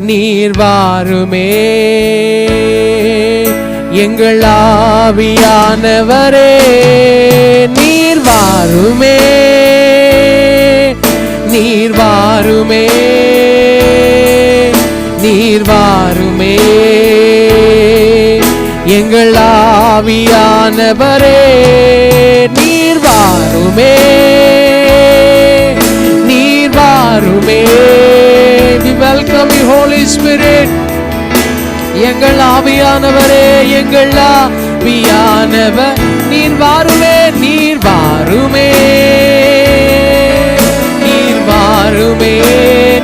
நீர் வாருமே. எங்கள் ஆவியானவரே நீர் வாருமே, நீர் வாருமே, நீர் வாருமே. எங்கள் ஆவியானவரே நீர் வாருமே, நீர் வாருமே. We welcome you Holy Spirit. எங்கள் ஆவியானவரே, எங்கள் ஆவியானவர் நீர் வாருமே, நீர் வாருமே, நீர் வாருமே,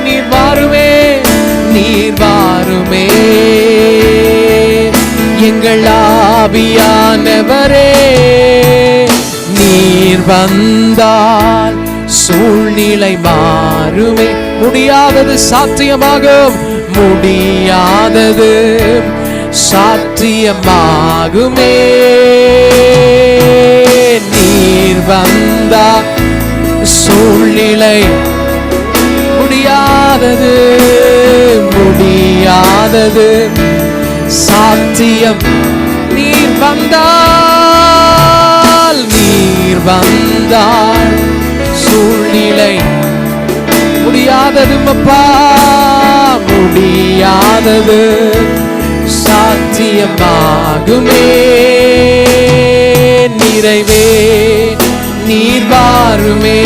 நீர் வாருமே, நீர் வாருமே. எங்கள் ஆவியானவரே நீர் வந்தால் சூழ்நிலை மாறுமே. முடியாதது சாத்தியமாகும், முடியாதது சாத்தியமாகுமே. நீர் வந்தால் சூழ்நிலை முடியாதது, முடியாதது சாத்தியம். நீர் வந்தால், நீர் வந்தால் சூழ்நிலை முடியாதது அப்பா, முடியாதது சாத்தியமாகுமே. நிறைவே நீர் வாருமே,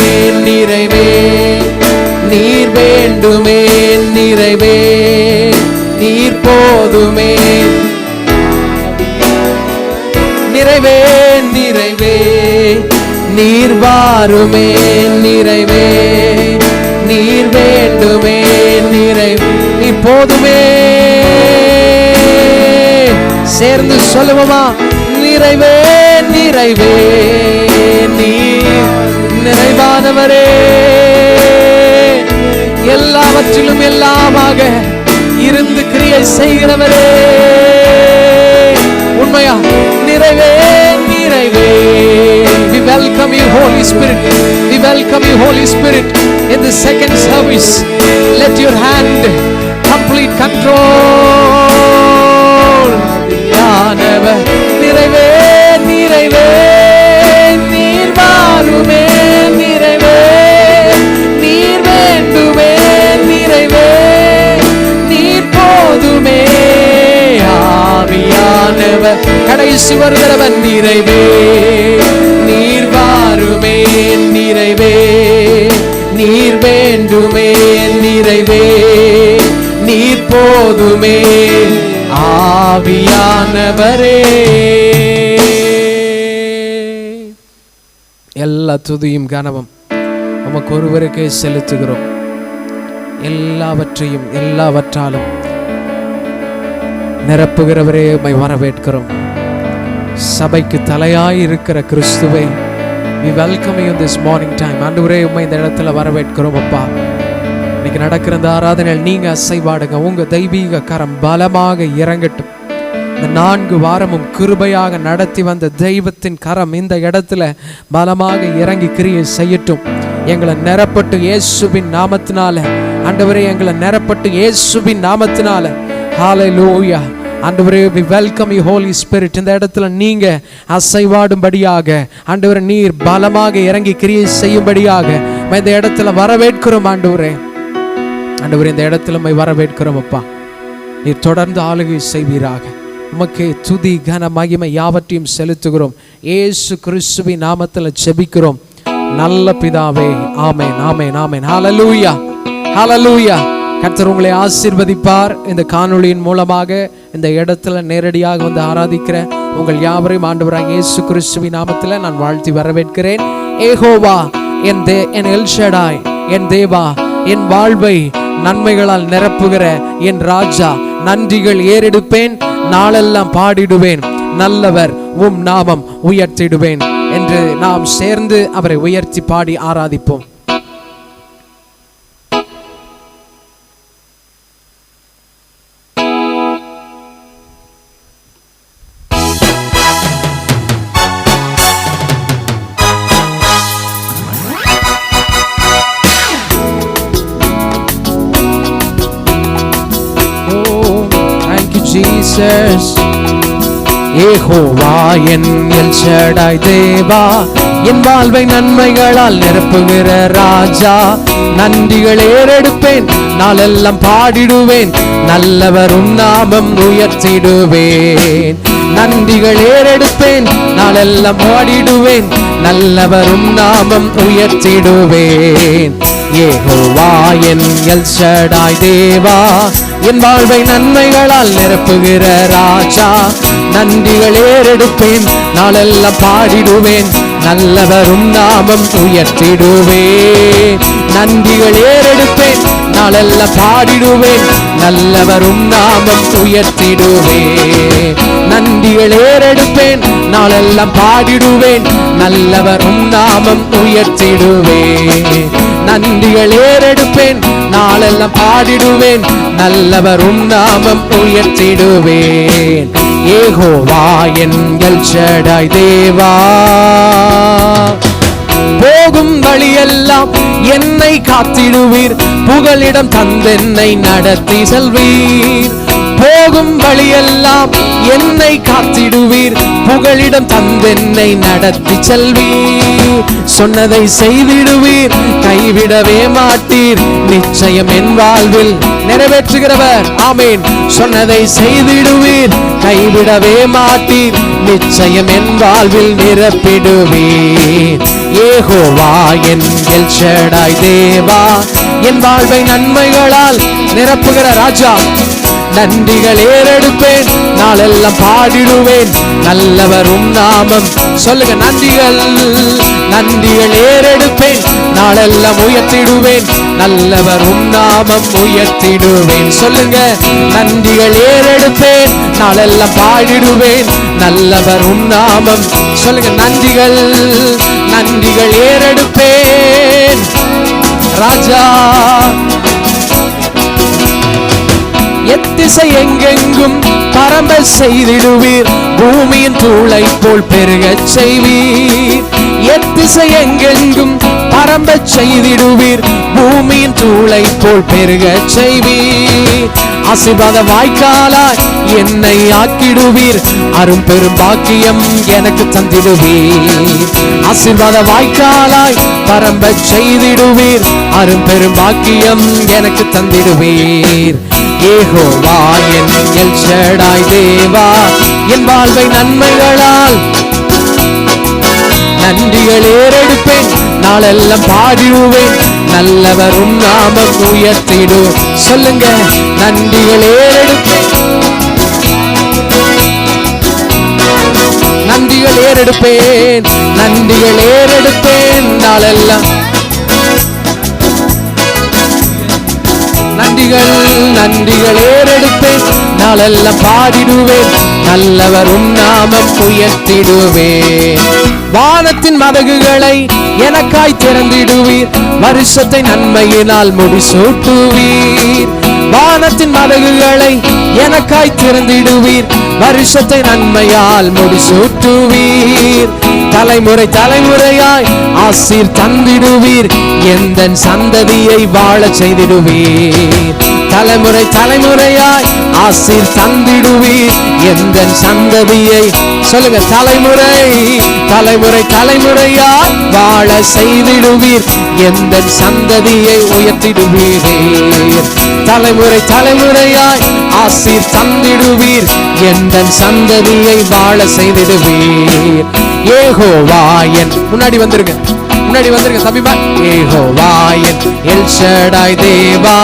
நிறைவே நீர் வேண்டுமே, நிறைவே நீர் போதுமே. நிறைவே நிறைவே நீர் வாருமே, நிறைவே நீர் வேண்டுமே, நிறைவே நீர் போதுமே. சேர்ந்து சொல்லுவோமா? நிறைவே நிறைவே நீர் நிறைவானவரே, எல்லாவற்றிலும் எல்லாமாக இருந்து கிரியை செய்கிறவரே. உண்மையா? நிறைவே நிறைவே. We welcome you Holy Spirit. We welcome you Holy Spirit in the second service. Let your hand complete control. நிறைவே நிறைவே நீர் வாருமே, நிறைவே நீர் வேண்டுமே, நிறைவே நீர் போதுமே. ஆவியானவர் கடைசி வருகிறவன். நிறைவே நீர் வாருமே, நிறைவே நீர் வேண்டுமே, நிறைவே நீர் போதுமே. ஆவியானவரே எல்லா துதியும் கனமும் உமக்கு ஒருவருக்கே செலுத்துகிறோம். எல்லாவற்றையும் எல்லாவற்றாலும் நிரப்புகிறவரே உம்மை வரவேற்கிறோம். சபைக்கு தலையாய் இருக்கிற கிறிஸ்துவே, we welcome you this morning time. ஆண்டவரே உம்மை இந்த இடத்துல வரவேற்கிறோம் அப்பா. இன்னைக்கு நடக்கிற இந்த ஆராதனையில் நீங்க அசைவாடுங்க, உங்க தெய்வீக கரம் பலமாக இறங்கட்டும். இந்த 4 வாரமும் கிருபையாக நடத்தி வந்த தெய்வத்தின் கரம் இந்த இடத்துல பலமாக இறங்கி கிரியை செய்யட்டும். எங்களை நிரப்பட்டு இயேசுவின் நாமத்தினால ஆண்டவரே, எங்களை நிரப்பட்டு இயேசுவின் நாமத்தினால. ஹல்லேலூயா. ஆண்டவரே we welcome you Holy Spirit. இந்த இடத்துல நீங்க அசைவாடும்படியாக ஆண்டவரே, நீர் பலமாக இறங்கி கிரியை செய்யும்படியாக இந்த இடத்துல வரவேற்கிறோம். ஆண்டவரே ஆண்டவரே இந்த இடத்துல வரவேற்கிறோம் அப்பா. நீர் தொடர்ந்து ஆளுகை செய்வீராக. உமக்கே துதி கன மகிமை யாவற்றையும் செலுத்துகிறோம். இயேசு கிறிஸ்துவின் நாமத்தில் ஜெபிக்கிறோம் நல்ல பிதாவே. ஆமென் ஆமென் ஆமென். ஹல்லேலூயா ஹல்லேலூயா. கர்த்தர் உங்களை ஆசீர்வதிப்பார். இந்த காணொளியின் மூலமாக இந்த இடத்துல நேரடியாக வந்து ஆராதிக்கிற உங்கள் யாவரையும் ஆண்டவராகிய இயேசு கிறிஸ்துவின் நாமத்தில் நான் வாழ்த்தி வரவேற்கிறேன். ஏகோவா என் எல் ஷடாய், என் தேவா, என் வாழ்வை நன்மைகளால் நிரப்புகிற என் ராஜா, நன்றிகள் ஏறெடுப்பேன், நாளெல்லாம் பாடிடுவேன், நல்லவர் உம் நாமம் உயர்த்திடுவேன் என்று நாம் சேர்ந்து அவரை உயர்த்தி பாடி ஆராதிப்போம். Jesus. Jehovah N L Shaddai தேவா, என் வாழ்வை நன்மைகளால் நிரப்புகிற ராஜா. நன்றிகள் ஏறெடுப்பேன், நாளெல்லாம் பாடிடுவேன், நல்லவரும் நாமம் உயர்த்திடுவேன். நன்றிகள் ஏறெடுப்பேன், நாளெல்லாம் பாடிடுவேன், நல்லவரும் நாமம் உயர்த்திடுவேன். யெகோவா என் எல் ஷடாய் தேவா, என் வாழ்வை நன்மைகளால் நிரப்புகிற ராஜா. நன்றிகள் ஏறெடுப்பேன், நாளெல்லாம் பாடிடுவேன், நல்லவரும் நாமம் உயர்த்திடுவேன். நன்றிகள் ஏறெடுப்பேன், நாளெல்லாம் பாடிடுவேன், நல்லவரும் நாமம் உயர்த்திடுவேன். நன்றிகள் ஏறெடுப்பேன், நாளெல்லாம் பாடிடுவேன், நல்லவரும் நாமம் உயர்த்திடுவேன். நன்றிகள் ஏறெடுப்பேன், நாளெல்லாம் பாடிடுவேன், நல்லவரும் நாமம் உயர்த்திடுவேன். யெகோவா என் எல் ஷடாய் தேவா, போகும் வழியெல்லாம் என்னை காத்திடுவீர், புகலிடம் தந்தென்னை நடத்தி செல்வீர். போகும் வழியெல்லாம் என்னை காத்திடுவீர், புகலிடம் தந்தென்னை நடத்தி செல்வீர். சொன்னதை செய்திடுவீர், கைவிடவே மாட்டீர், நிச்சயம் என் வாழ்வில் நிறைவேற்றுகிறவர். ஆமேன். சொன்னதை செய்திடுவீர், கைவிடவே மாட்டீர், நிச்சயம் என் வாழ்வில் நிரப்பிடுவீர். யெகோவா என் எல் ஷடாய் தேவா, என் வாழ்வை நன்மைகளால் நிரப்புகிற ராஜா. நன்றிகள் ஏறெடுப்பேன், நாளெல்லாம் பாடிடுவேன், நல்லவரும் நாமம். சொல்லுங்க, நன்றிகள் ஏறெடுப்பேன், நாளெல்லாம் உயர்த்திடுவேன், நல்லவரும் நாமம் உயர்த்திடுவேன். சொல்லுங்க, நன்றிகள் ஏறெடுப்பேன், நாளெல்லாம் பாடிடுவேன், நல்லவரும் நாமம். சொல்லுங்க, நன்றிகள் ஏறெடுப்பேன் ராஜா. எத்திசை எங்கெங்கும் பரம்ப செய்திடுவீர், பூமியின் தூளை போல் பெருகச் செய்வீர். எத்திசை எங்கெங்கும் பரம்ப செய்திடுவீர், பூமியின் தூளை போல் பெருகச் செய்வீர். ஆசீர்வாத வாய்க்காலாய் என்னை ஆக்கிடுவீர், அரும் பெரும் பாக்கியம் எனக்கு தந்திடுவீர். ஆசீர்வாத வாய்க்காலாய் பரம்ப செய்திடுவீர், அரும் பெரும் பாக்கியம் எனக்கு தந்திடுவீர். யெகோவா என் எல் ஷடாய் தேவா, என் வாழ்வை நன்மைகளால் நன்றிகள் ஏறெடுப்பேன், நாளெல்லாம் பாடிடுவேன், நல்லவரும் நாமம் உயர்த்திடு. சொல்லுங்க, நன்றிகள் ஏறெடுப்பேன், நன்றிகள் ஏறெடுப்பேன், நன்றிகள் ஏறெடுப்பேன், நாளெல்லாம் நன்றிகள் ஏறெடுப்பேன், நாளெல்லாம் பாடிடுவேன், நல்லவரும் நாமம் உயர்த்திடுவேன். வானத்தின் மதகுகளை எனக்காய் திறந்திடுவீர், வருஷத்தை நன்மையினால் முடிசூட்டுவீர். வானத்தின் மதகுகளை எனக்காய் திறந்திடுவீர், வருஷத்தை நன்மையால் முடிசூட்டுவீர். தலைமுறை தலைமுறையாய் ஆசீர் தந்திடுவீர், எந்த சந்ததியை வாழ செய்திடுவீர். தலைமுறை தலைமுறையாய் ஆசீர் தந்திடுவீர், எந்த சந்ததியை. சொல்லுங்க, தலைமுறை தலைமுறையாய் வாழ செய்திடுவீர், எந்த சந்ததியை உயர்த்திடுவீர். தலைமுறை தலைமுறையாய் ஆசீர் தந்திடுவீர், எந்த சந்ததியை வாழ செய்திடுவீர். யெகோவா என் முன்னாடி வந்துருங்க தம்பிமா. யெகோவா என் எல் ஷடாய் தேவா,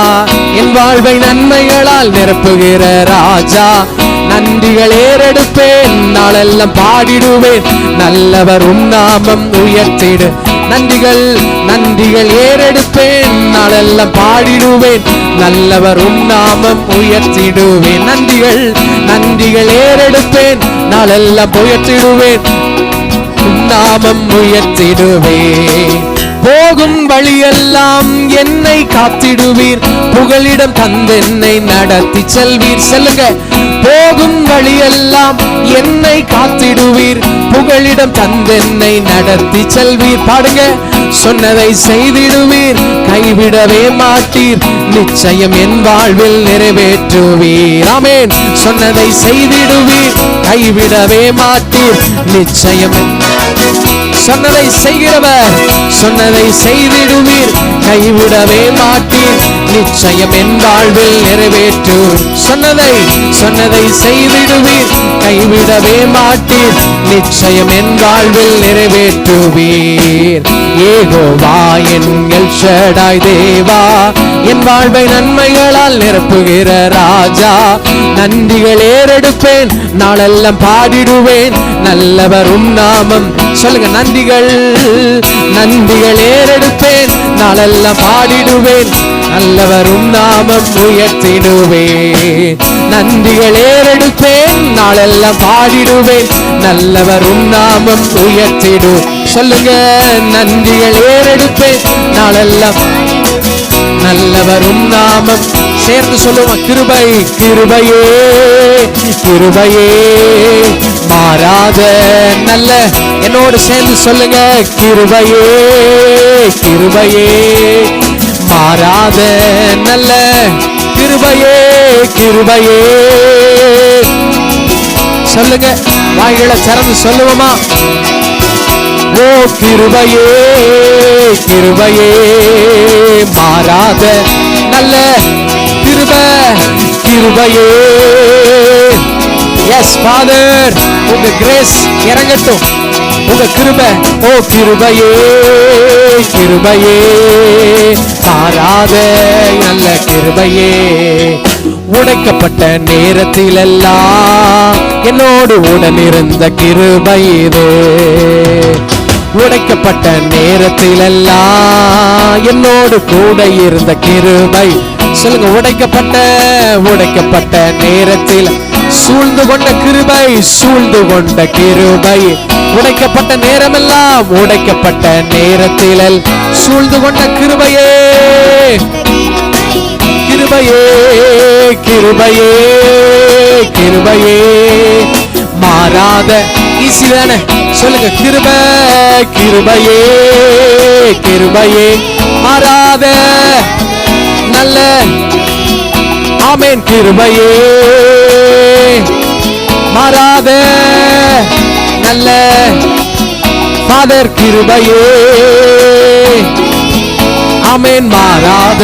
என் வாழ்வை நன்மைகளால் நிரப்புகிற ராஜா. நன்றிகள் ஏறெடுப்பேன், நாளெல்லாம் பாடிடுவேன், நல்லவரும் நாமம் உயர்த்திடு. நன்றிகள் ஏறெடுப்பேன், நாளெல்லாம் பாடிடுவேன், நல்லவரும் நாமம் உயர்த்திடுவேன். நன்றிகள் ஏறெடுப்பேன், நாளெல்லாம் உயர்த்திடுவேன், நாமம் உயர்த்திடுவேன். போகும் வழியெல்லாம் என்னை காத்திடுவீர், புகலிடம் தந்தென்னை நடத்தி செல்வீர். செல்லுங்க. போகும் வழியெல்லாம் என்னை காத்திடுவீர், புகலிடம் தந்தென்னை நடத்தி செல்வீர். பாடுங்க. சொன்னதை செய்திடுவீர், கைவிடவே மாட்டீர், நிச்சயம் என் வாழ்வில் நிறைவேற்றுவீர். ஆமென். சொன்னதை செய்திடுவீர், கைவிடவே மாட்டீர், நிச்சயம். சொன்னதை செய்கிறவர், சொன்னதை செய்திடுவீர், கைவிடவே மாட்டீர், நிச்சயம் என் வாழ்வில் நிறைவேற்றுவீர். சொன்னதை செய்திடுவீர், கைவிடவே மாட்டீர், நிச்சயம் என் வாழ்வில் நிறைவேற்றுவீர். யெகோவா என் எல் ஷடாய் தேவா, என் வாழ்வை நன்மைகளால் நிரப்புகிற ராஜா, நன்றிகள் ஏறெடுப்பேன், நாளெல்லாம் பாடிடுவேன், நல்லவரும் நாமம். சொல்லுங்க. நன்றிகள் ஏறெடுப்பேன், நாளெல்லாம் பாடிடுவேன், நல்லவரும் நாமம் உயர்த்திடுவேன். நன்றிகள் ஏறெடுப்பேன், நாளெல்லாம் பாடிடுவேன், நல்லவரும் நாமம் உயர்த்திடு. சொல்லுங்க. நன்றிகள் ஏறெடுப்பேன், நாளெல்லாம் நல்லவரும் நாமம். சேர்ந்து சொல்லுவோம். கிருபை கிருபையே கிருபையே மாறாத நல்ல. என்னோடு சேர்ந்து சொல்லுங்க. கிருபையே கிருபையே மாறாத நல்ல. கிருபையே கிருபையே சொல்லுங்க. வாய்களை திறந்து சொல்லுவோமா? ஓ கிருபையே கிருபையே மாறாத நல்ல. கிருபையே. எஸ் ஃபாதர், உங்க கிரேஸ் இறங்கட்டும், உங்க கிருபை. ஓ கிருபையே கிருபையே மாறாத நல்ல கிருபையே. உடைக்கப்பட்ட நேரத்தில் எல்லாம் என்னோடு உடன் இருந்த கிருபை இது. உடைக்கப்பட்ட நேரத்தில் எல்லாம் என்னோடு கூட இருந்த கிருபை. சொல்லுங்க. உடைக்கப்பட்ட நேரத்தில் சூழ்ந்து கொண்ட கிருபை, சூழ்ந்து கொண்ட கிருபை. உடைக்கப்பட்ட நேரமெல்லாம், உடைக்கப்பட்ட நேரத்தில் சூழ்ந்து கொண்ட கிருபையே கிருபையே கிருபையே கிருபையே மாறாத. ஈஸிதானே? சொல்லுங்க. கிருபையே கிருபையே மாறாத நல்ல. ஆமென். கிருபையே மாறாத நல்ல. ஃபாதர் கிருபையே. ஆமென். மாறாத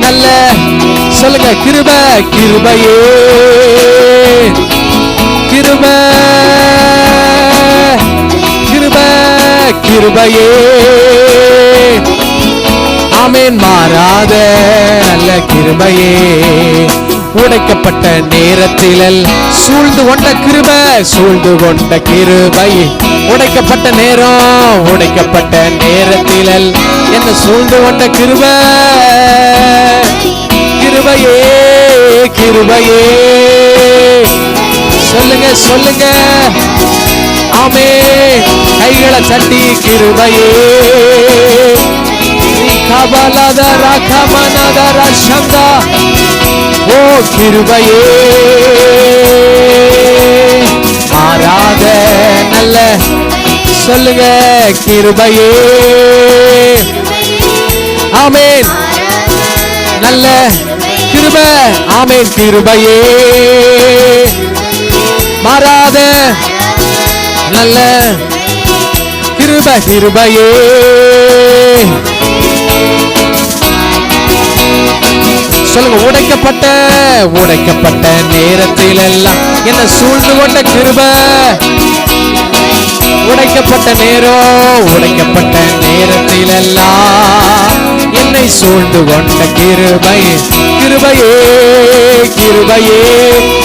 நல்ல. சொல்லுங்க. கிருபையே கிருபையே ஆமென். மாறாத நல்ல கிருபையே. உடைக்கப்பட்ட நேரத்தில் சூழ்ந்து கொண்ட கிருபை, சூழ்ந்து கொண்ட கிருபை. உடைக்கப்பட்ட நேரம், உடைக்கப்பட்ட நேரத்தில் என்ன சூழ்ந்து கொண்ட கிருபை. கிருபையே கிருபையே சொல்லுங்க சொல்லுங்க. ஆமென். கைகளை தட்டி கிருபையே. ஓ கிருபையே மாறாத நல்ல. சொல்லுங்க. கிருபையே. ஆமென். நல்ல கிருபை. ஆமென். கிருபையே மாறாத நல்ல கிருபையே. சொல்லுங்க. உடைக்கப்பட்ட நேரத்தில் எல்லாம் என்ன சூழ்ந்து கொண்ட கிருபை. உடைக்கப்பட்ட நேரம், உடைக்கப்பட்ட நேரத்தில் எல்லாம் என்னை சூழ்ந்து கொண்ட கிருபை. கிருபையே.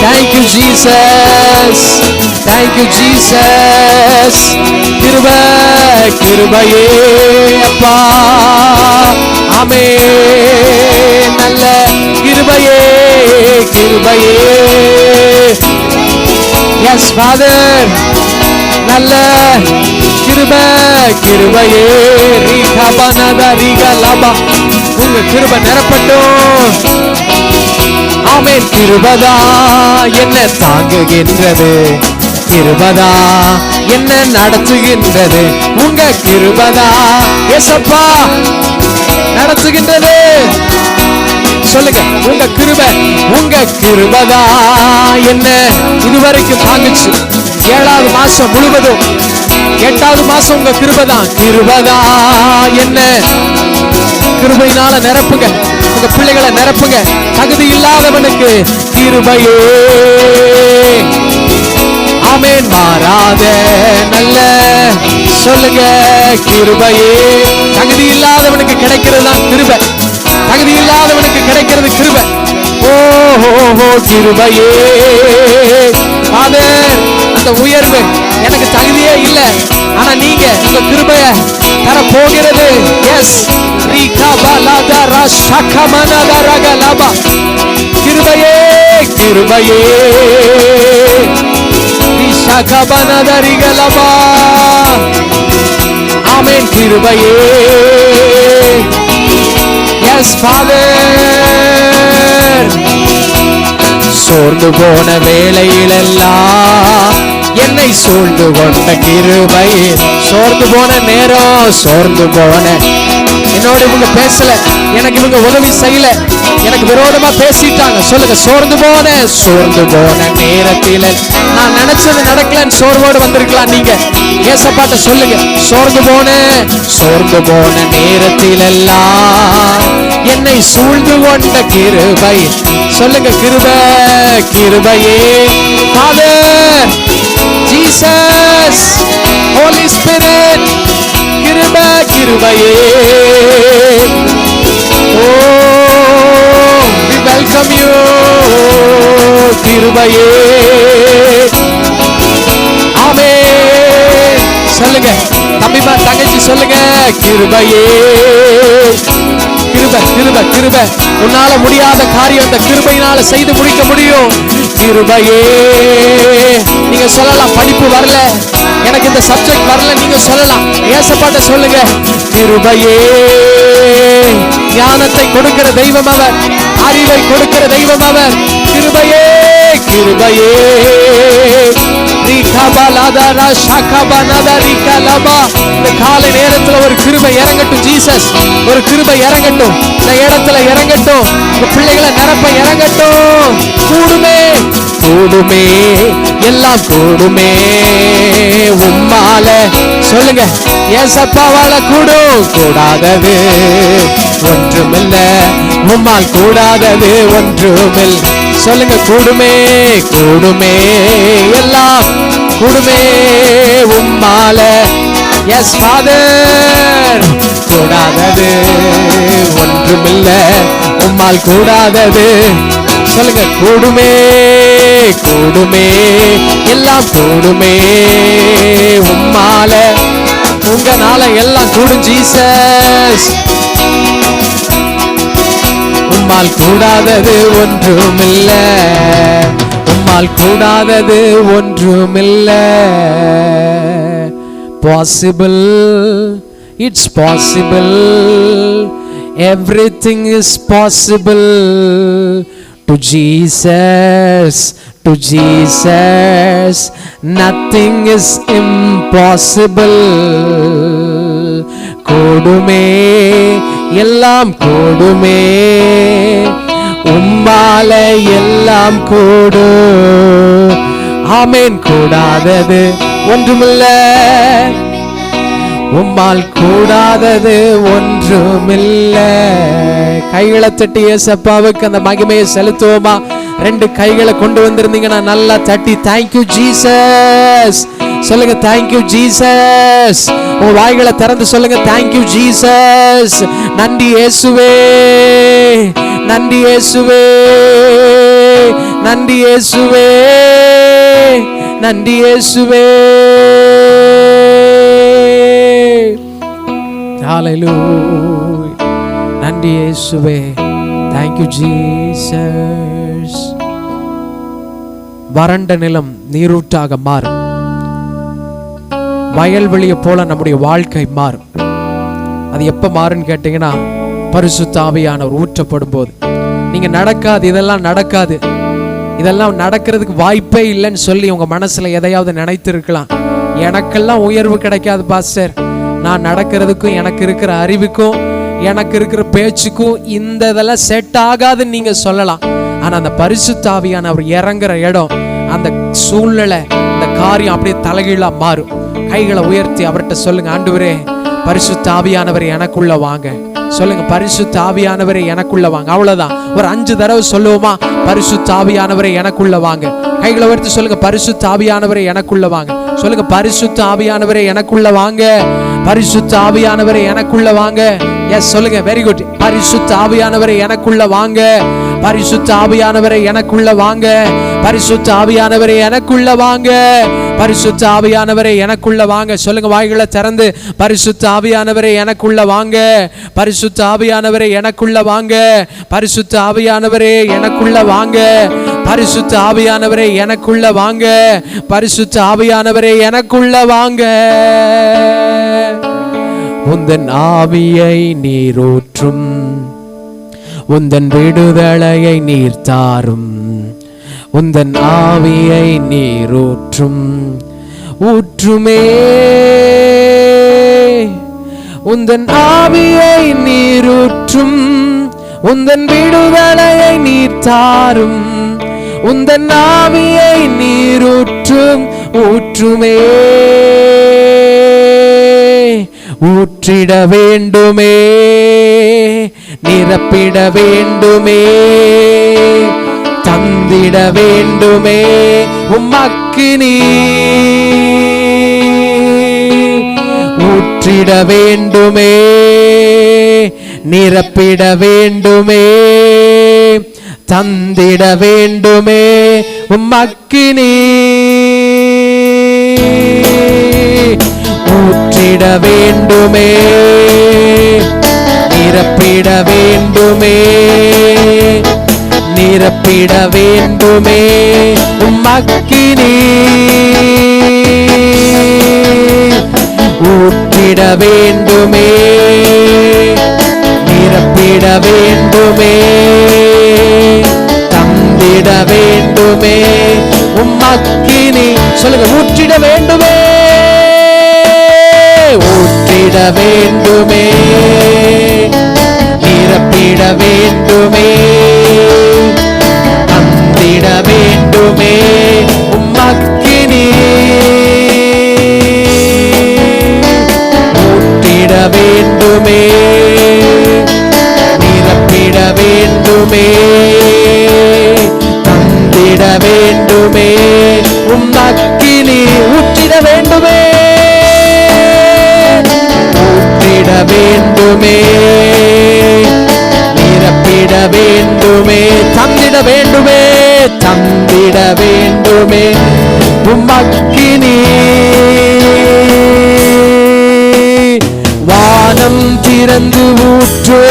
Thank you Jesus, thank you Jesus. கிருபையே அப்பா. ஆமென். நல்ல கிருபையே. Yes Father. நல்ல கிருபை கிருபையே உங்க கிருபை நிரப்பட்டும். ஆமென். கிருபதா என்ன தாங்குகின்றது, கிருபதா என்ன நடத்துகின்றது, உங்க கிருபதா ஏசப்பா நடத்துகின்றது. சொல்லுங்க, உங்க கிருபதா என்ன இதுவரைக்கும் தாங்குச்சு. 7வது மாசம் முழுவதும், 8வது மாசம் உங்க கிருபதா என்ன கிருபையினால நிரப்புங்க. உங்க பிள்ளைகளை நிரப்புங்க. தகுதி இல்லாதவனுக்கு கிருபையே ஆமென் மாறாத நல்ல சொல்லுங்க கிருபையே. தகுதி இல்லாதவனுக்கு கிடைக்கிறது தான் கிருபை. தகுதி இல்லாதவனுக்கு கிடைக்கிறது கிருபை. ஓஹோ கிருபையே. ஃபாதர், அந்த உயர்வு எனக்கு தகுதியே இல்லை, ஆனா நீங்க உங்க கிருபைய தர போகிறது. எஸ் கிருபையே கிருபையே ஆமென் கிருபையே. எஸ் ஃபாதர், சோர்ந்து போன வேளையிலெல்லாம் என்னை சூழ்ந்து கொண்ட கிருபை. சோர்ந்து போன நேரம், சோர்ந்து போன என்னோட இவங்க பேசல, எனக்கு இவங்க உதவி செய்யல, எனக்கு விரோதமா பேசிட்டாங்க. சொல்லுங்க, சோர்ந்து போன நேரத்தில் நான் நினைச்சது நடக்கலன்னு சோர்வோடு வந்திருக்கலாம். நீங்க ஏசப்பாட்ட சொல்லுங்க, சோர்ந்து போன நேரத்தில் எல்லாம் என்னை சூழ்ந்து கொண்ட கிருபை. சொல்லுங்க, கிருபையே. ஃபாதர், ஜீசஸ், ஹோலி ஸ்பிரிட், கிருபையே. We welcome you, கிருபையே. ஆமென். சொல்லுங்க தம்பிமா, தங்கச்சி சொல்லுங்க, கிருபையே. கிருபை. உன்னால முடியாத காரியம் அந்த கிருபையினால செய்து முடிக்க முடியும். கிருபையே. நீங்க சொல்லலாம், படிப்பு வரல, எனக்கு இந்த சப்ஜெக்ட் வரல, நீங்க சொல்லலாம். ஏசப்பாட்ட சொல்லுங்க, கிருபையே. ஞானத்தை கொடுக்கிற தெய்வம் அவர், அறிவை கொடுக்கிற தெய்வம் அவர். கிருபையே கிருபையே. இந்த காலை நேரத்துல ஒரு கிருபை இறங்கட்டும். ஜீசஸ், ஒரு கிருபை இறங்கட்டும். இந்த இடத்துல இறங்கட்டும். இந்த பிள்ளைகளை நிரப்ப இறங்கட்டும். கூடுமே எல்லாம் கூடுமே உம்மால. சொல்லுங்க, ஏசப்பாவால கூடாதது ஒன்றுமில்ல, உம்மால் கூடாதது ஒன்றுமில்ல. சொல்லுங்க, கூடுமே எல்லாம் கூடுமே உம்மால. எஸ் ஃபாதர், கூடாதது ஒன்றுமில்ல, உம்மால் கூடாதது. சொல்லுங்க, கூடுமே எல்லாம் கூடுமே உம்மால. உங்கனால எல்லாம் கூடும் ஜீசஸ். உம்மால் கூடாதது ஒன்றுமில்ல, உம்மால் கூடாதது ஒன்றுமில்ல. Possible, it's possible, everything is possible to Jesus, nothing is impossible. கூடுமே எல்லாம் கூடுமே உம்மால எல்லாம் கூடு. ஆமென். கூடாதது ஒன்றுமில்ல, உம்மால் கூடாதது ஒன்றுமில்ல. கைகளை தட்டி ஏசப்பாவுக்கு அந்த மகிமையை செலுத்துவோமா? 2 கைகளை கொண்டு வந்திருந்தீங்கன்னா நல்லா தட்டி தேங்க்யூ ஜீசஸ் சொல்லுங்க. Thank you Jesus. உங்க வாய்களை திறந்து சொல்லுங்க, தேங்க்யூ ஜீசஸ். நன்றி இயேசுவே, நன்றி இயேசுவே, நன்றி இயேசுவே, நன்றி இயேசுவே. ஹalleluya. நன்றி இயேசுவே. Thank you Jesus. வறண்ட நிலம் நீரூற்றாக மாறும். வயல்வெளியை போல நம்முடைய வாழ்க்கை மாறும். அது எப்ப மாறுன்னு கேட்டீங்கன்னா, பரிசுத்த ஆவியானவர் ஊற்றப்படும் போது. நீங்க நடக்காது, இதெல்லாம் நடக்காது, இதெல்லாம் நடக்கிறதுக்கு வாய்ப்பே இல்லைன்னு சொல்லி உங்க மனசுல எதையாவது நினைத்து இருக்கலாம். எனக்கெல்லாம் உயர்வு கிடைக்காது பாஸ்டர், நான் நடக்கிறதுக்கும் எனக்கு இருக்கிற அறிவுக்கும் எனக்கு இருக்கிற பேச்சுக்கும் இந்த இதெல்லாம் செட் ஆகாதுன்னு நீங்க சொல்லலாம். ஆனா அந்த பரிசுத்த ஆவியானவர் இறங்குற இடம், அந்த சூழ்நிலை, அந்த காரியம் அப்படியே தலைகீழா மாறும். கைகளை உயர்த்தி அவர்கிட்ட சொல்லுங்க, ஆண்டவரே பரிசுத்த ஆவியானவரே எனக்குள்ள வாங்க. சொல்லுங்க, பரிசுத்த ஆவியானவரே எனக்குள்ள வாங்க. அவ்வளவுதான். ஒரு 5 தடவை சொல்லுவோமா? பரிசுத்த ஆவியானவரே எனக்குள்ள வாங்க. கைகளை உயர்த்தி சொல்லுங்க, பரிசுத்த ஆவியானவரே எனக்குள்ள வாங்க. சொல்லுங்க, பரிசுத்த ஆவியானவரே எனக்குள்ள வாங்க. பரிசுத்த ஆவியானவரே எனக்குள்ள வாங்க. எஸ் சொல்லுங்க, வெரி குட். பரிசுத்த ஆவியானவரே எனக்குள்ள வாங்க. பரிசுத்த ஆவியானவரே எனக்குள்ள வாங்க. பரிசுத்த ஆவியானவரே எனக்குள்ள வாங்க. பரிசுத்த ஆவியானவரே எனக்குள்ள வாங்க. சொல்லுங்க, வாய்களை திறந்து, பரிசுத்த ஆவியானவரே எனக்குள்ள வாங்க. பரிசுத்த ஆவியானவரே எனக்குள்ள வாங்க. பரிசுத்த ஆவியானவரே எனக்குள்ள வாங்க. பரிசுத்த ஆவியானவரே எனக்குள்ள வாங்க. பரிசுத்த ஆவியானவரே எனக்குள்ள வாங்க. உந்தன் ஆவியை நீரூற்றும், உந்தன் விடுதலையை நீர் தாரும். உந்தன் ஆவியை நீரூற்றும், ஊற்றுமே. உந்தன் ஆவியை நீரூற்றும், உந்தன் விடுதலையை நீர் தாரும். உந்தன் ஆவியை நீரூற்றும், ஊற்றுமே. ஊற்றிட வேண்டுமே, நிரப்பிட வேண்டுமே, தந்திட வேண்டுமே உம்மக்கினி. ஊற்றிட வேண்டுமே, நிரப்பிட வேண்டுமே, தந்திட வேண்டுமே உம்மக்கினி. ஊற்றிட வேண்டுமே, நிரப்பிட வேண்டுமே, நிரப்பிட வேண்டுமே உம்மக்கினி. ஊற்றிட வேண்டுமே, நிரப்பிட வேண்டுமே, தந்திட வேண்டுமே உம்மக்கினி. சொல்லுங்க, ஊற்றிட வேண்டுமே, ஊற்றிட வேண்டுமே, நிரப்பிட வேண்டுமே, தந்திட வேண்டுமே உம்மக்கினி. ஊற்றிட வேண்டுமே, நிரப்பிட வேண்டுமே, தந்திட வேண்டுமே உம்மக்கினி. ஊற்றிட வேண்டுமே, ஊற்றிட வேண்டுமே, நிரப்பிட வேண்டுமே, தந்திட வேண்டுமே, தந்திட வேண்டுமே உம்மக்கினி. வானம் திறந்து ஊற்றோ,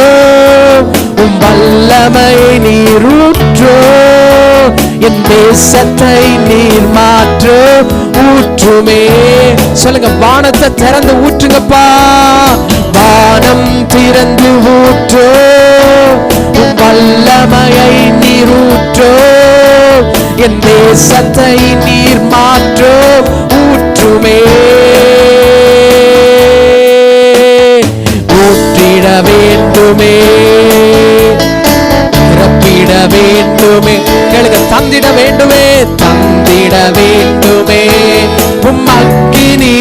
உம் வல்லமையை நீரூற்றோ, என் தேசத்தை நீர் மாற்றோ, ஊற்றுமே. சொல்லுங்க, வானத்தை திறந்து ஊற்றுங்கப்பா. வானம் திறந்து ஊற்றோ, உம் வல்லமையை நீரூற்றோ, என் தேசத்தை நீர் மாற்றோ, ஊற்றுமே. ஊற்றிட வேண்டுமே, நிரப்பிட வேண்டுமே. கேளுங்க, தந்திட வேண்டுமே, தந்திட வேண்டுமே உம்மக்கினி.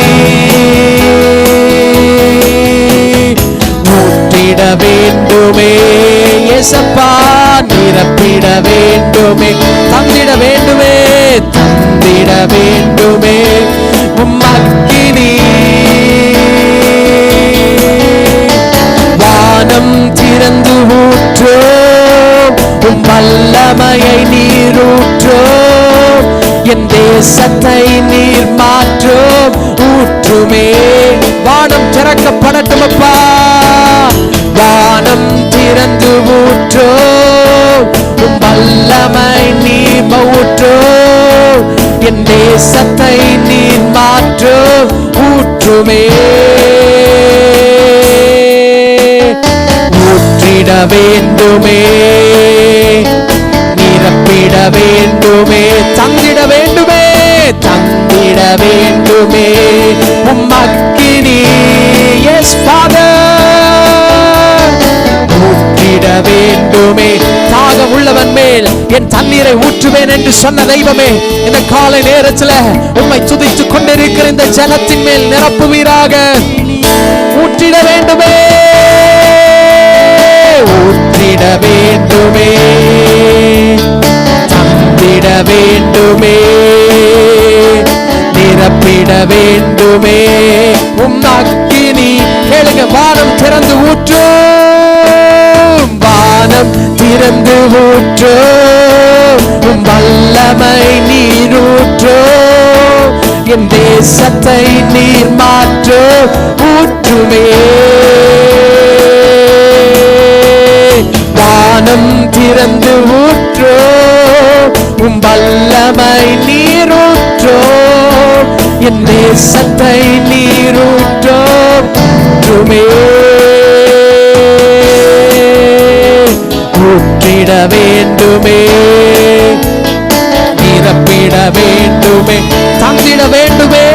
ஊற்றிட வேண்டுமே இயேசப்பா, நிரப்பிட வேண்டுமே, தந்திட வேண்டுமே, தந்திட வேண்டுமே உம்மக்கினி. வானம் திறந்து ஊற்றோ, உம் வல்லமையை நீரூற்றோ, என் தேசத்தை நீர் மாற்றோ, ஊற்றுமே. வானம் திறக்கப்படட்டும் அப்பா. வானம் திறந்து ஊற்றோ, உம் வல்லமை நீர் ஊற்றோ, என் தேசத்தை நீர் மாற்றோ, ஊற்றோ. வேண்டுமே, ஊற்றிட வேண்டுமே, நிரப்பிட வேண்டுமே, தந்திட வேண்டுமே, தந்திட வேண்டுமே உம்மக்கினி. எஸ் ஃபாதர், ஊற்றிட வேண்டுமே. தாகம் உள்ளவன் மேல் என் தண்ணீரை ஊற்றுவேன் என்று சொன்ன தெய்வமே, இந்த காலை நேரத்தில் உம்மை துதித்துக் கொண்டிருக்கிற இந்த ஜனத்தின் மேல் நிரப்புவீராக. ஊற்றிட வேண்டுமே, ஊற்றிட வேண்டுமே, தந்திட வேண்டுமே, நிரப்பிட வேண்டுமே உம் அக்கினி. கேளுங்க, வானம் திறந்து ஊற்றும், வானம் திறந்து ஊற்றும், உம் வல்லமை நீரூற்றும், என் தேசத்தை நீர் மாற்று ஊற்றுமே. வானம் திறந்து ஊற்றும், உம் வல்லமை நீரூற்றும், என் தேசத்தை நீரூற்றும் ஊற்றுமே. ஊற்றிட வேண்டுமே, நிரப்பிட வேண்டுமே, தந்திட வேண்டுமே,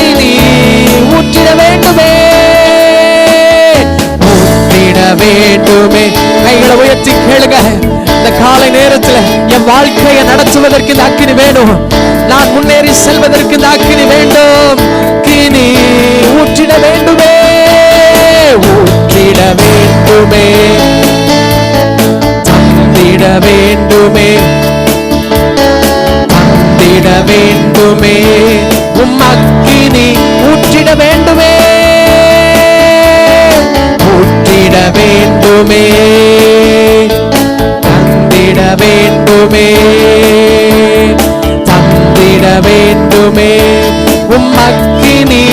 இனி ஊற்றிட வேண்டுமே, ஊற்றிட வேண்டுமே. கைகளை உயர்த்தி கேளுங்க, இந்த காலை நேரத்தில் என் வாழ்க்கையை நடத்துவதற்கு இந்த அக்கினி வேணும், நான் முன்னேறி செல்வதற்கு இந்த அக்கினி வேண்டும். கினி ஊற்றிட வேண்டுமே, ஊற்றிட வேண்டுமே, தந்திட வேண்டுமே, தந்திட வேண்டுமே உம் அக்கினி. ஊற்றிட வேண்டுமே, ஊற்றிட வேண்டுமே, தந்திட வேண்டுமே, தந்திட வேண்டுமே உம் அக்கினி.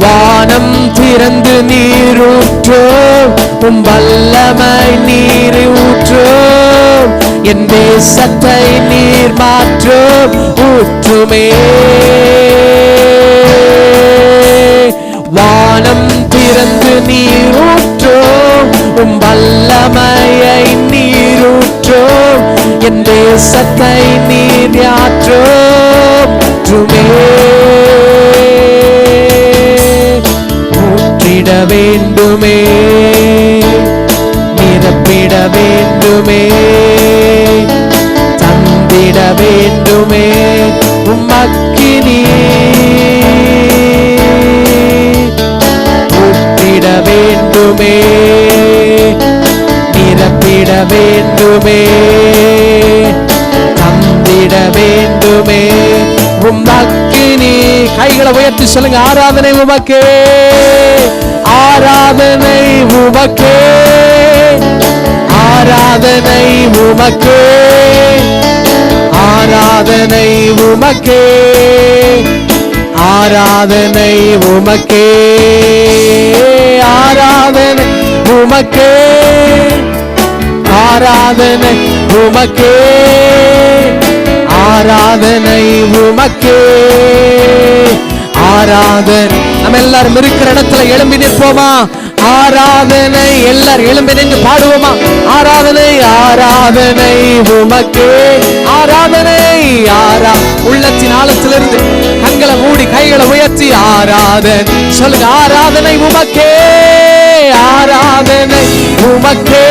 வானம் திறந்து நீரூற்றும், உம் வல்லமை நீர் ஊற்றும், என் தேசத்தை நீர் மாற்றும் ஊற்றுமே. வானம் திறந்து நீரூற்றும், உம் வல்லமையை நீரூற்றும், என் தேசத்தை நீர் யாற்றும் ஊற்றுமே. ஊற்றிட வேண்டுமே, நிரப்பிட வேண்டுமே, தந்திட வேண்டுமே உம் அக்கினி. ஊற்றிட வேண்டுமே, நிரப்பிட வேண்டுமே, தந்திட வேண்டுமே உம் அக்கினி. கைகளை உயர்த்தி சொல்லுங்க, ஆராதனை உமக்கே, ஆராதனை உமக்கே, ஆராதனை உமக்கே, ஆராதனை உமக்கே, ஆராதனை உமக்கே, ஆராதனை உமக்கே, ஆராதனை உமக்கே, ஆராதனை உமக்கே, ஆராதனை. நம்ம எல்லாரும் இருக்கிற இடத்துல எழும்பி நிற்போமா? ஆராதனை. எல்லாரும் எழும்பி நின்று பாடுவோமா? ஆராதனை, ஆராதனை உமக்கே, ஆராதனை. உள்ளத்தின் ஆழத்திலிருந்து கண்களை மூடி கைகளை உயர்த்தி ஆராதனை சொல்லுங்க. ஆராதனை உமக்கே, ஆராதனை உமக்கே,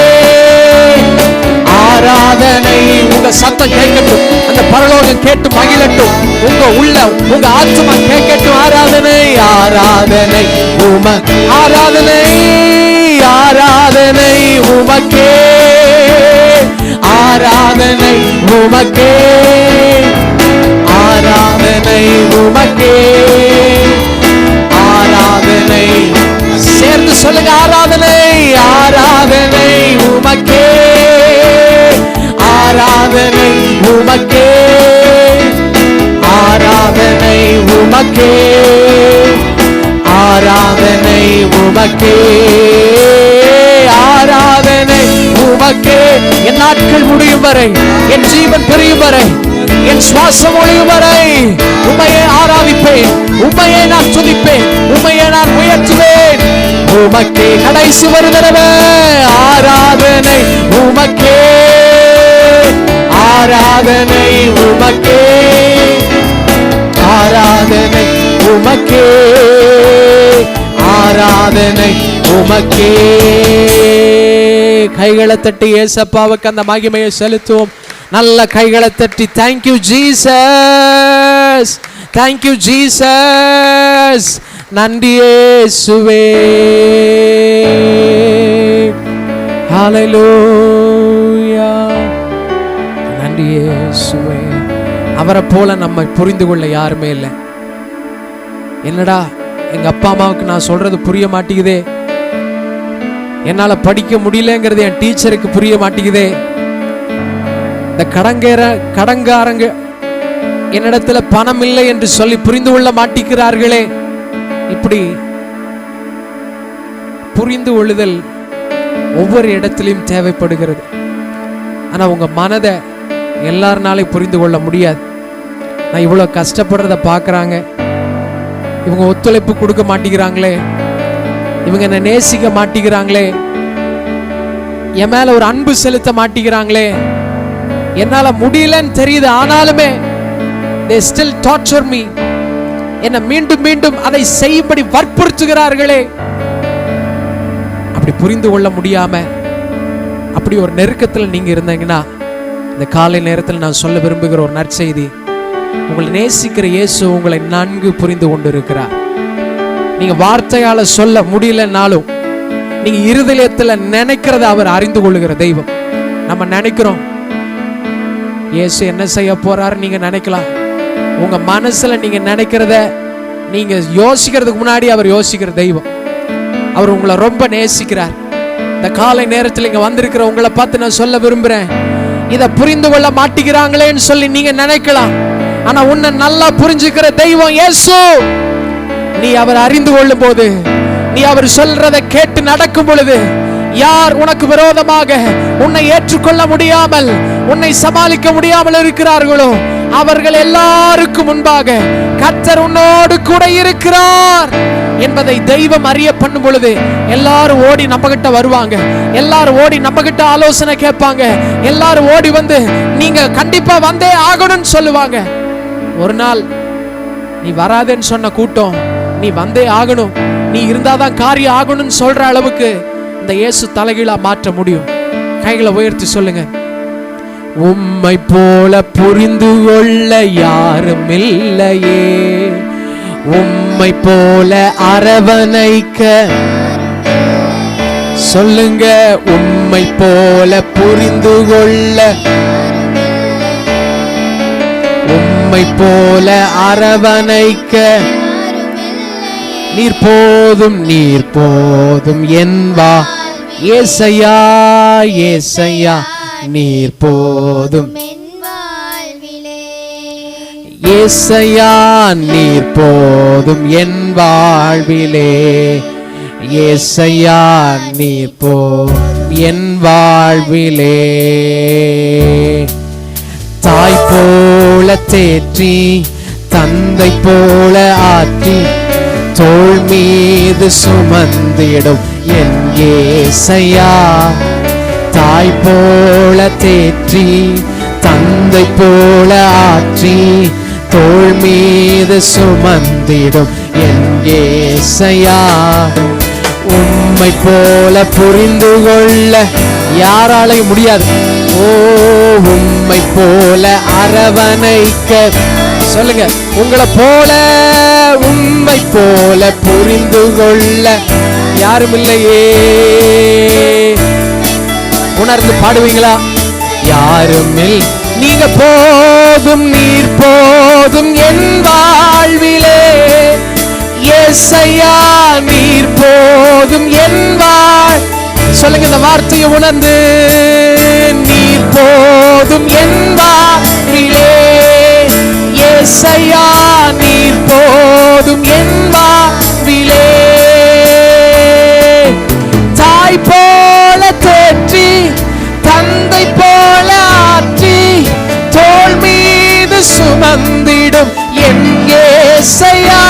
ஆராதனை. உங்க சத்தம் கேட்கட்டும், அந்த பரலோகம் கேட்டு மகிழட்டும், உங்க உள்ள உங்க ஆத்மா கேட்கட்டும். ஆராதனை, ஆராதனை ஆராதனை, ஆராதனை உமக்கே, ஆராதனை உமக்கே, ஆராதனை உமக்கே, ஆராதனை. சேர்ந்து சொல்லுங்க, ஆராதனை, ஆராதனை உமக்கே, ஆராதனை உமக்கே, ஆராதனை உமக்கே, ஆராதனை உமக்கே, ஆராதனை உமக்கே, உமக்கே என் நாட்கள் முடியும் வரை, என் ஜீவன் பிரியும் வரை, என் சுவாசம் ஒழியும் வரை உம்மையே ஆராதிப்பேன், உம்மையே நான் துதிப்பேன், உம்மையே நான் உயர்த்துவேன். உமக்கே கடைசி ஒரு தடவை ஆராதனை உமக்கே, ஆராதனை உமக்கே, ஆராதனை உமக்கே, ஆராதனை உமக்கே. கைகளை தட்டி ஏசப்பாவுக்கு அந்த மகிமையை செலுத்துவோம். நல்ல கைகளை தட்டி தேங்க்யூ ஜீசஸ், தேங்க்யூ ஜீசஸ், நன்றி இயேசுவே, ஹல்லேலூயா, நன்றி இயேசுவே. அவரை போல நம்ம புரிந்து கொள்ள யாருமே இல்லை. என்னடா எங்க அப்பா அம்மாவுக்கு நான் சொல்றது புரிய மாட்டேங்குதே, என்னால படிக்க முடியலங்கிறது என் டீச்சருக்கு புரிய மாட்டேங்குதே, இந்த கடங்காரங்க என்னிடத்துல பணம் இல்லை என்று சொல்லி புரிந்து கொள்ள மாட்டேங்கிறார்களே. இப்படி புரிந்து கொள்ளுதல் ஒவ்வொரு இடத்திலும் தேவைப்படுகிறது. ஆனா உங்க மனதை எல்லாருனாலே புரிந்து கொள்ள முடியாது. நான் இவ்வளவு கஷ்டப்படுறத பாக்குறாங்க, இவங்க ஒத்துழைப்பு கொடுக்க மாட்டேங்கிறாங்களே, இவங்க என்ன நேசிக்க மாட்டேங்கிறாங்களே, என் மேல ஒரு அன்பு செலுத்த மாட்டேங்கிறாங்களே, என்னால முடியலன்னு தெரியுது, ஆனாலுமே they still torture me, என்ன மீண்டும் மீண்டும் அதை செய்யும்படி வற்புறுத்துகிறார்களே. அப்படி புரிந்து கொள்ள முடியாம அப்படி ஒரு நெருக்கத்தில் நீங்க இருந்தீங்கன்னா, இந்த காலை நேரத்தில் நான் சொல்ல விரும்புகிற ஒரு நற்செய்தி, உங்களை நேசிக்கிற இயேசு உங்களை நன்கு புரிந்து கொண்டு இருக்கிறார். நீங்க வார்த்தையால சொல்ல முடியலனாலும் நீங்க இருதயத்துல நினைக்கிறத அவர் அறிந்து கொள்ளுகிற தெய்வம். நம்ம நினைக்கிறோம் இயேசு என்ன செய்ய போறாரு நீங்க நினைக்கலாம். உங்க மனசுல நீங்க நினைக்கிறத நீங்க யோசிக்கிறதுக்கு முன்னாடி அவர் யோசிக்கிற தெய்வம். அவர் உங்களை ரொம்ப நேசிக்கிறார். இந்த காலை நேரத்தில் இங்க வந்திருக்கிற உங்களை பார்த்து நான் சொல்ல விரும்புறேன், இதை புரிந்து கொள்ள மாட்டேங்கிறாங்களேன்னு சொல்லி நீங்க நினைக்கலாம். ஆனா உன்னை நல்லா புரிஞ்சுக்கிற தெய்வம் இயேசு. நீ அவர் அறிந்து கொள்ளும் போது, நீ அவர் சொல்றதை கேட்டு நடக்கும் பொழுது, யார் உனக்கு விரோதமாக உன்னை ஏற்றுக்கொள்ள முடியாமல், உன்னை சமாளிக்க முடியாமல் இருக்கிறார்களோ அவர்கள் எல்லாருக்கும் முன்பாக கர்த்தர் உன்னோடு கூட இருக்கிறார் என்பதை தெய்வம் அறிய பண்ணும் பொழுது, எல்லாரும் ஓடி நம்ம கிட்ட வருவாங்க, எல்லாரும் ஓடி நம்ம கிட்ட ஆலோசனை கேட்பாங்க, எல்லாரும் ஓடி வந்து நீங்க கண்டிப்பா வந்தே ஆகணும்னு சொல்லுவாங்க. ஒரு நாள் நீ வராதேன்னு சொன்ன கூட்டம் நீ வந்தே ஆகணும், நீ இருந்தாதான் காரியம் ஆகணும்னு சொல்ற அளவுக்கு இந்த இயேசு தலைகீழா மாற்ற முடியும். கைகளை உயர்த்தி சொல்லுங்க, உம்மை போல புரிந்து கொள்ள யாரும் இல்லையே, உம்மை போல அரவணைக்க சொல்லுங்க, உம்மை போல புரிந்து கொள்ள, உம்மை போல அரவணைக்க நீர் போதும், நீர் போதும் என்பா ஏசையா, ஏசையா நீர் போதும், ஏசையா நீர் போதும் என் வாழ்விலே, ஏசையா நீர் போதும் என் வாழ்விலே. தாய் போல தேற்றி தந்தை போல ஆற்றி தோள் மீது சுமந்திடும் என் ஏசையா, தாய் போல தேற்றி தந்தை போல ஆற்றி தோள் மீது சுமந்திடும் என் ஏசையா, உம்மை போல புரிந்து கொள்ள யாராலையும் முடியாது. ஓ உம்மை போல அரவணைக்க சொல்லுங்க, உங்களை போல உம்மை போல புரிந்து கொள்ள யாரும் இல்லையே. உணர்ந்து பாடுவீங்களா? யாரும் இல்லை, நீங்க போதும், நீர் போதும் என் வாழ்விலே, ஏசையா நீர் போதும் என் வாழ். சொல்லுங்க இந்த வார்த்தையை உணர்ந்து, நீர் போதும் என் வாழ்விலே, ஏசையா நீர் போதும் என் வாழ்விலே. தாய் போல தேற்றி ஏசையா.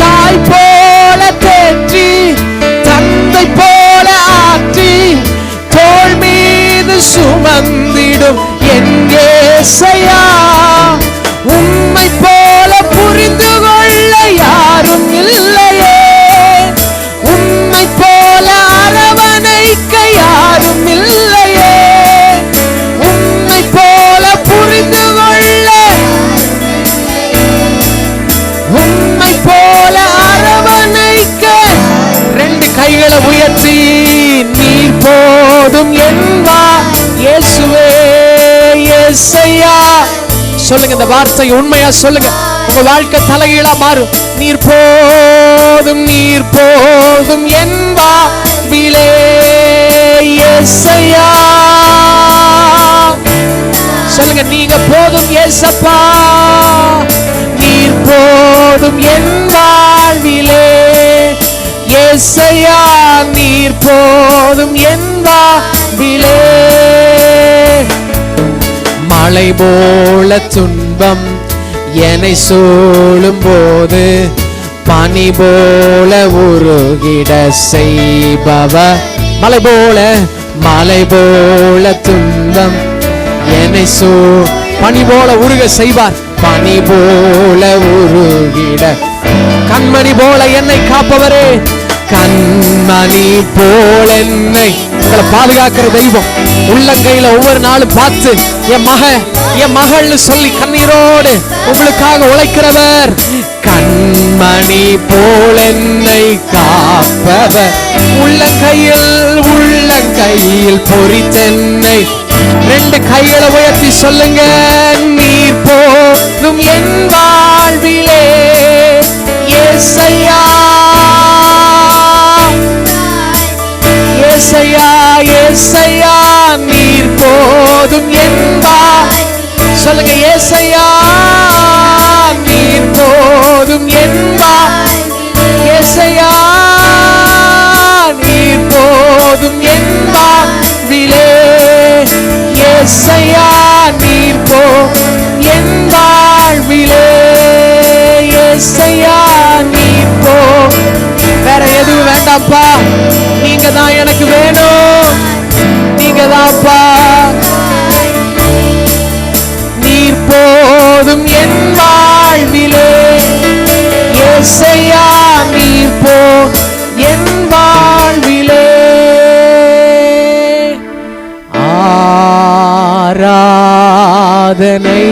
தாய் போல தேற்றி தந்தை போல ஆற்றி தோள் மீது சுமந்திடும் என் ஏசையா. உம்மை போல புரிந்து கொள்ள யாரும் இல்லையே, உம்மை போல அரவணைக்க யாரும் இல்லையே, உம்மை போல புரிந்து கொள்ள, உம்மை போல அரவணைக்க. ரெண்டு கைகளை உயர்த்தி நீர் போதும் என்பார் இயேசுவே ஏசையா. சொல்லுங்க, இந்த வார்த்தை உண்மையா சொல்லுங்க, உங்க வாழ்க்கை தலைகீழா மாறும். நீர் போதும், நீர் போதும் என்பாவிலே ஏசையா. சொல்லுங்க, நீங்க போதும் ஏசப்பா, நீர் போதும் என் வாழ்விலே ஏசையா. நீர் போதும் என் வாழ்விலே. மலை போல துன்பம் என்னை சூழும் போது பனி போல உருகிட செய்பவர். மலை போல துன்பம் என்னை பனி போல உருக செய்வார். பனி போல உருகிட கண்மணி போல என்னை காப்பவரே. கண்மணி போல என்னை உங்களை பாதுகாக்கிற தெய்வம். உள்ளங்கையில ஒவ்வொரு நாளும் பார்த்து என் மகள்னு சொல்லி கண்ணீரோடு உங்களுக்காக உழைக்கிறவர். கண்மணி போல என்னை காப்பவர். உள்ளங்கையில் பொறித்தென்னை. ரெண்டு கைகளை உயர்த்தி சொல்லுங்க, நீர் போதும் என் வாழ்விலே ஏசையா. ஏசையா ஏசையா நீர் போதும் என்பார். சொல்லுங்க, ஏசையா நீர் போதும் என்பார். ஏசையா நீர் போதும் என்பாவிலே. ஏசையா நீர் போதும் என்பாவிலே. ஏசையா நீர் போ. வேற எதுவும் வேண்டாம்ப்பா, நீங்க தான் எனக்கு வேணும், நீங்க தான்ப்பா. நீர் போதும் என் வாழ்விலே ஏசையா. நீர் போ என் வாழ்விலே. ஆராதனை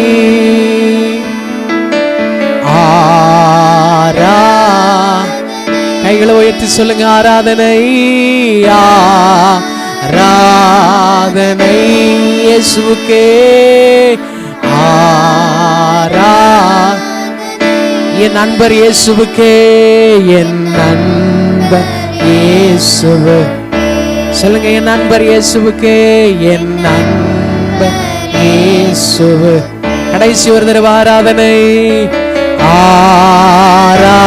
கைகளை உயர்த்தி சொல்லுங்க, ஆராதனை ஆராதனை இயேசுவுக்கே. என் நண்பர் இயேசுவுக்கே, என் நண்பர் இயேசுவு. சொல்லுங்க, என் நண்பர் இயேசுவுக்கே, என் நண்பர் இயேசுவு. கடைசி ஒரு தடவை ஆராதனை ஆராதனை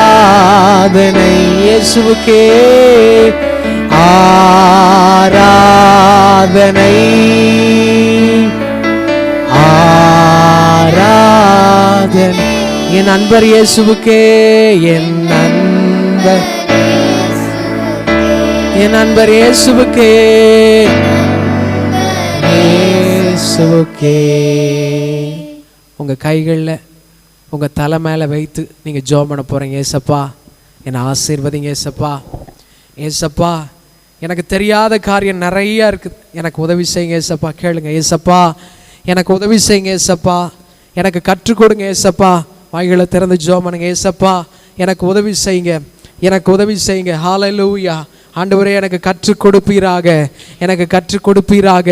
ஆராதனை இயேசுவுக்கே. ஆராதனை ஆராதனை என் நண்பர் இயேசுவுக்கே, என் நண்பர் இயேசுவுக்கே இயேசுவுக்கே. உங்க கைகளில் உங்க தலை மேல வைத்து நீங்க ஜெபம் பண்ண போறீங்க. ஏசப்பா என்னை ஆசீர்வதிங்க. ஏசப்பா ஏசப்பா எனக்கு தெரியாத காரியம் நிறைய இருக்குது, எனக்கு உதவி செய்யுங்க. ஏசப்பா கேளுங்க. ஏசப்பா எனக்கு உதவி செய்யுங்க. ஏசப்பா எனக்கு கற்றுக் கொடுங்க. ஏசப்பா வாய்களை திறந்து ஜெபம் பண்ணுங்க. ஏசப்பா எனக்கு உதவி செய்யுங்க, எனக்கு உதவி செய்யுங்க. ஹல்லேலூயா. ஆண்டவரே எனக்கு கற்றுக் கொடுப்பீராக, எனக்கு கற்றுக் கொடுப்பீராக,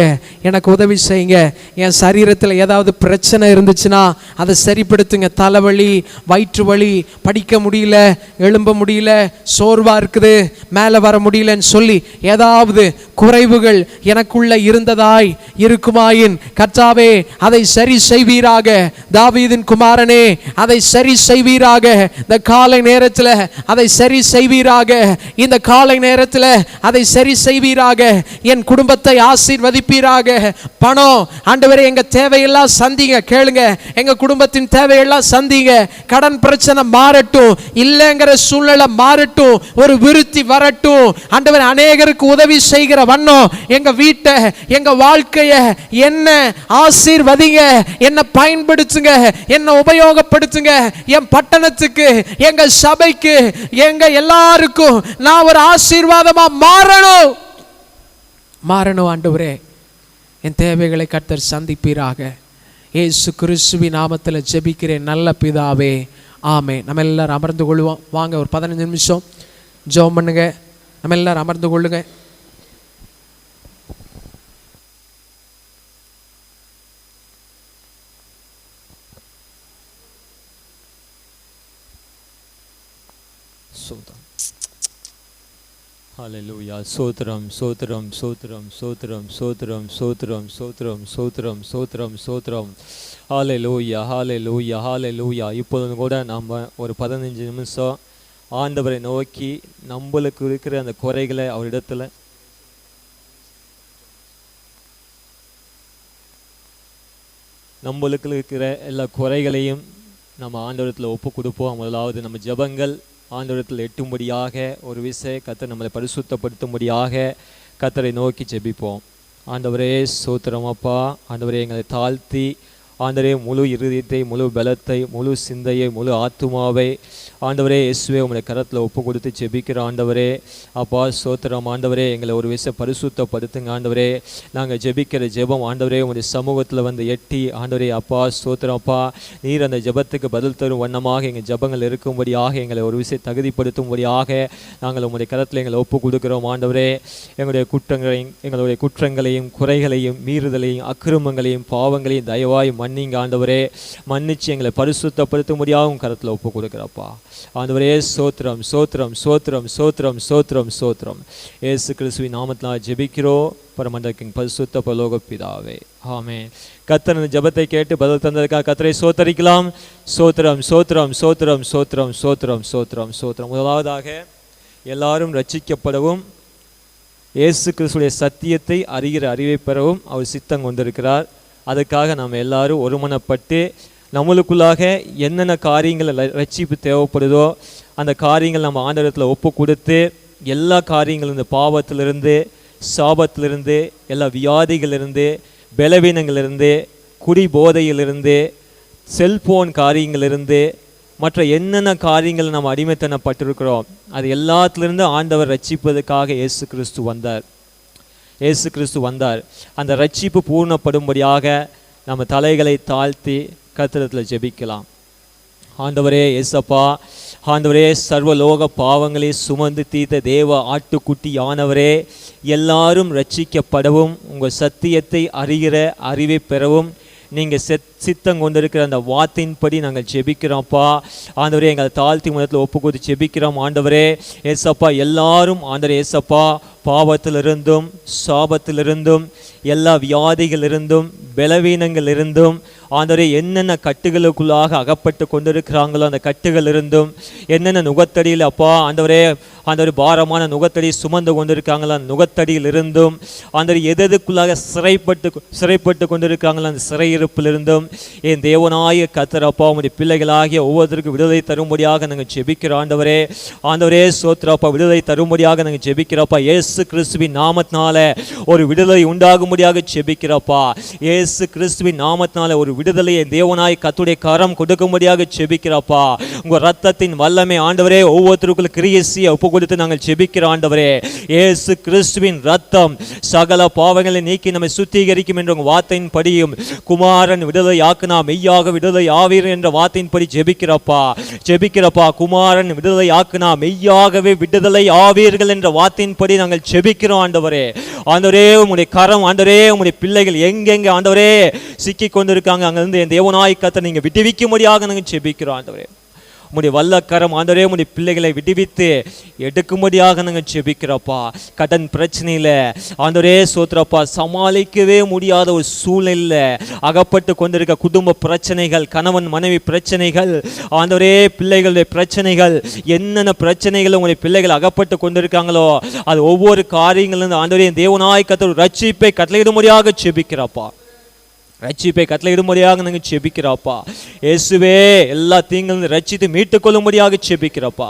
எனக்கு உதவி செய்யுங்க. என் சரீரத்தில் ஏதாவது பிரச்சனை இருந்துச்சுன்னா அதை சரிப்படுத்துங்க. தலைவலி, வயிற்று வலி, படிக்க முடியல, எழும்ப முடியல, சோர்வாக இருக்குது, மேலே வர முடியலன்னு சொல்லி ஏதாவது குறைவுகள் எனக்குள்ள இருந்ததாய் இருக்குமாயின் கர்த்தாவே அதை சரி செய்வீராக. தாவீதின் குமாரனே அதை சரி செய்வீராக. இந்த காலை நேரத்தில் அதை சரி செய்வீராக. இந்த காலை நேரத்தில் இடத்துல அதை சரி செய்வீராக. என் குடும்பத்தை ஆசீர்வதிப்பீராக. பணம் ஆண்டவரே எங்க தேவையெல்லாம் சந்திங்க. கேளுங்க, எங்க குடும்பத்தின் தேவையெல்லாம் சந்திங்க. கடன் பிரச்சனை மாறட்டும், இல்லைங்கிற சூழ்நிலை மாறட்டும், ஒரு விருத்தி வரட்டும். ஆண்டவர் அநேகருக்கு உதவி செய்கிற வண்ணம் எங்க வீட்டை, எங்க வாழ்க்கைய என்ன ஆசீர்வதிங்க, என்ன பயன்படுத்துங்க, என்ன உபயோகப்படுத்துங்க. என் பட்டணத்துக்கு, எங்க சபைக்கு, எங்க எல்லாருக்கும் நான் ஒரு ஆசீர்வாதமா மாறணும் ஆண்டவரே. என் தேவைகளை கர்த்தர் சந்திப்பீராக. இயேசு கிறிஸ்துவின் நாமத்தில் ஜெபிக்கிறேன் நல்ல பிதாவே, ஆமென். நம்ம எல்லாரும் அமர்ந்து கொள்வோம். வாங்க, ஒரு 15 நிமிஷம் ஜெபம் பண்ணுங்க. நம்ம எல்லாரும் அமர்ந்து கொள்ளுங்க. ஹல்லேலூயா. சோத்ரம் சோத்ரம் சோத்ரம் சோத்ரம் சோத்ரம் சோத்ரம் சோத்ரம் சோத்ரம் சோத்ரம் சோத்ரம். ஹல்லேலூயா ஹல்லேலூயா ஹல்லேலூயா. இப்போது கூட நம்ம ஒரு 15 நிமிஷம் ஆண்டவரை நோக்கி நம்மளுக்கு இருக்கிற அந்த குறைகளை அவரிடத்துல நம்மளுக்கு இருக்கிற எல்லா குறைகளையும் நம்ம ஆண்டவரத்தில் ஒப்பு கொடுப்போம். முதலாவது நம்ம ஜெபங்கள் ஆண்டவரத்தில் எட்டும்படியாக ஒரு விஷயம் கர்த்தர் நம்மளை பரிசுத்தப்படுத்தும்படியாக கர்த்தரை நோக்கி ஜெபிப்போம். ஆண்டவரே ஸ்தோத்திரம் அப்பா. ஆண்டவரே எங்களை தாழ்த்தி ஆண்டவரே முழு இருதயத்தை, முழு பலத்தை, முழு சிந்தையை, முழு ஆத்துமாவை ஆண்டவரே இயேசுவே உங்களுடைய கரத்தில் ஒப்பு கொடுத்து ஜெபிக்கிற ஆண்டவரே அப்பா ஸ்தோத்திரம். ஆண்டவரே எங்களை ஒரு விஷயம் பரிசுத்தப்படுத்துங்க ஆண்டவரே. நாங்கள் ஜெபிக்கிற ஜெபம் ஆண்டவரே உங்களுடைய சமூகத்தில் வந்து எட்டி ஆண்டவரே அப்பா ஸ்தோத்திரம் அப்பா. நீர் அந்த ஜெபத்துக்கு பதில் தரும் வண்ணமாக எங்கள் ஜெபங்கள் இருக்கும்படியாக எங்களை ஒரு விஷயம் தகுதிப்படுத்தும்படியாக நாங்கள் உங்களுடைய கரத்தில் எங்களை ஒப்பு கொடுக்கிறோம் ஆண்டவரே. எங்களுடைய குற்றங்களையும் குறைகளையும் மீறுதலையும் அக்கிரமங்களையும் பாவங்களையும் தயவாய் மன்னிங்க ஆண்டவரே. மன்னிச்சு எங்களை பரிசுத்தப்படுத்தும்படியாகவும் கரத்தில் ஒப்பு கொடுக்குறப்பா ஆண்டவரே. சோத்திரம் சோத்திரம் சோத்திரம் சோத்திரம் சோத்திரம் சோத்திரம். இயேசு கிறிஸ்துவின் நாமத்தில் ஜெபிக்கிறோம் பரமண்டலத்தின் பரிசுத்த பரலோக பிதாவே, ஆமென். கர்த்தர் இந்த ஜெபத்தை கேட்டு பதில் தந்ததுக்காக கர்த்தரை சோத்தரிக்கலாம். சோத்திரம் சோத்திரம் சோத்திரம் சோத்திரம் சோத்திரம் சோத்திரம் சோத்திரம். முதலாவதாக எல்லாரும் ரட்சிக்கப்படவும் இயேசு கிறிஸ்துடைய சத்தியத்தை அறிகிற அறிவை பெறவும் அவர் சித்தம் கொண்டிருக்கிறார். அதுக்காக நாம் எல்லாரும் ஒருமனப்பட்டு நம்மளுக்குள்ளாக என்னென்ன காரியங்கள் ரட்சிப்பு தேவைப்படுதோ அந்த காரியங்கள் நம்ம ஆண்டவரத்தில் ஒப்பு கொடுத்து எல்லா காரியங்களும் இந்த பாவத்திலிருந்து, சாபத்திலிருந்து, எல்லா வியாதிகளிலிருந்து, பலவீனங்களிலிருந்து, குடி போதையிலிருந்து, செல்போன் காரியங்களிலிருந்து, மற்ற என்னென்ன காரியங்கள் நம்ம அடிமைத்தனப்பட்டிருக்கிறோம் அது எல்லாத்திலிருந்து ஆண்டவர் ரட்சிப்பதற்காக இயேசு கிறிஸ்து வந்தார். இயேசு கிறிஸ்து வந்தார். அந்த ரட்சிப்பு பூர்ணப்படும்படியாக நம்ம தலைகளை தாழ்த்தி கர்த்தரிடத்தில் ஜெபிக்கலாம். ஆண்டவரே இயேசப்பா, ஆண்டவரே சர்வலோக பாவங்களை சுமந்து தீர்த்த தேவ ஆட்டுக்குட்டி ஆனவரே, எல்லாரும் ரட்சிக்கப்படவும் உங்கள் சத்தியத்தை அறிகிற அறிவை பெறவும் நீங்கள் சித்தம் கொண்டிருக்கிற அந்த வார்த்தையின்படி நாங்கள் ஜெபிக்கிறோம்ப்பா. ஆண்டவரே எங்களை தாழ்த்தி முதலத்தில் ஒப்பு கொடுத்து ஜெபிக்கிறோம் ஆண்டவரே. ஏசப்பா எல்லாரும் ஆண்டவரே ஏசப்பா பாவத்திலிருந்தும் சாபத்திலிருந்தும் எல்லா வியாதிகளிலிருந்தும் பலவீனங்களிலிருந்தும் ஆண்டவரே என்னென்ன கட்டுகளுக்குள்ளாக அகப்பட்டு கொண்டிருக்கிறாங்களோ அந்த கட்டுகள் இருந்தும், என்னென்ன நுகத்தடியில் அப்பா ஆண்டவரே பாரமான நுகத்தடி சுமந்து கொண்டிருக்காங்களோ அந்த நுகத்தடியில் இருந்தும், ஆண்டவரே எதுக்குள்ளாக சிறைப்பட்டு கொண்டிருக்காங்களோ அந்த சிறையிருப்பிலிருந்தும் என் தேவனாய கர்த்தர் அப்பா உம்முடைய பிள்ளைகளாகிய ஒவ்வொருத்தருக்கும் விடுதலை தரும்படியாக நாங்கள் ஜெபிக்கிறோம் ஆண்டவரே. ஆண்டவரே சோத்திரப்பா விடுதலை தரும்படியாக நாங்கள் ஜெபிக்கிறோப்பா. இயேசு கிறிஸ்துவின் நாமத்தினால ஒரு விடுதலை உண்டாகும்படியாக ஜெபிக்கிறோப்பா. இயேசு கிறிஸ்துவின் நாமத்தினால ஒரு விடுதலையை தேவனாய் கர்த்தருடைய கரம் கொடுக்கும்படியாக ஜெபிக்கிறோப்பா. உங்கள் ரத்தத்தின் வல்லமை ஆண்டவரே ஒவ்வொருத்தருக்குள்ள கிரியையை ஒப்பு கொடுத்து நாங்கள் ஜெபிக்கிறோம் ஆண்டவரே. இயேசு கிறிஸ்துவின் ரத்தம் சகல பாவங்களை நீக்கி நம்மை சுத்திகரிக்கும் என்ற உங்கள் வார்த்தையின் படியும் குமாரன் விடுதலை ஆக்குனா மெய்யாக விடுதலை ஆவீர் என்ற வார்த்தையின் படி ஜெபிக்கிறப்பா. குமாரன் விடுதலை ஆக்குனா மெய்யாகவே விடுதலை ஆவீர்கள் என்ற வார்த்தையின் படி நாங்கள் ஜெபிக்கிறோம் ஆண்டவரே. ஆண்டவரே உம்முடைய கரம் ஆண்டவரே உம்முடைய பிள்ளைகள் எங்கெங்க ஆண்டவரே சிக்கி கொண்டிருக்காங்க அங்கிருந்து என் தேவனாய் கர்த்தர் நீங்க விடுவிக்கும்படியாக நாங்கள் ஜெபிக்கிறோம் ஆண்டவரே. உம்முடைய வல்லக்கரம் ஆண்டவரே உம்முடைய பிள்ளைகளை விடுவித்து எடுக்கும்படியாக நாங்கள் ஜெபிக்கிறோப்பா. கடன் பிரச்சனையில ஆண்டவரே சோத்திரப்பா, சமாளிக்கவே முடியாத ஒரு சூழ்நிலையில அகப்பட்டு கொண்டிருக்க குடும்ப பிரச்சனைகள், கணவன் மனைவி பிரச்சனைகள், ஆண்டவரே பிள்ளைகளுடைய பிரச்சனைகள், என்னென்ன பிரச்சனைகள் உங்களுடைய பிள்ளைகள் அகப்பட்டு கொண்டிருக்காங்களோ அது ஒவ்வொரு காரியங்களும் ஆண்டவரே தேவனாய் கர்த்தர் ரட்சிப்பை கட்டளையிடும்படியாக ஜெபிக்கிறப்பா. ரட்சிப்பை கட்டளையிடும்படியாக நாங்கள் ஜெபிக்கிறோப்பா. இயேசுவே எல்லா தீங்கிலிருந்து ரட்சித்து மீட்டுக்கொள்ளும்படியாக ஜெபிக்கிறோப்பா.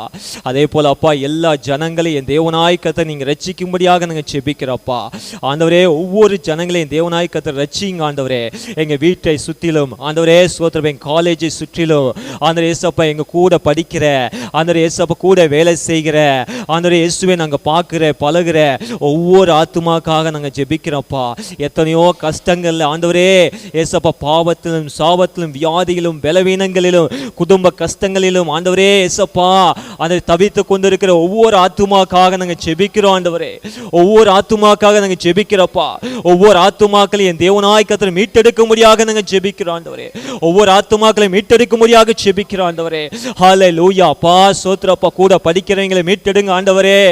அதே போல் அப்பா எல்லா ஜனங்களையும் என் தேவனாய் கர்த்தர் நீங்கள் ரட்சிக்கும்படியாக நாங்கள் ஜெபிக்கிறோப்பா. ஆண்டவரே ஒவ்வொரு ஜனங்களையும் தேவனாய் கர்த்தர் ரட்சிங்க ஆண்டவரே. எங்கள் வீட்டை சுற்றிலும் ஆண்டவரே சோத்திரம், எங்கள் காலேஜை சுற்றிலும் ஆண்டவரே இயேசப்பா, எங்கள் கூட படிக்கிற ஆண்டவரே இயேசப்பா, கூட வேலை செய்கிற ஆண்டவரே இயேசுவே, நாங்கள் பார்க்குற பழகுற ஒவ்வொரு ஆத்துமாக்காக நாங்கள் ஜெபிக்கிறோப்பா. எத்தனையோ கஷ்டங்கள் ஆண்டவரே ஏசப்பா, பாவத்திலும் சாபத்திலும் வியாதியிலும் பலவீனங்களிலும் குடும்ப கஷ்டங்களிலும் ஆண்டவரே ஏசப்பா அதை தவித்து கொண்டிருக்கிற ஒவ்வொரு ஆத்துமாக்காக நாங்கள் ஜெபிக்கிறோம் ஆண்டவரே. ஒவ்வொரு ஆத்துமாக்காக நாங்கள் ஜெபிக்கிறப்பா. ஒவ்வொரு ஆத்துமாக்களையும் என் தேவனாய் கர்த்தர் மீட்டெடுக்கும்படியாக நாங்கள் ஜெபிக்கிறோம் ஆண்டவரே. ஒவ்வொரு ஆத்துமாக்களையும் மீட்டெடுக்கும்படியாக ஜெபிக்கிறோம் ஆண்டவரே. ஹல்லேலூயா அப்பா, சோத்திரப்பா. கூட படிக்கிறவங்களை மீட்டெடுங்க ஆண்டவரே.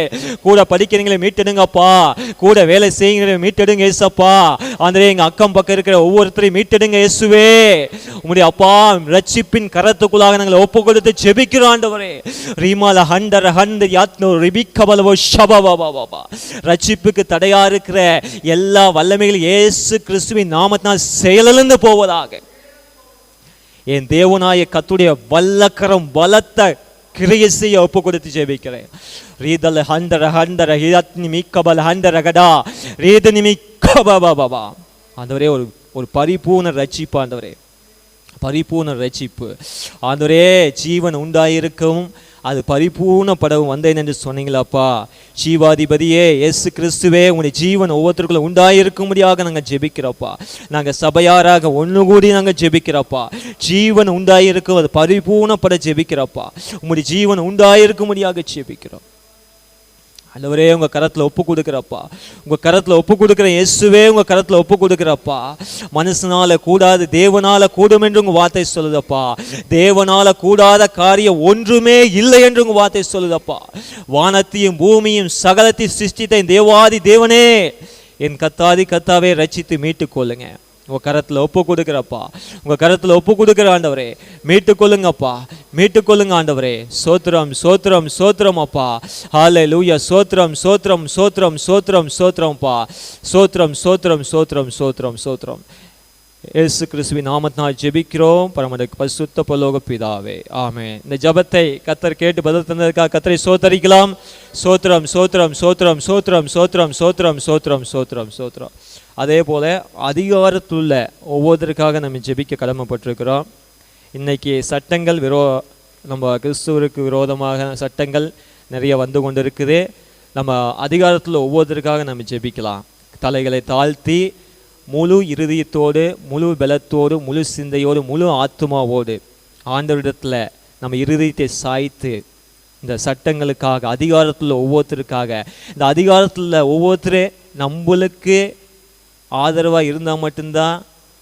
கூட படிக்கிறவங்களை மீட்டெடுங்கப்பா. கூட வேலை செய்கிறவங்களை மீட்டெடுங்க ஏசப்பா. ஆண்டவரே எங்கள் அக்கம் பக்கம் இருக்கிற ஒவ்வொரு மீட்டெடுங்க இயேசுவே. உம்முடைய அப்பா ரட்சிப்பின் கரத்துக்குள்ளாக நாங்கள் ஒப்பு கொடுத்து ஜெபிக்கிறோம் ஆண்டவரே. ரீமால ஹண்டர ஹண்டர் யாத்னோ ரிபிக்கபலவோ ஷபவவவவ. ரட்சிப்புக்கு தடையா இருக்கிற எல்லா வல்லமைகளும் இயேசு கிறிஸ்துவின் நாமத்தினால் செயலிழந்து போவதாக. என் தேவனாய கர்த்தருடைய வல்லக்கரம் பலத்த கிரியை செய்ய ஒப்பு கொடுத்து ஜெபிக்கிறேன். ரீதல ஹண்டர ஹண்டர ஹியத்னி மிக்கபல ஹண்டர கடா ரீதனி மிக்கபவவவ. ஆண்டவரே ஒரு பரிபூர்ண ரட்சிப்பு ஆண்டவரே, பரிபூர்ண ரட்சிப்பு ஆண்டவரே. ஜீவன் உண்டாயிருக்கவும் அது பரிபூர்ணப்படவும் வந்தேன் என்று சொன்னீங்களாப்பா. ஜீவாதிபதியே இயேசு கிறிஸ்துவே, உங்களுடைய ஜீவன் ஒவ்வொருத்தருக்குள்ள உண்டாயிருக்கும்படியாக நாங்கள் ஜெபிக்கிறோப்பா. நாங்கள் சபையாராக ஒன்று கூடி நாங்கள் ஜெபிக்கிறோப்பா. ஜீவன் உண்டாயிருக்கும் அது பரிபூர்ணப்பட ஜெபிக்கிறோப்பா. உங்களுடைய ஜீவன் உண்டாயிருக்கும்படியாக ஜெபிக்கிறோம் ஆண்டவரே. உங்கள் கரத்தில் ஒப்பு கொடுக்குறப்பா. உங்கள் கரத்தில் ஒப்பு கொடுக்குற இயேசுவே, உங்கள் கரத்தில் ஒப்பு கொடுக்குறப்பா. மனுஷனால கூடாது, தேவனால கூடும் என்று உங்கள் வார்த்தை சொல்லுதப்பா. தேவனால கூடாத காரியம் ஒன்றுமே இல்லை என்று உங்கள் வார்த்தை சொல்லுதப்பா. வானத்தையும் பூமியும் சகலத்தையும் சிருஷ்டித்த தேவாதி தேவனே, என் கத்தாதி கத்தாவே ரட்சித்து மீட்டுக் கொள்ளுங்க. உங்கள் கரத்தில் ஒப்பு கொடுக்குறப்பா. உங்கள் கரத்தில் ஒப்பு கொடுக்குற ஆண்டவரே, மீட்டுக்கொள்ளுங்கப்பா. மீட்டுக்கொள்ளுங்க ஆண்டவரே. சோத்திரம் சோத்திரம் சோத்திரம் அப்பா. ஹல்லேலூயா. சோத்திரம் சோத்திரம் சோத்திரம் சோத்திரம் சோத்திரம்ப்பா. சோத்திரம் சோத்திரம் சோத்திரம் சோத்திரம் சோத்திரம். இயேசு கிறிஸ்துவின் நாமத்தினால் ஜெபிக்கிறோம் பரம பரிசுத்த பரலோக பிதாவே, ஆமென். இந்த ஜெபத்தை கர்த்தர் கேட்டு பதில் தந்ததற்காக கர்த்தரை சோத்தரிக்கலாம். சோத்திரம் சோத்திரம் சோத்திரம் சோத்திரம் சோத்திரம் சோத்திரம் சோத்திரம் சோத்திரம் சோத்திரம். அதே போல் அதிகாரத்துள்ள ஒவ்வொருத்தருக்காக நம்ம ஜெபிக்க கடமைப்பட்டிருக்கிறோம். இன்றைக்கி சட்டங்கள் நம்ம கிறிஸ்துவருக்கு விரோதமாக சட்டங்கள் நிறைய வந்து கொண்டு இருக்குது. நம்ம அதிகாரத்தில் ஒவ்வொருத்தருக்காக நம்ம ஜெபிக்கலாம். தலைகளை தாழ்த்தி முழு இருதயத்தோடு, முழு பலத்தோடு, முழு சிந்தையோடு, முழு ஆத்மாவோடு ஆண்டவரிடத்தில் நம்ம இருதயத்தை சாய்த்து இந்த சட்டங்களுக்காக, அதிகாரத்தில் ஒவ்வொருத்தருக்காக, இந்த அதிகாரத்தில் ஒவ்வொருத்தரே நம்மளுக்கு ஆதரவாக இருந்தால் மட்டும்தான்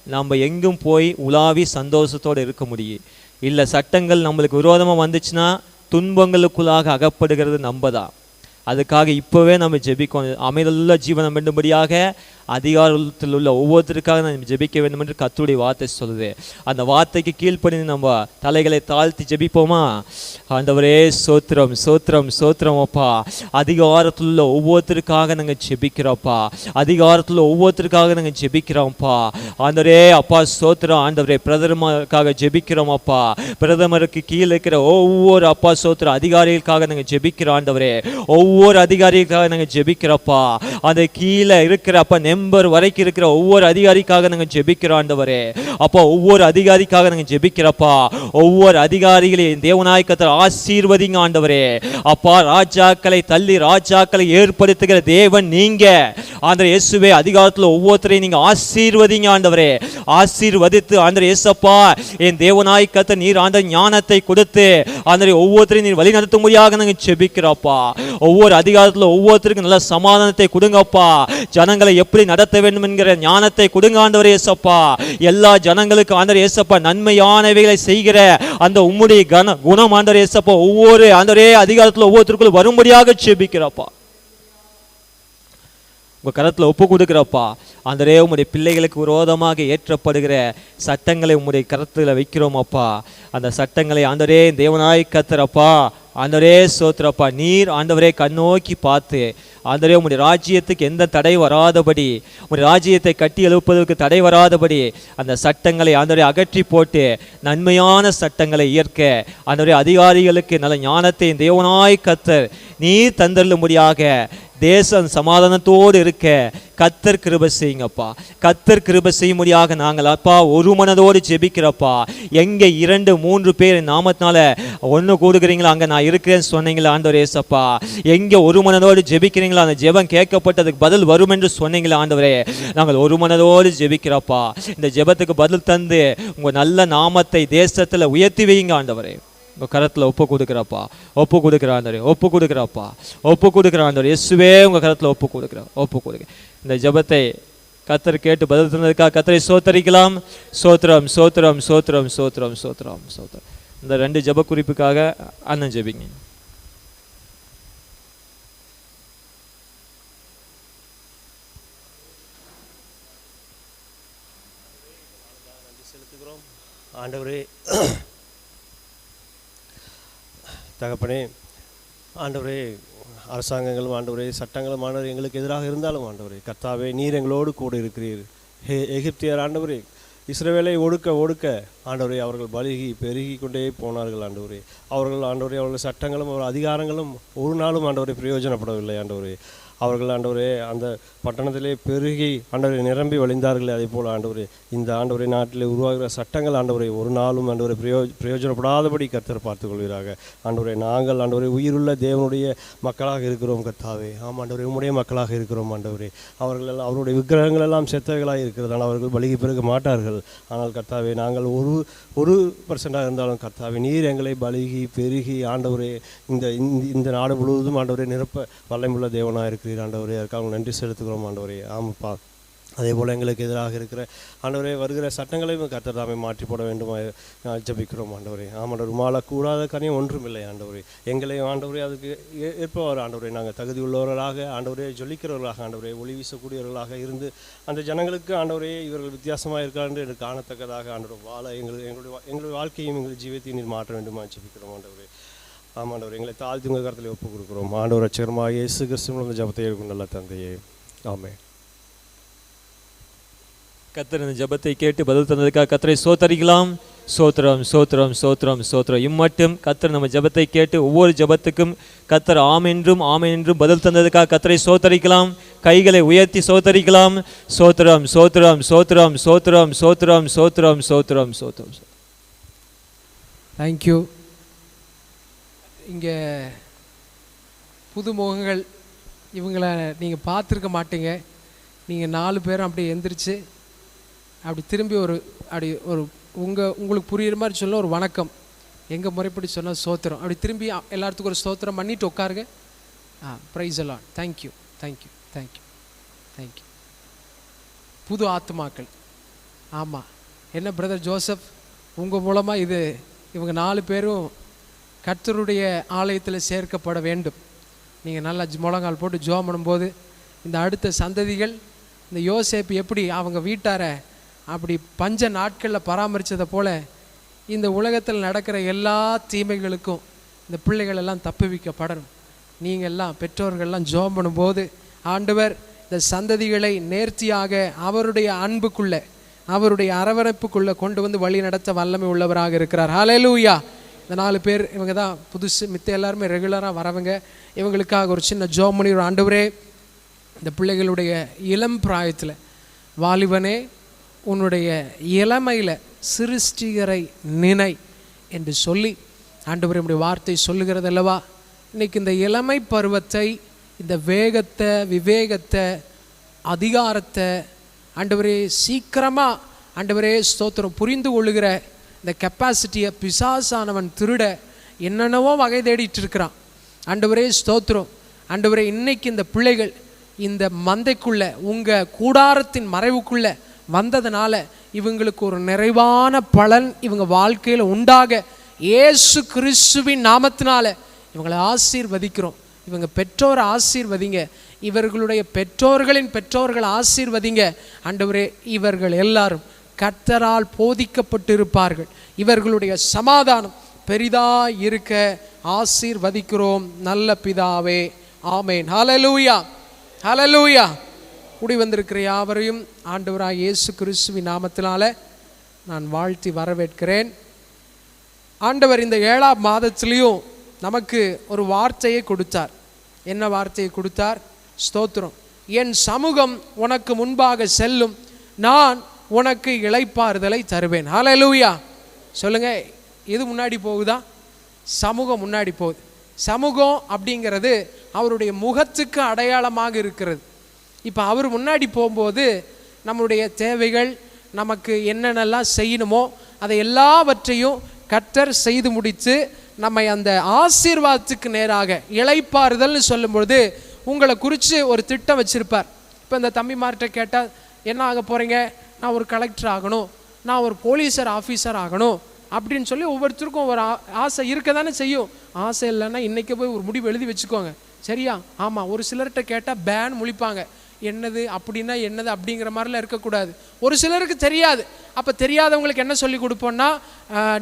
நம்ம எங்கும் போய் உலாவி சந்தோஷத்தோடு இருக்க முடியும். இல்லை சட்டங்கள் நம்மளுக்கு விரோதமாக வந்துச்சுன்னா துன்பங்களுக்குள்ளாக அகப்படுகிறது நம்ம தான். அதுக்காக இப்போவே நம்ம ஜெபிக்கணும். அமைதலுள்ள ஜீவனம் வேண்டும்படியாக அதிகாரத்தில் உள்ள ஒவ்வொருத்தருக்காக நம்ம ஜெபிக்க வேண்டும் என்று கர்த்தருடைய வார்த்தை சொல்லுது. அந்த வார்த்தைக்கு கீழ்ப்படிந்து நம்ம தலைகளை தாழ்த்தி ஜெபிப்போமா? ஆண்டவரே சோத்திரம் சோத்திரம் சோத்திரம் அப்பா. அதிகாரத்தில் உள்ள ஒவ்வொருத்தருக்காக நாங்கள் ஜெபிக்கிறோம்ப்பா. அதிகாரத்தில் ஒவ்வொருத்தருக்காக நாங்கள் ஜெபிக்கிறோம்ப்பா. ஆண்டவரே அப்பா சோத்திரம். ஆண்டவரே பிரதமருக்காக ஜெபிக்கிறோம் அப்பா. பிரதமருக்கு கீழே இருக்கிற ஒவ்வொரு அப்பா சோத்திரம் அதிகாரிகளுக்காக நாங்கள் ஜெபிக்கிறோம் ஆண்டவரே. ஒவ்வொரு அதிகாரிகளுக்காக நாங்கள் ஜெபிக்கிறோம்ப்பா. அந்த கீழே இருக்கிற அப்பா நம்பர் வரைக்கும் இருக்கிற ஒவ்வொரு அதிகாரிக்காக நாங்கள் ஜெபிக்கிறோம் ஆண்டவரே. அப்பா ஒவ்வொரு அதிகாரிக்காக நாங்கள் ஜெபிக்கிறப்பா. ஒவ்வொரு அதிகாரிகளையும் தேவனாய் கர்த்தர் ஆசீர்வதிங்க ஆண்டவரே. அப்பா ராஜாக்களை தள்ளி ராஜாக்களை ஏற்படுத்துகிற தேவன் நீங்க. ஆண்டவரே இயேசுவே அதிகாரத்தில் ஒவ்வொருத்தரையும் நீங்க ஆசீர்வதிங்க ஆண்டவரே. ஆசீர்வதித்து ஆண்டவரே இயேசப்பா என் தேவனாய் கர்த்தர் நீர் ஆண்டவர் ஞானத்தை கொடுத்து ஆண்டவரே ஒவ்வொருத்தரையும் நீர் வழி நடத்தும்படியாக நாங்கள் செபிக்கிறோப்பா. ஒவ்வொரு அதிகாரத்தில் ஒவ்வொருத்தருக்கும் நல்ல சமாதானத்தை கொடுங்கப்பா. ஜனங்களை எப்படி நடத்த வேண்டும் என்கிற ஞானத்தை கொடுங்க ஆண்டவரே இயேசப்பா. எல்லா ஜனங்களுக்கு ஆண்டவரே இயேசப்பா நன்மையானவைகளை செய்கிற அந்த உம்முடைய குணம் ஆண்டவரே இயேசப்பா ஒவ்வொரு ஆண்டவரே அதிகாரத்தில் ஒவ்வொருத்தருக்குள் வரும்படியாக செபிக்கிறப்பா. உங்க கரத்தில் ஒப்பு கொடுக்கிறப்பா. ஆண்டவரே உம்முடைய பிள்ளைகளுக்கு விரோதமாக ஏற்றப்படுகிற சட்டங்களை உம்முடைய கரத்தில் வைக்கிறோம் அப்பா. அந்த சட்டங்களை ஆண்டவரே தேவனாய் கர்த்தரப்பா ஆண்டவரே சோத்திரப்பா நீர் ஆண்டவரே கண்ணோக்கி பார்த்து ஆண்டவரே உம்முடைய ராஜ்யத்துக்கு எந்த தடை வராதபடி, உம்முடைய ராஜ்யத்தை கட்டி எழுப்பதற்கு தடை வராதபடி அந்த சட்டங்களை ஆண்டவரே அகற்றி போட்டு நன்மையான சட்டங்களை இயற்க ஆண்டவரே அதிகாரிகளுக்கு நல்ல ஞானத்தை தேவனாய் கர்த்தர் நீர் தந்தருளும்படியாக தேசம் சமாதானத்தோடு இருக்க கர்த்தர் கிருபை செய்யுங்கப்பா. கர்த்தர் கிருபை செய்யும்படியாக நாங்கள் அப்பா ஒரு மனதோடு ஜெபிக்கிறப்பா. எங்கே 2-3 பேர் நாமத்தினால ஒன்று கூடுகிறீங்களா அங்கே நான் இருக்கிறேன்னு சொன்னீங்களா ஆண்டவரே இயேசப்பா. எங்கே ஒரு மனதோடு ஜெபிக்கிறீங்களா அந்த ஜெபம் கேட்கப்பட்டதுக்கு பதில் வரும் என்று சொன்னீங்களா ஆண்டவரே. நாங்கள் ஒரு மனதோடு ஜெபிக்கிறப்பா. இந்த ஜெபத்துக்கு பதில் தந்து உங்கள் நல்ல நாமத்தை தேசத்தில் உயர்த்தி வையுங்க ஆண்டவரே. உங்கள் கரத்தில் ஒப்பு கொடுக்குறப்பா. ஒப்பு கொடுக்குறாண்டவரே. ஒப்பு கொடுக்குறப்பா. ஒப்பு கொடுக்குறாண்டவரே. இயேசுவே உங்கள் கரத்தில் ஒப்பு கொடுக்க. இந்த ஜெபத்தை கர்த்தர் கேட்டு பதில் தந்ததுக்காக கர்த்தரை சோத்தரிக்கலாம். சோத்திரம் சோத்திரம் சோத்திரம் சோத்திரம் சோத்திரம் சோத்திரம். இந்த 2 ஜெப குறிப்புக்காக அண்ணன் ஜெபிங்க. ஆண்டவரே தகப்பனே, ஆண்டவரே அரசாங்கங்களும் ஆண்டவரே சட்டங்களும் ஆண்டவரே எங்களுக்கு எதிராக இருந்தாலும் ஆண்டவரே கர்த்தாவே நீர் எங்களோடு கூட இருக்கிறீர். எகிப்தியர் ஆண்டவரே இஸ்ரவேலை ஒடுக்க ஆண்டவரே அவர்கள் பலுகி பெருகி கொண்டே போனார்கள் ஆண்டவரே. அவர்கள் ஆண்டவரே அவர்கள் சட்டங்களும் அவர்கள் அதிகாரங்களும் ஒரு நாளும் ஆண்டவரே பிரயோஜனப்படவில்லை ஆண்டவரே. அவர்கள் ஆண்டவரே அந்த பட்டணத்திலே பெருகி ஆண்டவரை நிரம்பி வழிந்தார்களே. அதே போல் ஆண்டவரே இந்த ஆண்டவரை நாட்டில் உருவாகிற சட்டங்கள் ஆண்டவரை ஒரு நாளும் ஆண்டவரை பிரயோஜனப்படாதபடி கர்த்தர் பார்த்துக்கொள்வீராக. ஆண்டவரை நாங்கள் ஆண்டவரை உயிருள்ள தேவனுடைய மக்களாக இருக்கிறோம் கர்த்தாவே. ஆமாம் ஆண்டவரை உம்முடைய மக்களாக இருக்கிறோம் ஆண்டவரே. அவர்கள் எல்லாம் அவருடைய விக்கிரகங்கள் எல்லாம் செத்தவைகளாக இருக்கிறதால் அவர்கள் பலிகி பெருக மாட்டார்கள். ஆனால் கர்த்தாவே நாங்கள் 1% இருந்தாலும் கர்த்தாவே நீர் எங்களை பலிகி பெருகி ஆண்டவரே இந்த நாடு முழுவதும் ஆண்டவரை நிரப்ப வல்லமையுள்ள தேவனாக இருக்கிறீர் ஆண்டவரே. அதற்காக நன்றி செலுத்துகிறோம் ஆண்டவரே. ஆமாப்பா, அதே போல் எங்களுக்கு எதிராக இருக்கிற ஆண்டவரே வருகிற சட்டங்களையும் கர்த்தர் தாமே மாற்றி போட வேண்டும் ஜெபிக்கிறோம் ஆண்டவரே. ஆமாண்டவர் மாளக்கூடாத காரியம் ஒன்றுமில்லை ஆண்டவரே. எங்களையும் ஆண்டவரே அதுக்கு ஏற்பவர் ஆண்டவரே நாங்கள் தகுதி உள்ளவர்களாக ஆண்டவரே ஜொலிக்கிறவர்களாக ஆண்டவரே ஒளி வீசக்கூடியவர்களாக இருந்து அந்த ஜனங்களுக்கு ஆண்டவரே இவர்கள் வித்தியாசமாக இருக்கார் என்று எனக்கு காணத்தக்கதாக ஆண்டவர் வாழ எங்களுடைய வாழ்க்கையும் எங்களுடைய ஜீவத்தையும் நீர் மாற்ற வேண்டுமா ஜெபிக்கிறோம் ஆண்டவரே. ஆமாண்டவர் எங்களை தாழ்த்தி உங்கள் கருத்தில் ஒப்புக் கொடுக்குறோம். ஆண்டவர் ரட்சகருமாக இயேசு கிறிஸ்துவின் ஜெபத்தை எடுக்கும் நல்ல தந்தையே, ஆமென். கர்த்தர் இந்த ஜெபத்தை கேட்டு பதில் தந்ததுக்காக கர்த்தரை சோத்தரிக்கலாம். சோத்திரம் சோத்திரம் சோத்திரம் சோத்திரம். இம்மட்டும் கர்த்தர் நம்ம ஜெபத்தை கேட்டு ஒவ்வொரு ஜெபத்துக்கும் கர்த்தர் ஆம் என்றும் பதில் தந்ததுக்காக கர்த்தரை சோத்தரிக்கலாம். கைகளை உயர்த்தி சோத்தரிக்கலாம். சோத்திரம் சோத்திரம் சோத்திரம் சோத்திரம் சோத்திரம் சோத்திரம் சோத்திரம் சோத்திரம். தேங்க்யூ. இங்கே புது முகங்கள் இவங்களை நீங்கள் பார்த்துருக்க மாட்டீங்க. நீங்கள் 4 பேரும் அப்படியே எந்திரிச்சு அப்படி திரும்பி உங்களுக்கு புரியுற மாதிரி சொல்ல ஒரு வணக்கம், எங்கள் முறைப்படி சொன்னால் சோத்திரம், அப்படி திரும்பி எல்லாத்துக்கும் ஒரு ஸ்தோத்திரம் பண்ணிட்டு உட்காருங்க. ப்ரைஸ் எல்லாம். Thank you thank you thank you thank you. புது ஆத்மாக்கள். ஆமாம், என்ன பிரதர் ஜோசப் உங்கள் மூலமாக இவங்க 4 பேரும் கர்த்தருடைய ஆலயத்தில் சேர்க்கப்பட வேண்டும். நீங்கள் நல்லா முழங்கால் போட்டு ஜெபம் பண்ணும்போது இந்த அடுத்த சந்ததிகள் இந்த யோசேப்பு எப்படி அவங்க வீட்டாரை அப்படி பஞ்ச நாட்களில் பராமரித்ததை போல் இந்த உலகத்தில் நடக்கிற எல்லா தீமைகளுக்கும் இந்த பிள்ளைகள் எல்லாம் தப்புவிக்கப்படணும். நீங்கள் எல்லாம் பெற்றோர்கள்லாம் ஜெபம் பண்ணும்போது ஆண்டவர் இந்த சந்ததிகளை நேர்த்தியாக அவருடைய அன்புக்குள்ளே அவருடைய அரவணைப்புக்குள்ளே கொண்டு வந்து வழி நடத்த வல்லமை உள்ளவராக இருக்கிறார். ஹல்லேலூயா. இந்த 4 பேர் இவங்க தான் புதுசு, மித்த எல்லாருமே ரெகுலராக வரவங்க. இவங்களுக்காக ஒரு சின்ன ஜெபம் பண்ணி, ஆண்டவரே இந்த பிள்ளைகளுடைய இளம் பிராயத்தில் வாலிபனே உன்னுடைய இளமையில் சிருஷ்டிகரை நினை என்று சொல்லி ஆண்டவரே நம்முடைய வார்த்தை சொல்லுகிறது அல்லவா. இன்றைக்கி இந்த இளமை பருவத்தை, இந்த வேகத்தை, விவேகத்தை அதிகாரத்தை ஆண்டவரே சீக்கிரமாக ஆண்டவரே ஸ்தோத்திரம் புரிந்து கொள்ளுகிற இந்த கெப்பாசிட்டியை பிசாசானவன் திருட என்னென்னவோ வகை தேடிட்டு இருக்கிறான். ஆண்டவரே ஸ்தோத்திரம். ஆண்டவரே இன்னைக்கு இந்த பிள்ளைகள் இந்த மந்தைக்குள்ளே உங்கள் கூடாரத்தின் மறைவுக்குள்ளே வந்ததுனால இவங்களுக்கு ஒரு நிறைவான பலன் இவங்க வாழ்க்கையில் உண்டாக இயேசு கிறிஸ்துவின் நாமத்தினால இவங்களை ஆசீர்வதிக்கிறோம். இவங்க பெற்றோரை ஆசீர்வதிங்க, இவர்களுடைய பெற்றோர்களின் பெற்றோர்கள் ஆசீர்வதிங்க. ஆண்டவரே இவர்கள் எல்லாரும் கர்த்தரால் போதிக்கப்பட்டிருப்பார்கள். இவர்களுடைய சமாதானம் பெரிதாக இருக்க ஆசீர்வதிக்கிறோம் நல்ல பிதாவே, ஆமேன். ஹல்லேலூயா, ஹல்லேலூயா. கூடி வந்திருக்கிற யாவரையும் ஆண்டவராய் இயேசு கிறிஸ்துவின் நாமத்தினால நான் வாழ்த்தி வரவேற்கிறேன். ஆண்டவர் இந்த 7ஆம் மாதத்திலையும் நமக்கு ஒரு வார்த்தையை கொடுத்தார். என்ன வார்த்தையை கொடுத்தார்? ஸ்தோத்திரம். என் சமூகம் உனக்கு முன்பாக செல்லும், நான் உனக்கு இளைப்பாறுதலை தருவேன். ஹல்லேலூயா. சொல்லுங்க, எது முன்னாடி போகுதா? சமூகம் முன்னாடி போகுது. சமூகம் அப்படிங்கிறது அவருடைய முகத்துக்கு அடையாளமாக இருக்கிறது. இப்போ அவர் முன்னாடி போகும்போது நம்முடைய தேவைகள், நமக்கு என்னென்னலாம் செய்யணுமோ அதை எல்லாவற்றையும் கர்த்தர் செய்து முடித்து நம்மை அந்த ஆசீர்வாதத்துக்கு நேராக இளைப்பாறுதல்னு சொல்லும்பொழுது உங்களை குறித்து ஒரு திட்டம் வச்சுருப்பார். இப்போ இந்த தம்பிமார்கிட்ட கேட்டால் என்ன ஆக போகிறீங்க? நான் ஒரு கலெக்டர் ஆகணும், நான் ஒரு போலீஸர் ஆஃபீஸர் ஆகணும் அப்படின்னு சொல்லி ஒவ்வொருத்தருக்கும் ஒரு ஆசை இருக்க தானே செய்யும். ஆசை இல்லைன்னா இன்றைக்கி போய் ஒரு முடிவு எழுதி வச்சுக்கோங்க, சரியா? ஆமாம். ஒரு சிலர்கிட்ட கேட்டால் பேன் முழிப்பாங்க. என்னது அப்படின்னா என்னது அப்படிங்கிற மாதிரிலாம் இருக்கக்கூடாது. ஒரு சிலருக்கு தெரியாது. அப்போ தெரியாதவங்களுக்கு என்ன சொல்லி கொடுப்போம்னா,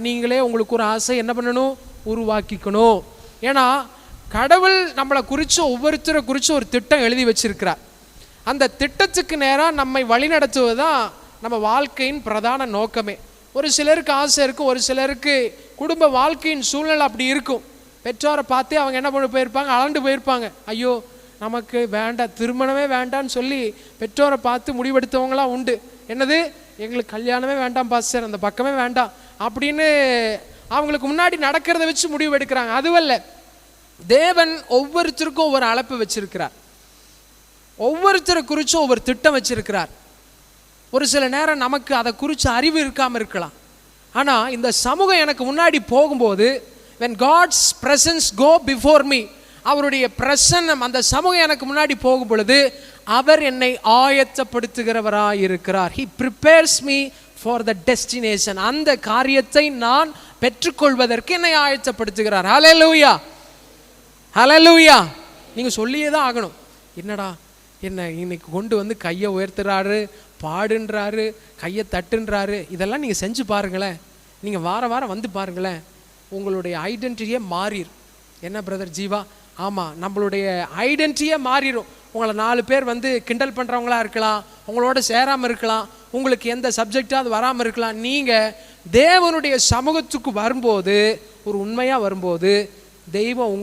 நீங்களே உங்களுக்கு ஒரு ஆசை என்ன பண்ணணும்? உருவாக்கிக்கணும். ஏன்னா கடவுள் நம்மளை குறித்து ஒவ்வொருத்தரை குறித்து ஒரு திட்டம் எழுதி வச்சிருக்கிறார். அந்த திட்டத்துக்கு நேராக நம்மை வழிநடத்துவது தான் நம்ம வாழ்க்கையின் பிரதான நோக்கமே. ஒரு சிலருக்கு ஆசை இருக்கும், ஒரு சிலருக்கு குடும்ப வாழ்க்கையின் சூழ்நிலை அப்படி இருக்கும். பெற்றோரை பார்த்தே அவங்க என்ன பண்ண போயிருப்பாங்க? அளண்டு போயிருப்பாங்க. ஐயோ நமக்கு வேண்டாம், திருமணமே வேண்டான்னு சொல்லி பெற்றோரை பார்த்து முடிவெடுத்தவங்களாம் உண்டு. என்னது, எங்களுக்கு கல்யாணமே வேண்டாம் பாஸ்டர், அந்த பக்கமே வேண்டாம் அப்படின்னு அவங்களுக்கு முன்னாடி நடக்கிறத வச்சு முடிவு எடுக்கிறாங்க. அதுவல்ல, தேவன் ஒவ்வொருத்தருக்கும் ஒவ்வொரு அழைப்பு வச்சிருக்கிறார். ஒவ்வொருத்தரை குறித்தும் ஒவ்வொரு திட்டம் வச்சிருக்கிறார். ஒரு சில நேரம் நமக்கு அதை குறித்து அறிவு இருக்காமல் இருக்கலாம். ஆனால் இந்த சமூகம் எனக்கு முன்னாடி போகும்போது, when God's presence go before me, அவருடைய பிரசன்னம் அந்த சமூகம் எனக்கு முன்னாடி போகும் பொழுது அவர் என்னை ஆயத்தப்படுத்துகிறவராய் இருக்கிறார். He prepares me for the destination. அந்த காரியத்தை நான் பெற்றுக்கொள்வதற்கு என்னை ஆயத்தப்படுத்துகிறார். ஹல்லேலூயா, ஹல்லேலூயா. நீங்கள் சொல்லியே தான் ஆகணும். என்னடா என்ன இன்னைக்கு கொண்டு வந்து கையை உயர்த்துறாரு, பாடுன்றாரு, கையை தட்டுன்றாரு, இதெல்லாம் நீங்கள் செஞ்சு பாருங்களேன். நீங்கள் வார வாரம் வந்து பாருங்களேன், உங்களுடைய ஐடென்டிட்டியே மாறிடும். என்ன பிரதர் ஜீவா? ஆமாம், நம்மளுடைய ஐடென்டிட்டியே மாறிடும். உங்களை 4 பேர் வந்து கிண்டல் பண்ணுறவங்களா இருக்கலாம், உங்களோட சேராமல் இருக்கலாம், உங்களுக்கு எந்த சப்ஜெக்டாக அது வராமல் இருக்கலாம். நீங்கள் தேவனுடைய சமூகத்துக்கு வரும்போது, ஒரு உண்மையாக வரும்போது, தெய்வம்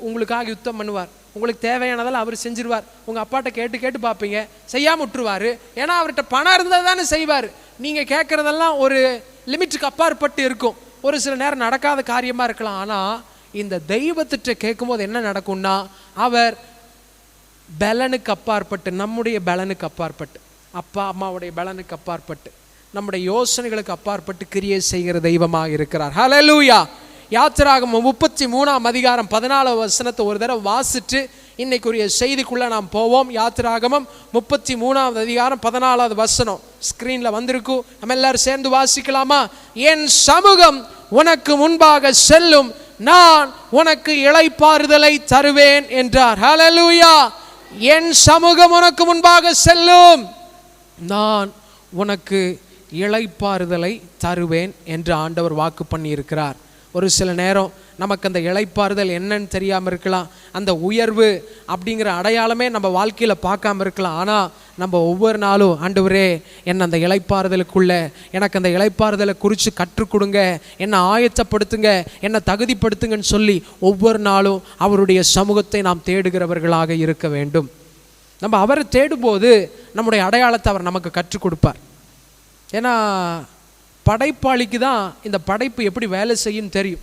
உங்களுக்காக யுத்தம் பண்ணுவார். உங்களுக்கு தேவையானதெல்லாம் அவர் செஞ்சிருவார். உங்கள் அப்பாட்ட கேட்டு பார்ப்பீங்க, செய்யாமல் விட்டுருவார். ஏன்னா அவர்கிட்ட பணம் இருந்தால் தானே செய்வார். நீங்கள் கேட்குறதெல்லாம் ஒரு லிமிட்டுக்கு அப்பாற்பட்டு இருக்கும். ஒரு சில நேரம் நடக்காத காரியமாக இருக்கலாம். ஆனால் இந்த தெய்வத்திட்ட கேட்கும்போது என்ன நடக்கும்னா, அவர் பலனுக்கு அப்பாற்பட்டு, நம்முடைய பலனுக்கு அப்பாற்பட்டு, அப்பா அம்மாவுடைய பலனுக்கு அப்பாற்பட்டு, நம்முடைய யோசனைகளுக்கு அப்பாற்பட்டு கிரியை செய்கிற தெய்வமாக இருக்கிறார். ஹல்லேலூயா. யாத்திராகமம் 33ஆம் அதிகாரம் 14வது வசனத்தை ஒரு தடவை வாசிட்டு இன்னைக்குரிய செய்திக்குள்ளே நாம் போவோம். யாத்திராகமம் 33ஆவது அதிகாரம் 14வது வசனம் ஸ்க்ரீனில் வந்திருக்கும். நம்ம எல்லாரும் சேர்ந்து வாசிக்கலாமா? என் சமூகம் உனக்கு முன்பாக செல்லும், நான் உனக்கு இளைப்பாறுதலை தருவேன் என்றார். ஹல்லேலூயா. என் சமூகம் உனக்கு முன்பாக செல்லும், நான் உனக்கு இளைப்பாறுதலை தருவேன் என்று ஆண்டவர் வாக்கு பண்ணி இருக்கிறார். ஒரு சில நேரம் நமக்கு அந்த இளைப்பாறுதல் என்னன்னு தெரியாமல் இருக்கலாம், அந்த உயர்வு அப்படிங்கிற அடையாளமே நம்ம வாழ்க்கையில் பார்க்காம இருக்கலாம். ஆனால் நம்ம ஒவ்வொரு நாளும் ஆண்டவரே என்னை அந்த இளைப்பாறுதலுக்குள்ள, எனக்கு அந்த இளைப்பாறுதலை குறித்து கற்றுக் கொடுங்க, என்னை ஆயத்தப்படுத்துங்க, என்னை தகுதிப்படுத்துங்கன்னு சொல்லி ஒவ்வொரு நாளும் அவருடைய சமூகத்தை நாம் தேடுகிறவர்களாக இருக்க வேண்டும். நம்ம அவரை தேடும்போது நம்முடைய அடையாளத்தை அவர் நமக்கு கற்றுக் கொடுப்பார். ஏன்னா படைப்பாளிக்கு தான் இந்த படைப்பு எப்படி வேலை செய்யும் தெரியும்.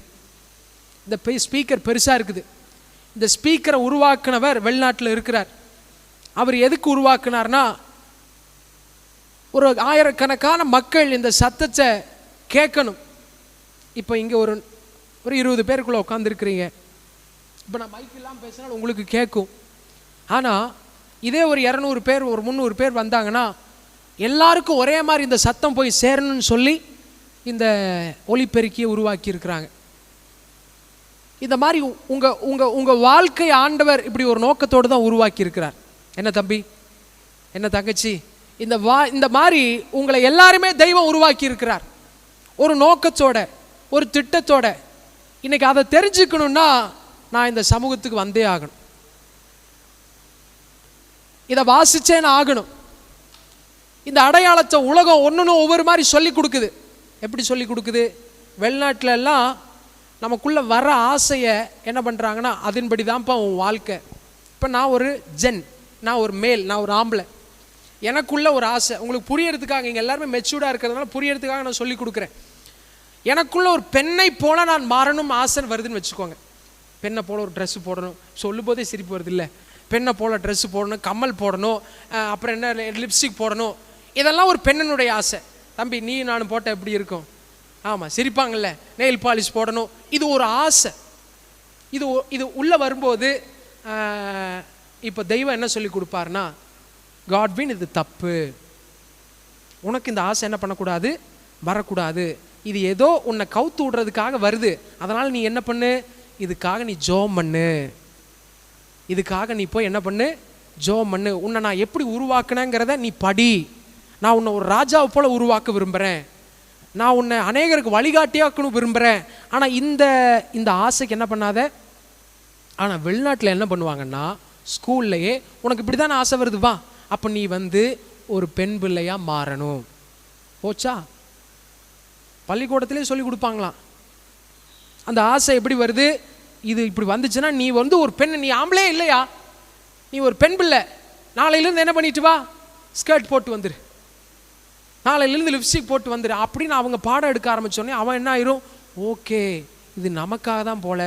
இந்த ஸ்பீக்கர் பெருசாக இருக்குது. இந்த ஸ்பீக்கரை உருவாக்குனவர் வெளிநாட்டில் இருக்கிறார். அவர் எதுக்கு உருவாக்குனார்னா, ஒரு ஆயிரக்கணக்கான மக்கள் இந்த சத்தத்தை கேட்கணும். இப்போ இங்கே ஒரு 20 பேருக்குள்ளே உட்காந்துருக்கிறீங்க. இப்போ நான் மைக் இல்லாமல் பேசினாலும் உங்களுக்கு கேட்கும். ஆனால் இதே ஒரு 200 பேர், ஒரு 300 பேர் வந்தாங்கன்னா எல்லாருக்கும் ஒரே மாதிரி இந்த சத்தம் போய் சேரணும்னு சொல்லி இந்த ஒலிபெருக்கியை உருவாக்கி இருக்கிறாங்க. இந்த மாதிரி உங்கள் வாழ்க்கை ஆண்டவர் இப்படி ஒரு நோக்கத்தோடு தான் உருவாக்கி இருக்கிறார். என்ன தம்பி, என்ன தங்கச்சி, இந்த மாதிரி உங்களை எல்லாருமே தெய்வம் உருவாக்கி இருக்கிறார் ஒரு நோக்கத்தோட, ஒரு திட்டத்தோட. இன்னைக்கு அதை தெரிஞ்சுக்கணும்னா நான் இந்த சமூகத்துக்கு வந்தே ஆகணும், இதை வாசிச்சேன்னு ஆகணும். இந்த அடையாளத்தை உலகம் ஒன்று ஒவ்வொரு மாதிரி சொல்லி கொடுக்குது. எப்படி சொல்லி கொடுக்குது? வெளிநாட்டில எல்லாம் நமக்குள்ளே வர ஆசையை என்ன பண்ணுறாங்கன்னா, அதன்படி தான்ப்பா உன் வாழ்க்கை. இப்போ நான் ஒரு ஜென், நான் ஒரு மேல், நான் ஒரு ஆம்பளை, எனக்குள்ள ஒரு ஆசை. உங்களுக்கு புரியறதுக்காக, இங்கே எல்லாருமே மெச்சூர்டாக இருக்கிறதுனால புரியறதுக்காக நான் சொல்லி கொடுக்குறேன். எனக்குள்ள ஒரு பெண்ணை போல நான் மாறணும் ஆசை வருதுன்னு வச்சுக்கோங்க. பெண்ணை போல ஒரு ட்ரெஸ்ஸு போடணும், சொல்லும் போதே சிரிப்பு வருது இல்லை? பெண்ணை போல் ட்ரெஸ்ஸு போடணும், கம்மல் போடணும், அப்புறம் என்ன லிப்ஸ்டிக் போடணும், இதெல்லாம் ஒரு பெண்ணனுடைய ஆசை. தம்பி நீ நான் போட்டால் எப்படி இருக்கும்? ஆமாம் சிரிப்பாங்கள்ல. நெயில் பாலிஷ் போடணும், இது ஒரு ஆசை. இது உள்ளே வரும்போது இப்போ தெய்வம் என்ன சொல்லி கொடுப்பாருன்னா, காட்வின் இது தப்பு, உனக்கு இந்த ஆசை என்ன பண்ணக்கூடாது, வரக்கூடாது. இது ஏதோ உன்னை கவுத்து விடுறதுக்காக வருது, அதனால் நீ என்ன பண்ணு, இதுக்காக நீ ஜோம் பண்ணு, இதுக்காக நீ போய் என்ன பண்ணு, ஜோம் பண்ணு. உன்னை நான் எப்படி உருவாக்குனேங்கிறத நீ படி. நான் உன்னை ஒரு ராஜாவை போல உருவாக்க விரும்புகிறேன், நான் உன்னை அநேகருக்கு வழிகாட்டியாக்கணும் விரும்புகிறேன். ஆனால் இந்த ஆசைக்கு என்ன பண்ணாத. ஆனால் வெளிநாட்டில் என்ன பண்ணுவாங்கன்னா, ஸ்கூல்லையே உனக்கு இப்படி தானே ஆசை வருது, வா அப்போ நீ ஒரு பெண் பிள்ளையாக மாறணும். போச்சா? பள்ளிக்கூடத்திலே சொல்லி கொடுப்பாங்களாம். அந்த ஆசை எப்படி வருது? இது இப்படி வந்துச்சுன்னா நீ ஒரு பெண், நீ ஆம்பளே இல்லையா, நீ ஒரு பெண் பிள்ளை, நாளையிலேருந்து என்ன பண்ணிட்டு வா, ஸ்கர்ட் போட்டு வந்துரு, நாளையிலேருந்து லிப்ஸ்டிக் போட்டு வந்துரு அப்படின்னு அவங்க பாடம் எடுக்க ஆரம்பித்தோடனே அவன் என்ன ஆயிரும், ஓகே இது நமக்காக தான் போல,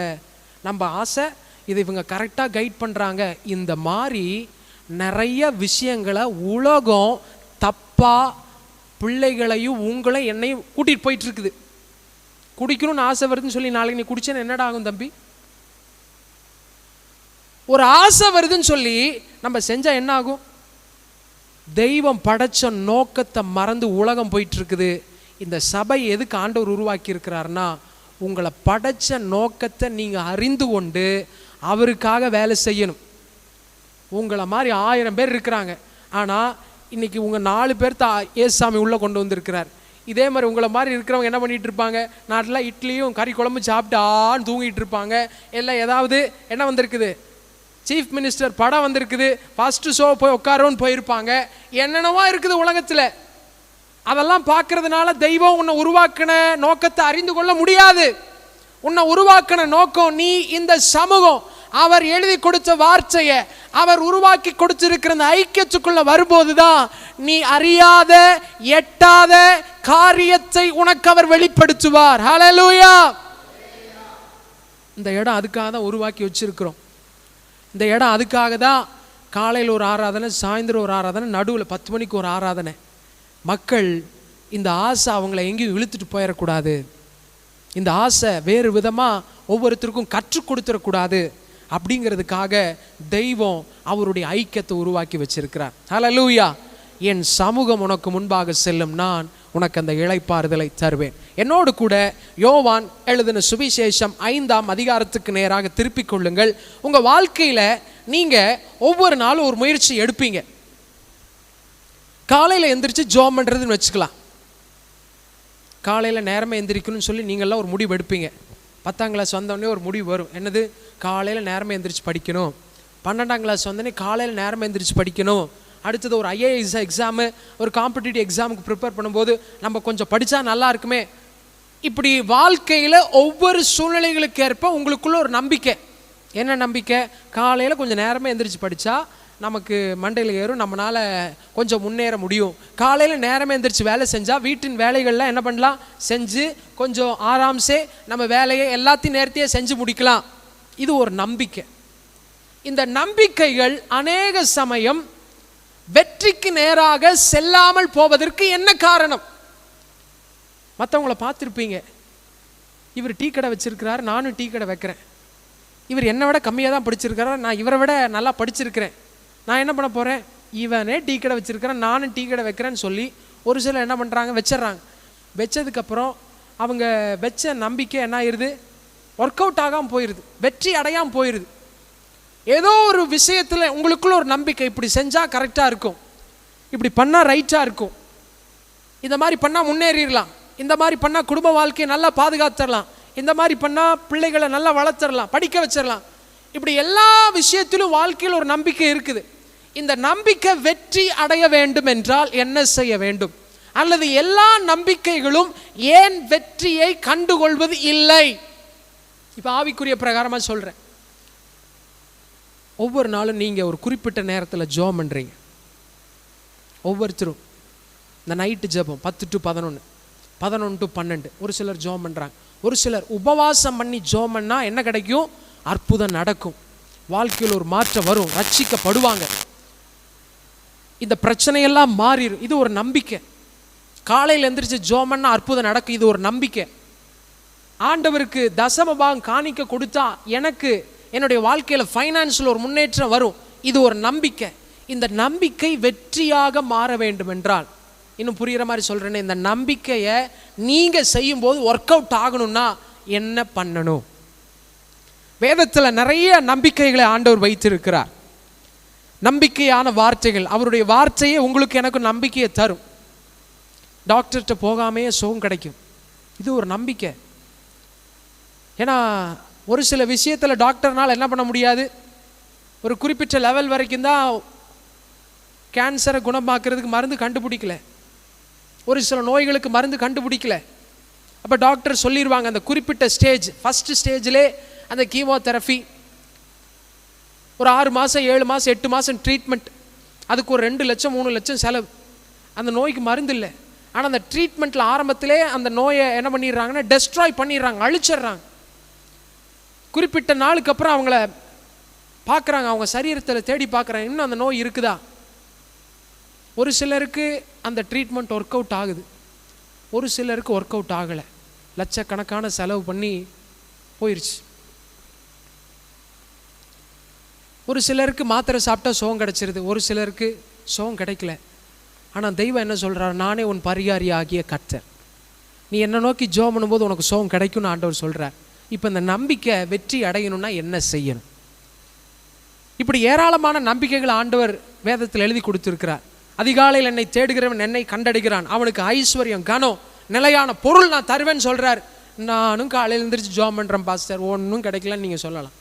நம்ம ஆசை இதை இவங்க கரெக்டாக கைட் பண்ணுறாங்க. இந்த மாதிரி நிறைய விஷயங்களை உலகம் தப்பாக பிள்ளைகளையும் உங்களையும் என்னையும் கூட்டிகிட்டு போயிட்டு இருக்குது. குடிக்கணும்னு ஆசை வருதுன்னு சொல்லி நாளைக்கு நீ குடிச்சேன்னு என்னடா ஆகும் தம்பி? ஒரு ஆசை வருதுன்னு சொல்லி நம்ம செஞ்சா என்ன ஆகும்? தெய்வம் படைச்ச நோக்கத்தை மறந்து உலகம் போயிட்டு இருக்குது. இந்த சபை எதுக்கு ஆண்டவர் உருவாக்கி இருக்கிறாருன்னா, உங்களை படைச்ச நோக்கத்தை நீங்கள் அறிந்து கொண்டு அவருக்காக வேலை செய்யணும். உங்களை மாதிரி 1000 பேர் இருக்கிறாங்க, ஆனால் இன்னைக்கு உங்கள் 4 பேர் தான் ஏசாமி உள்ளே கொண்டு வந்திருக்கிறார். இதே மாதிரி உங்களை மாதிரி இருக்கிறவங்க என்ன பண்ணிகிட்டு இருப்பாங்க, நாட்டில் இட்லியும் கறி குழம்பு சாப்பிட்டான்னு தூங்கிட்டு இருப்பாங்க. எல்லாம் ஏதாவது என்ன வந்திருக்குது, சீஃப் மினிஸ்டர் படம் வந்திருக்குது, ஃபஸ்ட்டு ஷோ போய் உட்காரோன்னு போயிருப்பாங்க. என்னென்னவா இருக்குது உலகத்தில். அதெல்லாம் பார்க்கறதுனால தெய்வம் உன்னை உருவாக்கின நோக்கத்தை அறிந்து கொள்ள முடியாது. உன்னை உருவாக்கின நோக்கம் நீ இந்த சமூகம், அவர் எழுதி கொடுத்த வார்த்தையை, அவர் உருவாக்கி கொடுத்திருக்கிற அந்த ஐக்கியத்துக்குள்ள வரும்போது தான் நீ அறியாத எட்டாத காரியத்தை உனக்கு அவர் வெளிப்படுத்துவார். ஹல்லேலூயா. இந்த இடம் அதுக்காக தான் உருவாக்கி வச்சிருக்கிறோம். இந்த இடம் அதுக்காக தான் காலையில் ஒரு ஆராதனை, சாயந்தரம் ஒரு ஆராதனை, நடுவில் 10 மணிக்கு ஒரு ஆராதனை. மக்கள் இந்த ஆசை அவங்கள எங்கேயும் இழுத்துட்டு போயிடக்கூடாது, இந்த ஆசை வேறு விதமாக ஒவ்வொருத்தருக்கும் கற்றுக் கொடுத்துடக்கூடாது அப்படிங்கிறதுக்காக தெய்வம் அவருடைய ஐக்கியத்தை உருவாக்கி வச்சிருக்கிறார். ஹல்லேலூயா. என் சமூகம் உனக்கு முன்பாக செல்லும், நான் உனக்கு அந்த இளைப்பாறுதலை தருவேன். என்னோடு கூட யோவான் எழுதின சுவிசேஷம் 5ஆம் அதிகாரத்துக்கு நேராக திருப்பிக் கொள்ளுங்கள். உங்கள் வாழ்க்கையில் நீங்கள் ஒவ்வொரு நாளும் ஒரு முயற்சி எடுப்பீங்க. காலையில் எந்திரிச்சு ஜோம் பண்ணுறதுன்னு வச்சுக்கலாம். காலையில் நேரமே எந்திரிக்கணும்னு சொல்லி நீங்கள்லாம் ஒரு முடிவு எடுப்பீங்க. 10ஆம் கிளாஸ் வந்தோடனே ஒரு முடிவு வரும், என்னது, காலையில் நேரமே எந்திரிச்சு படிக்கணும். 12ஆம் கிளாஸ் வந்தோடனே காலையில் நேரமே எந்திரிச்சு படிக்கணும். அடுத்தது ஒரு ஐஏஎஸ் எக்ஸாமு, ஒரு காம்படிட்டிவ் எக்ஸாமுக்கு ப்ரிப்பேர் பண்ணும்போது நம்ம கொஞ்சம் படித்தா நல்லா இருக்குமே. இப்படி வாழ்க்கையில் ஒவ்வொரு சூழ்நிலைகளுக்கு ஏற்ப உங்களுக்குள்ள ஒரு நம்பிக்கை. என்ன நம்பிக்கை? காலையில் கொஞ்சம் நேரமே எந்திரிச்சு படித்தா நமக்கு மண்டையில் ஏறும், நம்மளால் கொஞ்சம் முன்னேற முடியும். காலையில் நேரமே எந்திரிச்சு வேலை செஞ்சால் வீட்டின் வேலைகள்லாம் என்ன பண்ணலாம், செஞ்சு கொஞ்சம் ஆராம்சே நம்ம வேலையை எல்லாத்தையும் நேரத்தையே செஞ்சு முடிக்கலாம். இது ஒரு நம்பிக்கை. இந்த நம்பிக்கைகள் அநேக சமயம் வெற்றிக்கு நேராக செல்லாமல் போவதற்கு என்ன காரணம்? மற்றவங்கள பார்த்துருப்பீங்க, இவர் டீ கடை வச்சிருக்கிறார், நானும் டீ கடை வைக்கிறேன். இவர் என்னை விட கம்மியாக தான் படிச்சிருக்கிறார், நான் இவரை விட நல்லா படிச்சிருக்கிறேன். நான் என்ன பண்ண போகிறேன்? இவனே டீ கடை வச்சிருக்கிறேன், நானும் டீ கடை வைக்கிறேன்னு சொல்லி ஒரு சிலர் என்ன பண்ணுறாங்க, வச்சிட்றாங்க. வச்சதுக்கப்புறம் அவங்க வச்ச நம்பிக்கை என்ன ஆயிடுது? ஒர்க் அவுட் ஆகாமல் போயிடுது, வெற்றி அடையாமல் போயிடுது. ஏதோ ஒரு விஷயத்தில் உங்களுக்குள்ள ஒரு நம்பிக்கை, இப்படி செஞ்சால் கரெக்டாக இருக்கும், இப்படி பண்ணால் ரைட்டாக இருக்கும், இந்த மாதிரி பண்ணால் முன்னேறிடலாம், இந்த மாதிரி பண்ணால் குடும்ப வாழ்க்கையை நல்லா பாதுகாத்துடலாம், இந்த மாதிரி பண்ணால் பிள்ளைகளை நல்லா வளர்த்துடலாம், படிக்க வச்சிடலாம். இப்படி எல்லா விஷயத்திலும் வாழ்க்கையில் ஒரு நம்பிக்கை இருக்குது. இந்த நம்பிக்கை வெற்றி அடைய வேண்டும் என்றால் என்ன செய்ய வேண்டும்? அல்லது எல்லா நம்பிக்கைகளும் ஏன் வெற்றியை கண்டுகொள்வது இல்லை? இப்போ ஆவிக்குரிய பிரகாரமாக சொல்கிறேன். ஒவ்வொரு நாளும் நீங்கள் ஒரு குறிப்பிட்ட நேரத்தில் ஜெபம் பண்ணுறீங்க. ஒவ்வொருத்தரும் இந்த நைட்டு ஜெபம் 10 to 11, 11 to 12 ஒரு சிலர் ஜெபம் பண்ணுறாங்க. ஒரு சிலர் உபவாசம் பண்ணி ஜெபம் பண்ணால் என்ன கிடைக்கும்? அற்புதம் நடக்கும், வாழ்க்கையில் ஒரு மாற்றம் வரும், ரட்சிக்கப்படுவாங்க, இந்த பிரச்சனையெல்லாம் மாறிடும். இது ஒரு நம்பிக்கை. காலையில் எந்திரிச்சு ஜெபம் பண்ணால் அற்புதம் நடக்கும், இது ஒரு நம்பிக்கை. ஆண்டவருக்கு தசமபாகம் காணிக்க கொடுத்தா எனக்கு என்னுடைய வாழ்க்கையில் ஃபைனான்ஸில் ஒரு முன்னேற்றம் வரும், இது ஒரு நம்பிக்கை. இந்த நம்பிக்கை வெற்றியாக மாற வேண்டும் என்றால், இன்னும் புரிகிற மாதிரி சொல்கிறேன்னு, இந்த நம்பிக்கையை நீங்கள் செய்யும்போது ஒர்க் அவுட் ஆகணும்னா என்ன பண்ணணும்? வேதத்தில் நிறைய நம்பிக்கைகளை ஆண்டவர் வைத்திருக்கிறார். நம்பிக்கையான வார்த்தைகள், அவருடைய வார்த்தையே உங்களுக்கு எனக்கு நம்பிக்கையை தரும். டாக்டர்கிட்ட போகாமையே சுகம் கிடைக்கும், இது ஒரு நம்பிக்கை. ஏன்னா ஒரு சில விஷயத்தில் டாக்டர்னால் என்ன பண்ண முடியாது, ஒரு குறிப்பிட்ட லெவல் வரைக்கும் தான் கேன்சரை குணமாக்குறதுக்கு மருந்து கண்டுபிடிக்கல, ஒரு சில நோய்களுக்கு மருந்து கண்டுபிடிக்கல. அப்போ டாக்டர் சொல்லிடுவாங்க, அந்த குறிப்பிட்ட ஸ்டேஜ், ஃபஸ்ட்டு ஸ்டேஜிலே அந்த கீமோதெரபி, ஒரு 6 மாதம் 7 மாதம் 8 மாதம் ட்ரீட்மெண்ட், அதுக்கு ஒரு 2 லட்சம் 3 லட்சம் செலவு. அந்த நோய்க்கு மருந்து இல்லை, ஆனால் அந்த ட்ரீட்மெண்ட்டில் ஆரம்பத்திலே அந்த நோயை என்ன பண்ணிடுறாங்கன்னா டெஸ்ட்ராய் பண்ணிடுறாங்க, அழிச்சிடுறாங்க. குறிப்பிட்ட நாளுக்கு அப்புறம் அவங்கள பார்க்குறாங்க, அவங்க சரீரத்தில் தேடி பார்க்குறாங்க, இன்னும் அந்த நோய் இருக்குதா. ஒரு சிலருக்கு அந்த ட்ரீட்மெண்ட் ஒர்க் அவுட் ஆகுது, ஒரு சிலருக்கு ஒர்க் அவுட் ஆகலை, லட்சக்கணக்கான செலவு பண்ணி போயிடுச்சு. ஒரு சிலருக்கு மாத்திரை சாப்பிட்டா சுகம் கிடச்சிருது, ஒரு சிலருக்கு சுகம் கிடைக்கல. ஆனால் தெய்வம் என்ன சொல்கிறார்? நானே உன் பரிகாரி ஆகிய கர்த்தர், நீ என்னை நோக்கி ஜெபம் பண்ணும்போது உனக்கு சுகம் கிடைக்கும்னு ஆண்டவர் சொல்கிறார். இப்போ இந்த நம்பிக்கை வெற்றி அடையணும்னா என்ன செய்யணும்? இப்படி ஏராளமான நம்பிக்கைகள் ஆண்டவர் வேதத்தில் எழுதி கொடுத்துருக்கிறார். அதிகாலையில் என்னை தேடுகிறவன் என்னை கண்டடைகிறான், அவனுக்கு ஐஸ்வர்யம், கனம், நிலையான பொருள் நான் தருவேன்னு சொல்கிறார். நானும் காலையில் எழுந்திரிச்சு ஜெபம் பண்ணுறேன் பாஸ்டர், ஒன்றும் கிடைக்கலன்னு நீங்கள் சொல்லலாம்.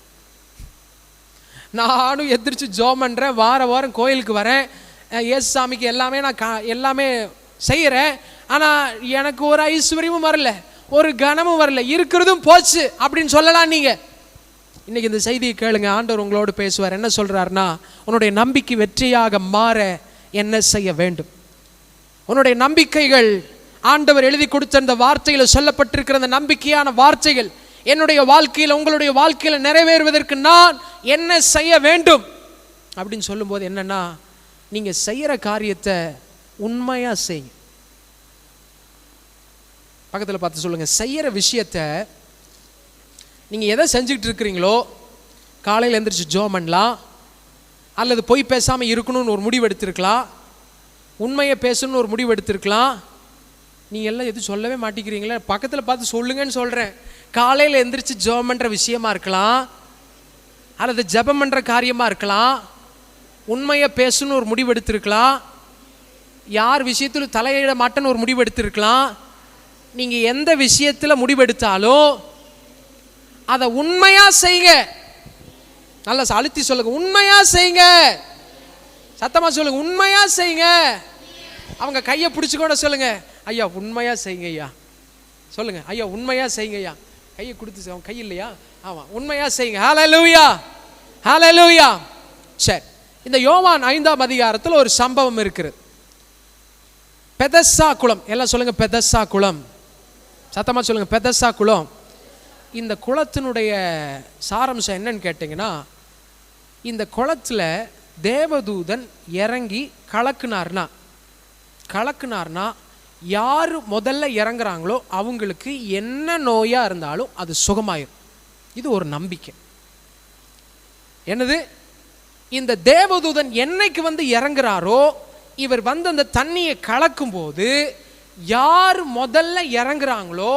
நானும் எந்திரிச்சு ஜெபம் பண்ணுறேன், வாரம் கோயிலுக்கு வரேன், இயேசு சாமிக்கு எல்லாமே நான் எல்லாமே செய்கிறேன், ஆனால் எனக்கு ஒரு ஐஸ்வர்யமும் வரல, ஒரு கனமும் வரல, இருக்கிறதும் போச்சு அப்படின்னு சொல்லலாம். நீங்கள் இன்னைக்கு இந்த செய்தியை கேளுங்க, ஆண்டவர் உங்களோடு பேசுவார். என்ன சொல்கிறாருன்னா, உன்னுடைய நம்பிக்கை வெற்றியாக மாற என்ன செய்ய வேண்டும்? உன்னுடைய நம்பிக்கைகள், ஆண்டவர் எழுதி கொடுத்த அந்த வார்த்தையில் சொல்லப்பட்டிருக்கிற அந்த நம்பிக்கையான வார்த்தைகள் என்னுடைய வாழ்க்கையில் உங்களுடைய வாழ்க்கையில் நிறைவேறுவதற்கு நான் என்ன செய்ய வேண்டும் அப்படின்னு சொல்லும்போது என்னன்னா, நீங்கள் செய்கிற காரியத்தை உண்மையாக செய்யுங்க. பக்கத்தில் பார்த்து சொல்லுங்கள், செய்கிற விஷயத்தை நீங்கள் எதை செஞ்சுக்கிட்டு இருக்கிறீங்களோ, காலையில் எழுந்திரிச்சு ஜெபம் பண்ணலாம், அல்லது பொய் பேசாமல் இருக்கணும்னு ஒரு முடிவு எடுத்திருக்கலாம், உண்மையை பேசணும்னு ஒரு முடிவு எடுத்திருக்கலாம். நீங்கள் எல்லாம் எதுவும் சொல்லவே மாட்டேங்கிறீங்களே, பக்கத்தில் பார்த்து சொல்லுங்கன்னு சொல்கிறேன். காலையில் எழுந்திரிச்சு ஜெபம் பண்ணுற விஷயமா இருக்கலாம், அல்லது ஜெபம் பண்ணுற காரியமாக இருக்கலாம், உண்மையை பேசணும்னு ஒரு முடிவு எடுத்திருக்கலாம், யார் விஷயத்தில் தலையிட மாட்டேன்னு ஒரு முடிவு எடுத்திருக்கலாம். நீங்கள் எந்த விஷயத்தில் முடிவெடுத்தாலும் அதை உண்மையாக செய்யுங்க. நல்லா அழுத்தி சொல்லுங்க, உண்மையாக செய்யுங்க. சத்தமாக சொல்லுங்க, உண்மையாக செய்யுங்க. அவங்க கையை பிடிச்சிக்கோட சொல்லுங்க, ஐயா உண்மையாக செய்யுங்க ஐயா. சொல்லுங்க, ஐயா உண்மையாக செய்யுங்க ஐயா. கையை கொடுத்து, அவன் கை இல்லையா? ஆமாம், உண்மையாக செய்யுங்க. ஹல்லேலூயா, ஹல்லேலூயா. சரி, இந்த யோவான் 5ஆம் அதிகாரத்தில் ஒரு சம்பவம் இருக்குது. பெதஸ்தா குளம், எல்லாம் சொல்லுங்க, பெதஸ்தா குளம். சத்தமாக சொல்லுங்க, பெதஸ்தா குளம். இந்த குளத்தினுடைய சாராம்சம் என்னன்னு கேட்டிங்கன்னா, இந்த குளத்தில் தேவதூதன் இறங்கி கலக்குனார்னா யார் முதல்ல இறங்குறாங்களோ அவங்களுக்கு என்ன நோயா இருந்தாலும் அது சுகமாயிரும். இது ஒரு நம்பிக்கை. என்னது? இந்த தேவதூதன் என்னைக்கு வந்து இறங்குறாரோ, இவர் வந்து அந்த தண்ணியை கலக்கும் போது யார் முதல்ல இறங்குறாங்களோ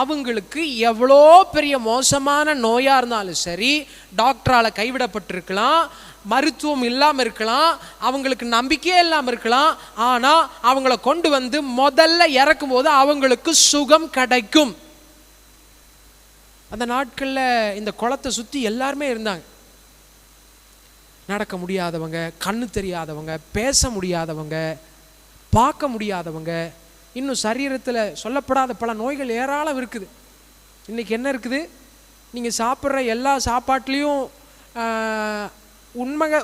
அவங்களுக்கு எவ்வளோ பெரிய மோசமான நோயா இருந்தாலும் சரி, டாக்டரால கைவிடப்பட்டிருக்கலாம், மருத்துவம் இல்லாமல் இருக்கலாம், அவங்களுக்கு நம்பிக்கையே இல்லாமல் இருக்கலாம், ஆனால் அவங்கள கொண்டு வந்து முதல்ல இறக்கும் போது அவங்களுக்கு சுகம் கிடைக்கும். அந்த நாட்களில் இந்த குளத்தை சுற்றி எல்லாருமே இருந்தாங்க. நடக்க முடியாதவங்க, கண்ணு தெரியாதவங்க, பேச முடியாதவங்க, பார்க்க முடியாதவங்க, இன்னும் சரீரத்தில் சொல்லப்படாத பல நோய்கள் ஏராளம் இருக்குது. இன்றைக்கி என்ன இருக்குது? நீங்கள் சாப்பிட்ற எல்லா சாப்பாட்லேயும்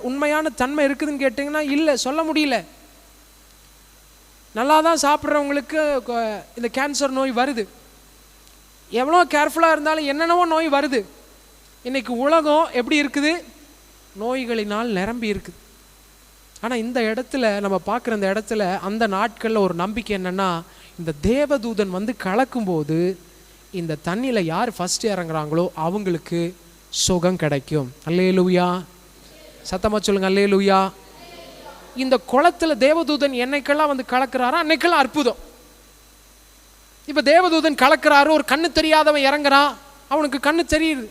உண்மையான தன்மை இருக்குதுன்னு கேட்டிங்கன்னா இல்லை, சொல்ல முடியல. நல்லா தான் சாப்பிட்றவங்களுக்கு இந்த கேன்சர் நோய் வருது. எவ்வளோ கேர்ஃபுல்லாக இருந்தாலும் என்னென்னவோ நோய் வருது. இன்றைக்கி உலகம் எப்படி இருக்குது? நோய்களினால் நிரம்பி இருக்குது. ஆனால் இந்த இடத்துல நம்ம பார்க்குற இந்த இடத்துல அந்த நாட்களில் ஒரு நம்பிக்கை என்னென்னா, இந்த தேவதூதன் வந்து கலக்கும்போது இந்த தண்ணியில் யார் ஃபஸ்ட்டு இறங்குறாங்களோ அவங்களுக்கு சுகம் கிடைக்கும். அல்லேலூயா, சத்தமாக சொல்லுங்க அல்லேலூயா. இந்த குளத்தில் தேவதூதன் என்னைக்கெல்லாம் வந்து கலக்கிறாரோ அன்னைக்கெல்லாம் அற்புதம். இப்போ தேவதூதன் கலக்கிறாரு, ஒரு கண்ணு தெரியாதவன் இறங்குறான், அவனுக்கு கண்ணு தெரியுது.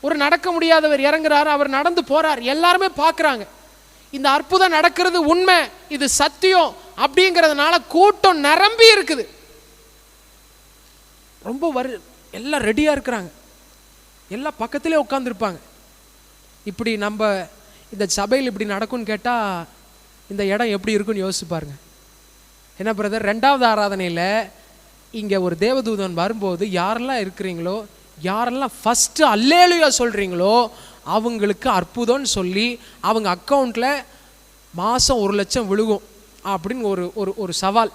ஒரு நடக்க முடியாதவர் இறங்குறாரு, அவர் நடந்து போறார், எல்லாருமே பார்க்குறாங்க. இந்த அற்புதம் நடக்கிறது உண்மை, இது சத்தியம் அப்படிங்கிறதுனால கூட்டம் நிரம்பி இருக்குது. ரொம்ப எல்லாம் ரெடியாக இருக்கிறாங்க, எல்லாம் பக்கத்திலே உட்காந்துருப்பாங்க. இப்படி நம்ம இந்த சபையில் இப்படி நடக்கும்னு கேட்டால் இந்த இடம் எப்படி இருக்குன்னு யோசிச்சு பாருங்க. என்ன பிரதர், 2வது ஆராதனையில் இங்கே ஒரு தேவதூதன் வரும்போது யாரெல்லாம் இருக்கிறீங்களோ, யாரெல்லாம் ஃபஸ்ட்டு அல்லேலூயா சொல்கிறீங்களோ அவங்களுக்கு அற்புதம்னு சொல்லி அவங்க அக்கௌண்ட்டில் மாதம் 1 லட்சம் விழுகும் அப்படின்னு ஒரு சவால்,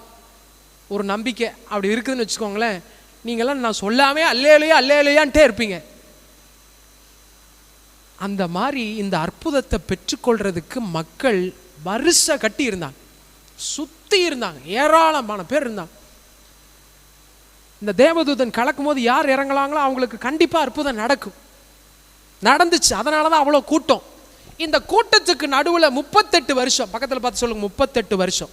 ஒரு நம்பிக்கை அப்படி இருக்குதுன்னு வச்சுக்கோங்களேன். நீங்களாம் நான் சொல்லாமே அல்லேலூயா அல்லேலூயான்ட்டே இருப்பீங்க. அந்த மாதிரி இந்த அற்புதத்தை பெற்றுக்கொள்றதுக்கு மக்கள் வரிசை கட்டி இருந்தாங்க, சுற்றி இருந்தாங்க, ஏராளமான பேர் இருந்தாங்க. இந்த தேவதூதன் கலக்கும் போது யார் இறங்கலாங்களோ அவங்களுக்கு கண்டிப்பாக அற்புதம் நடந்துச்சு. அதனால தான் அவ்வளோ கூட்டம். இந்த கூட்டத்துக்கு நடுவில் 38 வருஷம், பக்கத்தில் பார்த்து சொல்லுங்க 38 வருஷம்.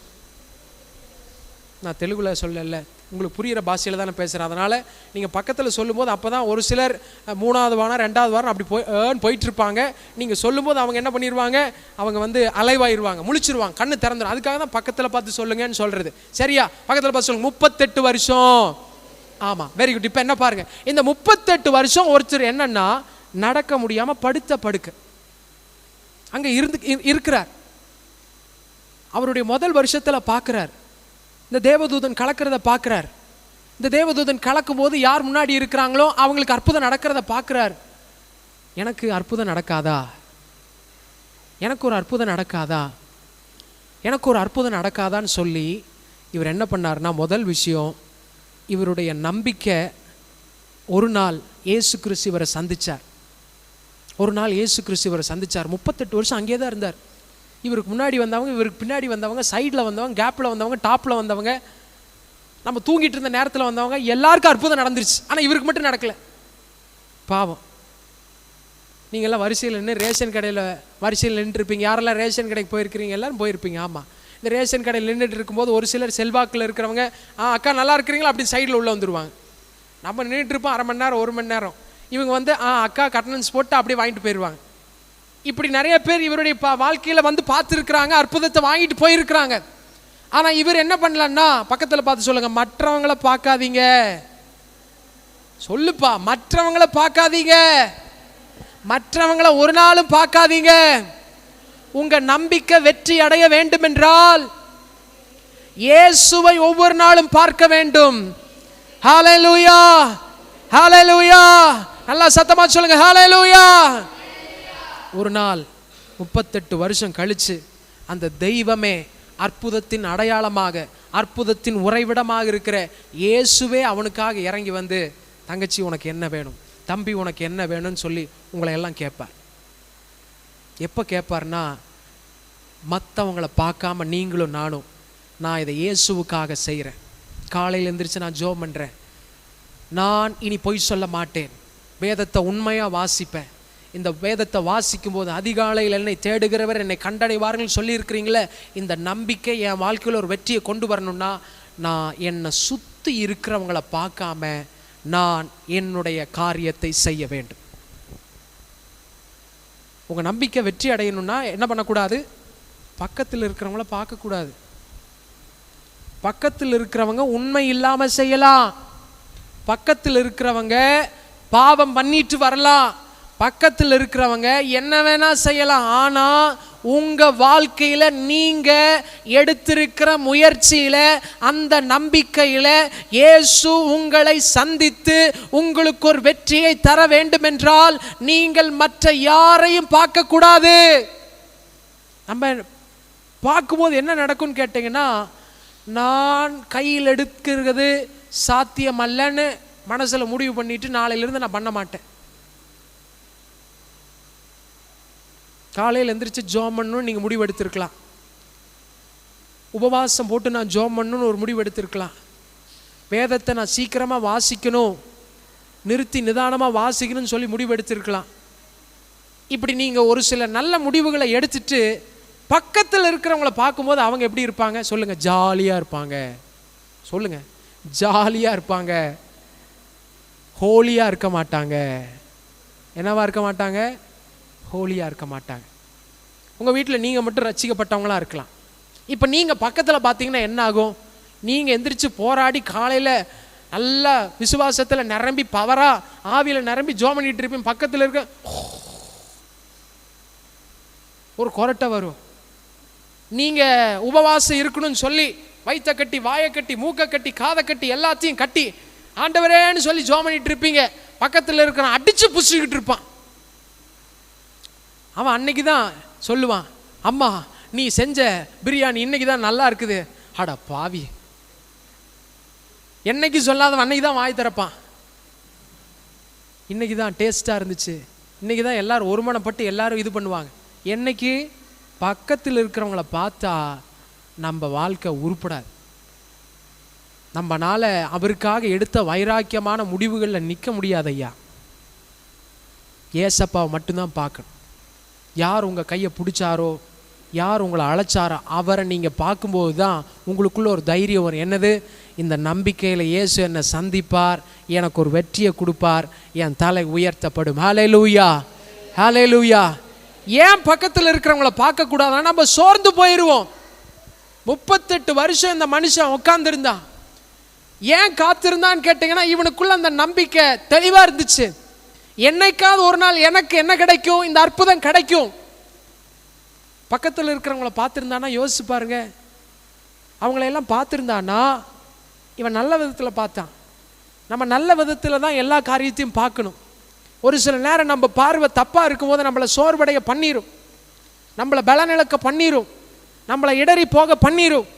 நான் தெலுங்குல சொல்லல, உங்களுக்கு புரிகிற பாஷையில் தானே பேசுகிறேன். அதனால் நீங்கள் பக்கத்தில் சொல்லும்போது அப்போ தான் ஒரு சிலர் 3வது வாரம் 2வது வாரம் அப்படி போயிட்டுருப்பாங்க. நீங்கள் சொல்லும்போது அவங்க என்ன பண்ணிடுவாங்க, அவங்க வந்து அலைவாயிருவாங்க, முழிச்சிருவாங்க, கண்ணு திறந்துடும். அதுக்காக தான் பக்கத்தில் பார்த்து சொல்லுங்கன்னு சொல்கிறது. சரியா? பக்கத்தில் பார்த்து சொல்லுங்க 38 வருஷம். ஆமாம், வெரி குட். இப்போ என்ன பாருங்க, இந்த 38 வருஷம் ஒருத்தர் என்னன்னா நடக்க முடியாமல் படுக்க அங்கே இருக்கிறார். அவருடைய முதல் வருஷத்தில் பார்க்குறார், இந்த தேவதூதன் கலக்கிறத பார்க்குறார். இந்த தேவதூதன் கலக்கும் போது யார் முன்னாடி இருக்கிறாங்களோ அவங்களுக்கு அற்புதம் நடக்கிறத பார்க்குறார். எனக்கு அற்புதம் நடக்காதா, எனக்கு ஒரு அற்புதம் நடக்காதா, எனக்கு ஒரு அற்புதம் நடக்காதான்னு சொல்லி இவர் என்ன பண்ணார்னா, முதல் விஷயம் இவருடைய நம்பிக்கை. ஒரு நாள் இயேசு கிறிஸ்து இவரை சந்திச்சார். 38 வருஷம் அங்கேயே தான் இருந்தார். இவருக்கு முன்னாடி வந்தவங்க, இவருக்கு பின்னாடி வந்தவங்க, சைடில் வந்தவங்க, கேப்பில் வந்தவங்க, டாப்பில் வந்தவங்க, நம்ம தூங்கிட்டு இருந்த நேரத்தில் வந்தவங்க, எல்லாருக்கும் அற்புதம் நடந்துருச்சு. ஆனால் இவருக்கு மட்டும் நடக்கலை. பாவம். நீங்கள்லாம் வரிசையில் நின்று ரேஷன் கடையில் வரிசையில் நின்றுருப்பீங்க. யாரெல்லாம் ரேஷன் கடைக்கு போயிருக்கிறீங்க? எல்லோரும் போயிருப்பீங்க. ஆமாம், இந்த ரேஷன் கடையில் நின்றுட்டு இருக்கும்போது ஒரு சிலர் செல்வாக்கில் இருக்கிறவங்க, அக்கா நல்லா இருக்கிறீங்களா அப்படின்னு சைடில் உள்ளே வந்துடுவாங்க. நம்ம நின்றுட்டு இருப்போம் 1/2 மணி நேரம் 1 மணி நேரம். இவங்க வந்து அக்கா கட்டணன்ஸ் போட்டு அப்படியே வாங்கிட்டு போயிடுவாங்க. இப்படி நிறைய பேர் இவருடைய வாழ்க்கையில் வந்து பார்த்துருக்குறாங்க, அற்புதத்தை வாங்கிட்டு போயிருக்கிறாங்க. ஆனால் இவர் என்ன பண்ணலன்னா, பக்கத்தில் பார்த்து சொல்லுங்க, மற்றவங்கள பார்க்காதீங்க. சொல்லுப்பா, மற்றவங்கள பார்க்காதீங்க, மற்றவங்கள ஒரு நாளும் பார்க்காதீங்க. உங்க நம்பிக்கை வெற்றி அடைய வேண்டும் என்றால் இயேசுவை ஒவ்வொரு நாளும் பார்க்க வேண்டும். ஹல்லேலூயா, ஹல்லேலூயா. நல்லா சத்தமா சொல்லுங்க ஹல்லேலூயா. ஒரு நாள் 38 வருஷம் கழிச்சு அந்த தெய்வமே, அற்புதத்தின் அடையாளமாக, அற்புதத்தின் உறைவிடமாக இருக்கிற இயேசுவே அவனுக்காக இறங்கி வந்து, தங்கச்சி உனக்கு என்ன வேணும், தம்பி உனக்கு என்ன வேணும்னு சொல்லி உங்களை எல்லாம் கேட்பார். எப்போ கேட்பார்னா, மற்றவங்கள பார்க்காம நீங்களும் நானும், நான் இதை இயேசுவுக்காக செய்கிறேன், காலையில் எழுந்திரிச்சு நான் ஜெபம் பண்ணுறேன், நான் இனி பொய் சொல்ல மாட்டேன், வேதத்தை உண்மையாக வாசிப்பேன், இந்த வேதத்தை வாசிக்கும் போது அதிகாலையில் என்னை தேடுகிறவர் என்னை கண்டடைவார்கள் சொல்லியிருக்கிறீங்களே, இந்த நம்பிக்கை என் வாழ்க்கையில் ஒரு வெற்றியை கொண்டு வரணும்னா நான் என்னை சுற்றி இருக்கிறவங்களை பார்க்காம நான் என்னுடைய காரியத்தை செய்ய வேண்டும். உங்கள் நம்பிக்கை வெற்றி அடையணும்னா என்ன பண்ணக்கூடாது? பக்கத்தில் இருக்கிறவங்கள பார்க்கக்கூடாது. பக்கத்தில் இருக்கிறவங்க உண்மை இல்லாமல் செய்யலாம், பக்கத்தில் இருக்கிறவங்க பாவம் பண்ணிட்டு வரலாம், பக்கத்தில் இருக்கிறவங்க என்ன வேணா செய்யலாம். ஆனால் உங்கள் வாழ்க்கையில் நீங்கள் எடுத்திருக்கிற முயற்சியில், அந்த நம்பிக்கையில் இயேசு உங்களை சந்தித்து உங்களுக்கு ஒரு வெற்றியை தர வேண்டும் என்றால் நீங்கள் மற்ற யாரையும் பார்க்கக்கூடாது. நம்ம பார்க்கும்போது என்ன நடக்கும்னு கேட்டிங்கன்னா, நான் கையில் எடுக்கிறது சாத்தியமல்லன்னு மனசில் முடிவு பண்ணிட்டு நாளையிலிருந்து நான் பண்ண மாட்டேன். காலையில் எந்திரிச்சு ஜெபம் பண்ணணும்னு நீங்கள் முடிவு எடுத்திருக்கலாம், உபவாசம் போட்டு நான் ஜெபம் பண்ணணும்னு ஒரு முடிவு எடுத்திருக்கலாம், வேதத்தை நான் சீக்கிரமாக வாசிக்கணும், நிறுத்தி நிதானமாக வாசிக்கணும்னு சொல்லி முடிவு எடுத்திருக்கலாம். இப்படி நீங்கள் ஒரு சில நல்ல முடிவுகளை எடுத்துட்டு பக்கத்தில் இருக்கிறவங்கள பார்க்கும்போது அவங்க எப்படி இருப்பாங்க சொல்லுங்கள்? ஜாலியாக இருப்பாங்க. சொல்லுங்கள், ஜாலியாக இருப்பாங்க, ஹோலியாக இருக்க மாட்டாங்க. என்னவா இருக்க மாட்டாங்க? ஹோலியாக இருக்க மாட்டாங்க. உங்கள் வீட்டில் நீங்கள் மட்டும் ரட்சிக்கப்பட்டவங்களாக இருக்கலாம். இப்போ நீங்கள் பக்கத்தில் பார்த்தீங்கன்னா என்ன ஆகும்? நீங்கள் எந்திரிச்சு போராடி காலையில் நல்லா விசுவாசத்தில் நிரம்பி பவராக ஆவியில் நிரம்பி ஜெபம் பண்ணிட்டு இருப்பீங்க, பக்கத்தில் இருக்க ஒரு கொரட்டை வரும். நீங்கள் உபவாசம் இருக்கணும்னு சொல்லி வயிற்றை கட்டி, வாயை கட்டி, மூக்கை கட்டி, காதை கட்டி, எல்லாத்தையும் கட்டி ஆண்டவரேன்னு சொல்லி ஜெபம் பண்ணிட்டு இருப்பீங்க, பக்கத்தில் இருக்கிறான் அடித்து புடிச்சிக்கிட்டு இருப்பான். அவன் அன்னைக்கு தான் சொல்லுவான், அம்மா நீ செஞ்ச பிரியாணி இன்னைக்கு தான் நல்லா இருக்குது. அட பாவி, என்னைக்கு சொல்லாதவன் அன்னைக்கு தான் வாய் திறப்பான். இன்னைக்கு தான் டேஸ்ட்டாக இருந்துச்சு, இன்னைக்கு தான் எல்லாரும் ஒருமனப்பட்டு எல்லாரும் இது பண்ணுவாங்க. என்னைக்கு பக்கத்தில் இருக்கிறவங்கள பார்த்தா நம்ம வாழ்க்கை உருப்படாது. நம்மனால அவருக்காக எடுத்த வைராக்கியமான முடிவுகளில் நிற்க முடியாது. ஐயா, ஏசப்பாவை மட்டும்தான் பார்க்கணும். யார் உங்கள் கையை பிடிச்சாரோ, யார் உங்களை அழைச்சாரோ அவரை நீங்கள் பார்க்கும்போது தான் உங்களுக்குள்ள ஒரு தைரியம் வரும். என்னது? இந்த நம்பிக்கையில் இயேசு என்னை சந்திப்பார், எனக்கு ஒரு வெற்றியை கொடுப்பார், என் தலை உயர்த்தப்படும். ஹல்லேலூயா, ஹல்லேலூயா. ஏன் பக்கத்தில் இருக்கிறவங்கள பார்க்கக்கூடாதுன்னா நம்ம சோர்ந்து போயிடுவோம். 38 வருஷம் இந்த மனுஷன் உட்கார்ந்துருந்தான். ஏன் காத்திருந்தான்னு கேட்டிங்கன்னா, இவனுக்குள்ள அந்த நம்பிக்கை தெளிவாக இருந்துச்சு. என்னைக்காவது ஒரு நாள் எனக்கு என்ன கிடைக்கும், இந்த அற்புதம் கிடைக்கும். பக்கத்தில் இருக்கிறவங்கள பார்த்துருந்தானா யோசிச்சு பாருங்க. அவங்களையெல்லாம் பார்த்துருந்தானா இவன் நல்ல விதத்தில் பார்த்தான். நம்ம நல்ல விதத்தில் தான் எல்லா காரியத்தையும் பார்க்கணும். ஒரு சில நேரம் நம்ம பார்வை தப்பாக இருக்கும்போது நம்மளை சோர்வடைய பண்ணிடும், நம்மளை பலனிழக்க பண்ணிடும், நம்மளை இடறி போக பண்ணிடும்.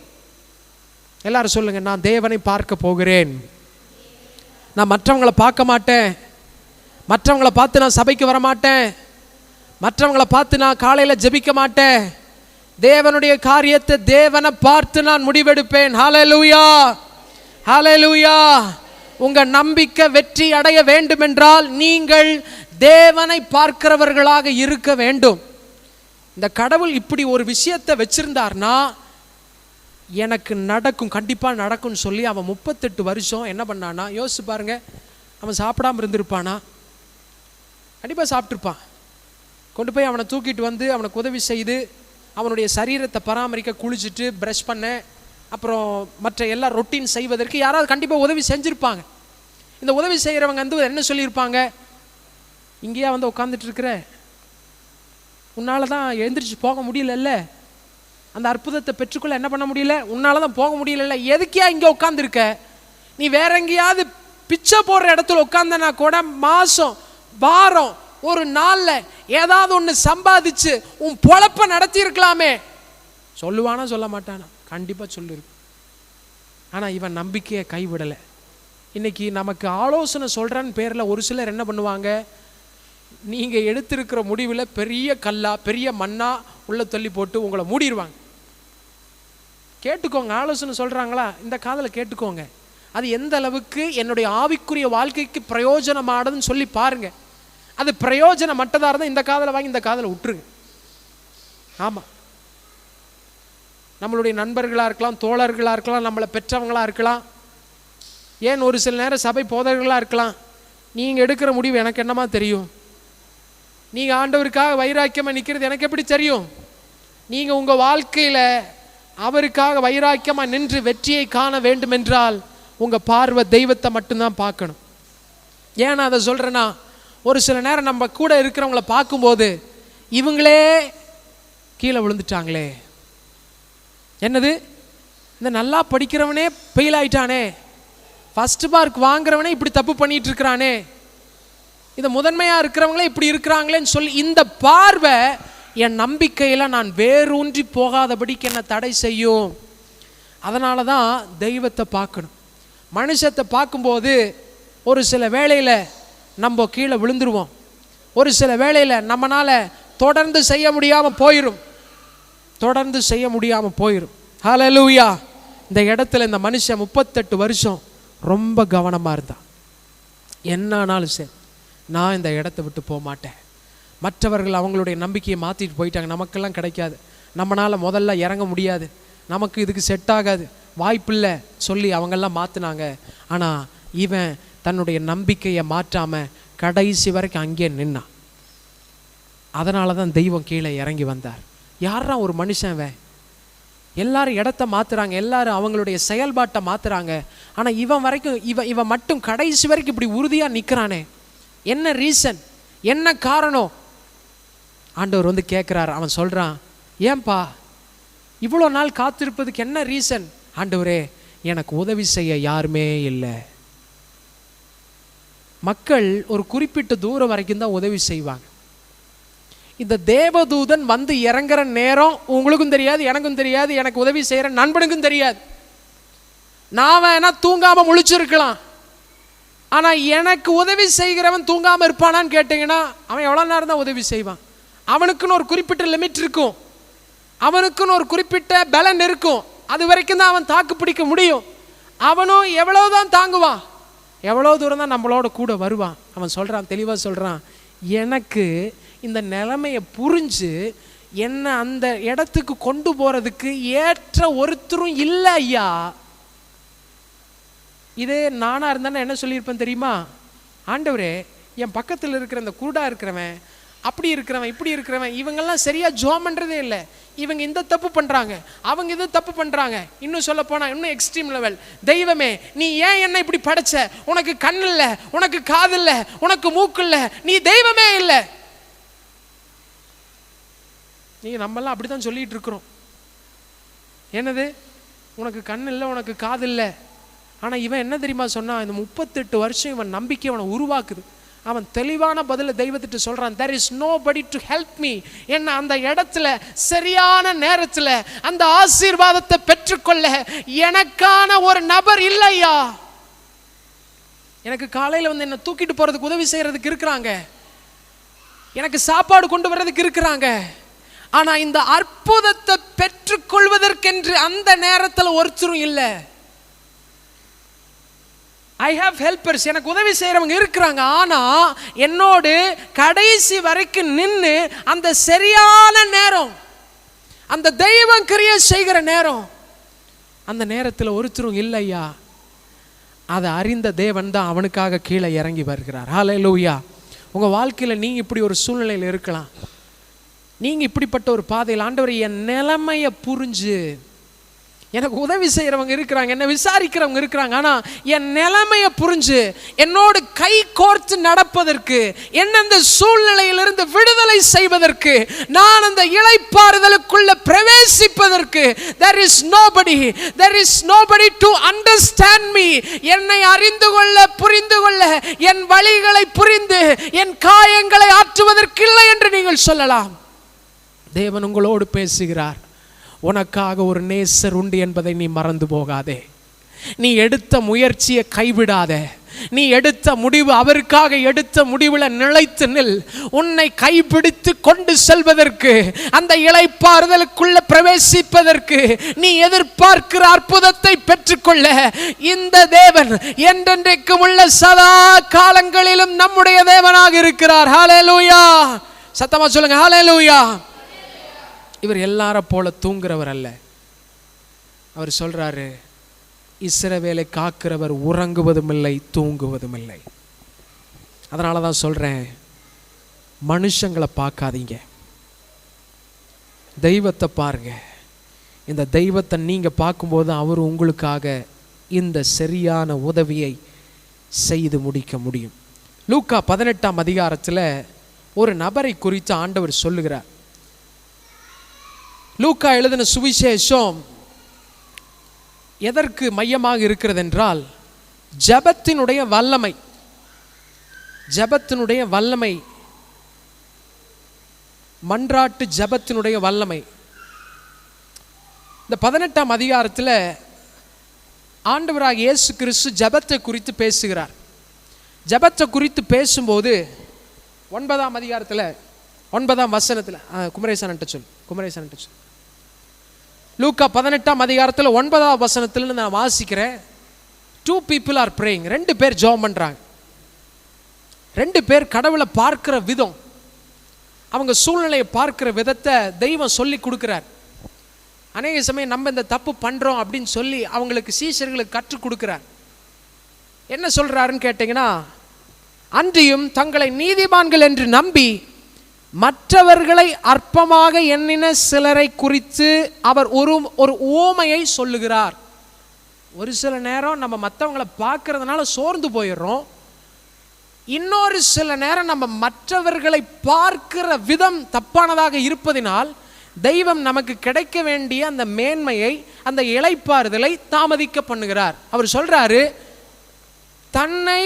எல்லாரும் சொல்லுங்க, நான் தேவனை பார்க்க போகிறேன், நான் மற்றவங்களை பார்க்க மாட்டேன், மற்றவங்களை பார்த்து நான் சபைக்கு வர மாட்டேன், மற்றவங்களை பார்த்து நான் காலையில் ஜெபிக்க மாட்டேன், தேவனுடைய காரியத்தை தேவனை பார்த்து நான் முடிவெடுப்பேன். ஹல்லேலூயா, ஹல்லேலூயா. உங்க நம்பிக்கை வெற்றி அடைய வேண்டும் என்றால் நீங்கள் தேவனை பார்க்கிறவர்களாக இருக்க வேண்டும். இந்த கடவுள் இப்படி ஒரு விஷயத்தை வச்சிருந்தார்னா எனக்கு நடக்கும், கண்டிப்பாக நடக்கும்னு சொல்லி அவன் 38 வருஷம் என்ன பண்ணானா யோசிச்சு பாருங்க. அவன் சாப்பிடாம இருந்திருப்பானா? கண்டிப்பாக சாப்பிட்ருப்பான். கொண்டு போய் அவனை தூக்கிட்டு வந்து அவனுக்கு உதவி செய்து அவனுடைய சரீரத்தை பராமரிக்க, குளிச்சுட்டு ப்ரஷ் பண்ண, அப்புறம் மற்ற எல்லா ரொட்டீன் செய்வதற்கு யாராவது கண்டிப்பாக உதவி செஞ்சுருப்பாங்க. இந்த உதவி செய்கிறவங்க வந்து என்ன சொல்லியிருப்பாங்க? இங்கேயா வந்து உட்காந்துட்டு இருக்கிற, உன்னால தான் எழுந்திரிச்சு போக முடியலல்ல, அந்த அற்புதத்தை பெற்றுக்கொள்ள என்ன பண்ண முடியல, உன்னால தான் போக முடியல, எதுக்கியா இங்கே உட்காந்துருக்க? நீ வேற எங்கேயாவது பிச்சை போடுற இடத்துல உட்காந்தனா கூட மாதம் வாரம் ஒரு நாளில் ஏதாவது ஒன்று சம்பாதிச்சு உன் பொழப்ப நடத்தி இருக்கலாமே. சொல்லுவானா சொல்ல மாட்டானா? கண்டிப்பாக சொல்லிருக்கு. ஆனால் இவன் நம்பிக்கையை கைவிடலை. இன்னைக்கு நமக்கு ஆலோசனை சொல்கிறான்னு பேரில் ஒரு சிலர் என்ன பண்ணுவாங்க, நீங்கள் எடுத்திருக்கிற முடிவில் பெரிய கல்லா பெரிய மண்ணா உள்ளே தள்ளி போட்டு உங்களை மூடிடுவாங்க. கேட்டுக்கோங்க, ஆலோசனை சொல்கிறாங்களா இந்த காதில் கேட்டுக்கோங்க. அது எந்த அளவுக்கு என்னுடைய ஆவிக்குரிய வாழ்க்கைக்கு பிரயோஜனமானதுன்னு சொல்லி பாருங்க. அது பிரயோஜனம் மட்டதாக இருந்தால் இந்த காதில் வாங்கி இந்த காதில் விட்டுருங்க. ஆமாம், நம்மளுடைய நண்பர்களாக இருக்கலாம், தோழர்களாக இருக்கலாம், நம்மளை பெற்றவங்களாக இருக்கலாம், ஏன் ஒரு சில நேரம் சபை போதகர்களாக இருக்கலாம். நீங்கள் எடுக்கிற முடிவு எனக்கு என்னமா தெரியும்? நீங்கள் ஆண்டவருக்காக வைராக்கியமாக நிற்கிறது எனக்கு எப்படி தெரியும்? நீங்கள் உங்கள் வாழ்க்கையில் அவருக்காக வைராக்கியமாக நின்று வெற்றியை காண வேண்டுமென்றால் உங்கள் பார்வை தெய்வத்தை மட்டும்தான் பார்க்கணும். ஏன் நான் அதை சொல்கிறேன்னா, ஒரு சில நேரம் நம்ம கூட இருக்கிறவங்கள பார்க்கும்போது இவங்களே கீழே விழுந்துட்டாங்களே, என்னது இந்த நல்லா படிக்கிறவனே ஃபெயில் ஆயிட்டானே, ஃபஸ்ட் மார்க் வாங்குறவனே இப்படி தப்பு பண்ணிட்டு இருக்கிறானே, இந்த முதன்மையாக இருக்கிறவங்களே இப்படி இருக்கிறாங்களேன்னு சொல்லி இந்த பார்வை என் நம்பிக்கையில் நான் வேரூன்றி போகாதபடிக்கு என்ன தடை செய்யும். அதனால தான் தெய்வத்தை பார்க்கணும். மனுஷத்தை பார்க்கும்போது ஒரு சில வேளையில் நம்ம கீழே விழுந்துருவோம், ஒரு சில வேளையில் நம்மளால் தொடர்ந்து செய்ய முடியாமல் போயிடும். ஹல்லேலூயா. இந்த இடத்துல இந்த மனுஷன் 38 வருஷம் ரொம்ப கவனமாக இருந்தான். என்னானாலும் சரி, நான் இந்த இடத்த விட்டு போக மாட்டேன். மற்றவர்கள் அவங்களுடைய நம்பிக்கையை மாற்றிட்டு போயிட்டாங்க, நமக்கெல்லாம் கிடைக்காது, நம்மளால் முதல்ல இறங்க முடியாது, நமக்கு இதுக்கு செட் ஆகாது, வாய்ப்பில்லை சொல்லி அவங்கெல்லாம் மாற்றினாங்க. ஆனால் இவன் தன்னுடைய நம்பிக்கையை மாற்றாமல் கடைசி வரைக்கும் அங்கே நின்னான். அதனால தான் தெய்வம் கீழே இறங்கி வந்தார். யாரா ஒரு மனுஷன்? எல்லாரும் இடத்த மாற்றுறாங்க, எல்லாரும் அவங்களுடைய செயல்பாட்டை மாற்றுறாங்க, ஆனால் இவன் மட்டும் கடைசி வரைக்கும் இப்படி உறுதியாக நிற்கிறானே, என்ன ரீசன், என்ன காரணம்? ஆண்டவர் வந்து கேட்குறார். அவன் சொல்கிறான், ஏன்பா இவ்வளோ நாள் காத்திருப்பதுக்கு என்ன ரீசன்? ஆண்டவரே, எனக்கு உதவி செய்ய யாருமே இல்லை. மக்கள் ஒரு குறிப்பிட்ட தூரம் வரைக்கும் தான் உதவி செய்வாங்க. இந்த தேவதூதன் வந்து இறங்குற நேரம் உங்களுக்கும் தெரியாது, எனக்கும் தெரியாது, எனக்கு உதவி செய்கிற நண்பனுக்கும் தெரியாது. நான் வேணா தூங்காமல் முழிச்சிருக்கலாம், ஆனால் எனக்கு உதவி செய்கிறவன் தூங்காமல் இருப்பானான்னு கேட்டிங்கன்னா அவன் எவ்வளோ நேரம் தான் உதவி செய்வான்? அவனுக்குன்னு ஒரு குறிப்பிட்ட லிமிட் இருக்கும், அவனுக்குன்னு ஒரு குறிப்பிட்ட பலன் இருக்கும், அது வரைக்கும் தான் அவன் தாக்கு பிடிக்க முடியும். அவனும் எவ்வளோதான் தாங்குவான், எவ்வளோ தூரம் தான் நம்மளோட கூட வருவான். அவன் சொல்கிறான், தெளிவாக சொல்கிறான், எனக்கு இந்த நிலைமையை புரிஞ்சு என்ன அந்த இடத்துக்கு கொண்டு போகிறதுக்கு ஏற்ற ஒருத்தரும் இல்லை ஐயா. இதே நானாக இருந்தானே என்ன சொல்லியிருப்பேன் தெரியுமா? ஆண்டவரே, என் பக்கத்தில் இருக்கிற இந்த குருடா இருக்கிறவன், அப்படி இருக்கிறவன், இப்படி இருக்கிறவன், இவங்கெல்லாம் சரியாக ஜோம் பண்ணுறதே இல்லை, இவங்க இந்த தப்பு பண்ணுறாங்க, அவங்க இது தப்பு பண்ணுறாங்க, இன்னும் சொல்ல போனால் இன்னும் எக்ஸ்ட்ரீம் லெவல். தெய்வமே, நீ ஏன் என்ன இப்படி படைச்ச? உனக்கு கண் இல்லை, உனக்கு காது இல்லை, உனக்கு மூக்கு இல்லை, நீ தெய்வமே இல்லை. நீங்கள் நம்மெல்லாம் அப்படி தான் சொல்லிகிட்டு இருக்கிறோம். என்னது, உனக்கு கண் இல்லை, உனக்கு காது இல்லை. ஆனால் இவன் என்ன தெரியுமா சொன்னான்? இந்த 38 வருஷம் இவன் நம்பிக்கை அவனை உருவாக்குது. அவன் தெளிவான பதில தெய்வத்திட்டு சொல்கிறான், there is nobody to help me. என்ன அந்த இடத்துல சரியான நேரத்தில் அந்த ஆசீர்வாதத்தை பெற்றுக்கொள்ள எனக்கான ஒரு நபர் இல்லையா. எனக்கு காலையில் வந்து என்னை தூக்கிட்டு போகிறதுக்கு உதவி செய்கிறதுக்கு இருக்கிறாங்க, எனக்கு சாப்பாடு கொண்டு வர்றதுக்கு இருக்கிறாங்க, ஆனால் இந்த அற்புதத்தை பெற்றுக்கொள்வதற்கென்று அந்த நேரத்தில் ஒருத்தரும் இல்லை. ஐ ஹாவ் ஹெல்பர்ஸ், எனக்கு உதவி செய்கிறவங்க இருக்கிறாங்க, ஆனால் என்னோடு கடைசி வரைக்கும் நின்று அந்த சரியான நேரம், அந்த தெய்வம் கிரியை செய்கிற நேரம், அந்த நேரத்தில் ஒருத்தரும் இல்லையா. அதை அறிந்த தேவன் தான் அவனுக்காக கீழே இறங்கி வருகிறார். ஹல்லேலூயா. உங்கள் வாழ்க்கையில் நீங்கள் இப்படி ஒரு சூழ்நிலையில் இருக்கலாம், நீங்கள் இப்படிப்பட்ட ஒரு பாதையில், ஆண்டவர் என் நிலைமையை புரிஞ்சு எனக்கு உதவி செய்கிறவங்க இருக்கிறாங்க, என்னை விசாரிக்கிறவங்க இருக்கிறாங்க, ஆனால் என் நிலைமையை புரிஞ்சு என்னோடு கை கோர்த்து நடப்பதற்கு, என்னெந்த சூழ்நிலையிலிருந்து விடுதலை செய்வதற்கு, நான் அந்த இளைப்பாறுதலுக்குள்ள பிரவேசிப்பதற்கு there is nobody to understand me. என்னை அறிந்து கொள்ள, புரிந்து கொள்ள, என் வழிகளை புரிந்து என் காயங்களை ஆற்றுவதற்கு இல்லை என்று நீங்கள் சொல்லலாம். தேவன் உங்களோடு பேசுகிறார். உனக்காக ஒரு நேசர் உண்டு என்பதை நீ மறந்து போகாதே. நீ எடுத்த முயற்சியை கைவிடாதே. நீ எடுத்த முடிவு, அவருக்காக எடுத்த முடிவில் நிலைத்து நில். உன்னை கைப்பிடித்து கொண்டு செல்வதற்கு, அந்த இளைப்பாறுதலுக்குள்ள பிரவேசிப்பதற்கு, நீ எதிர்பார்க்கிற அற்புதத்தை பெற்றுக்கொள்ள இந்த தேவன் என்றென்றைக்கும் உள்ள சதா காலங்களிலும் நம்முடைய தேவனாக இருக்கிறார். ஹல்லேலூயா! சத்தமா சொல்லுங்க, ஹல்லேலூயா! இவர் எல்லாரை போல தூங்குறவர் அல்ல. அவர் சொல்றாரு, இஸ்ரவேலை காக்கிறவர் உறங்குவதும் இல்லை, தூங்குவதும் இல்லை. அதனால தான் சொல்றேன், மனுஷங்களை பார்க்காதீங்க, தெய்வத்தை பாருங்க. இந்த தெய்வத்தை நீங்க பார்க்கும்போது அவர் உங்களுக்காக இந்த சரியான உதவியை செய்து முடிக்க முடியும். லூக்கா 18ஆம் அதிகாரத்தில் ஒரு நபரை குறித்து ஆண்டவர் சொல்லுகிறார். லூக்கா எழுதின சுவிசேஷம் எதற்கு மையமாக இருக்கிறது என்றால், ஜெபத்தினுடைய வல்லமை. ஜெபத்தினுடைய வல்லமை, மன்றாட்டு ஜெபத்தினுடைய வல்லமை. இந்த 18ஆம் அதிகாரத்தில் ஆண்டவராக இயேசு கிறிஸ்து ஜெபத்தை குறித்து பேசுகிறார். ஜெபத்தை குறித்து பேசும்போது 9ஆம் அதிகாரத்தில் 9ஆம் வசனத்தில், குமரேசன்ட்ட சொல். லூக்கா 18ஆம் அதிகாரத்தில் 9ஆம் வசனத்தில் நான் வாசிக்கிறேன். 2 people are praying. 2 பேர் ஜெபம் பண்றாங்க. 2 பேர் கடவுளை பார்க்கிற விதம், அவங்க சூழ்நிலையை பார்க்கிற விதத்தை தெய்வம் சொல்லி கொடுக்கிறார். அநேக சமயம் நம்ம இந்த தப்பு பண்றோம் அப்படின்னு சொல்லி அவங்களுக்கு சீஷர்களுக்கு கற்றுக் கொடுக்கிறார். என்ன சொல்றாருன்னு கேட்டீங்கன்னா, அன்றியும் தங்களை நீதிமான்கள் என்று நம்பி மற்றவர்களை அற்பமாக எண்ணின சிலரை குறித்து அவர் ஒரு உவமையை சொல்லுகிறார். ஒரு சில நேரம் நம்ம மற்றவங்களை பார்க்கறதுனால சோர்ந்து போயிடுறோம். இன்னொரு சில நேரம் நம்ம மற்றவர்களை பார்க்கிற விதம் தப்பானதாக இருப்பதினால் தெய்வம் நமக்கு கிடைக்க வேண்டிய அந்த மேன்மையை, அந்த இளைப்பாறுதலை தாமதிக்க பண்ணுகிறார். அவர் சொல்றாரு, தன்னை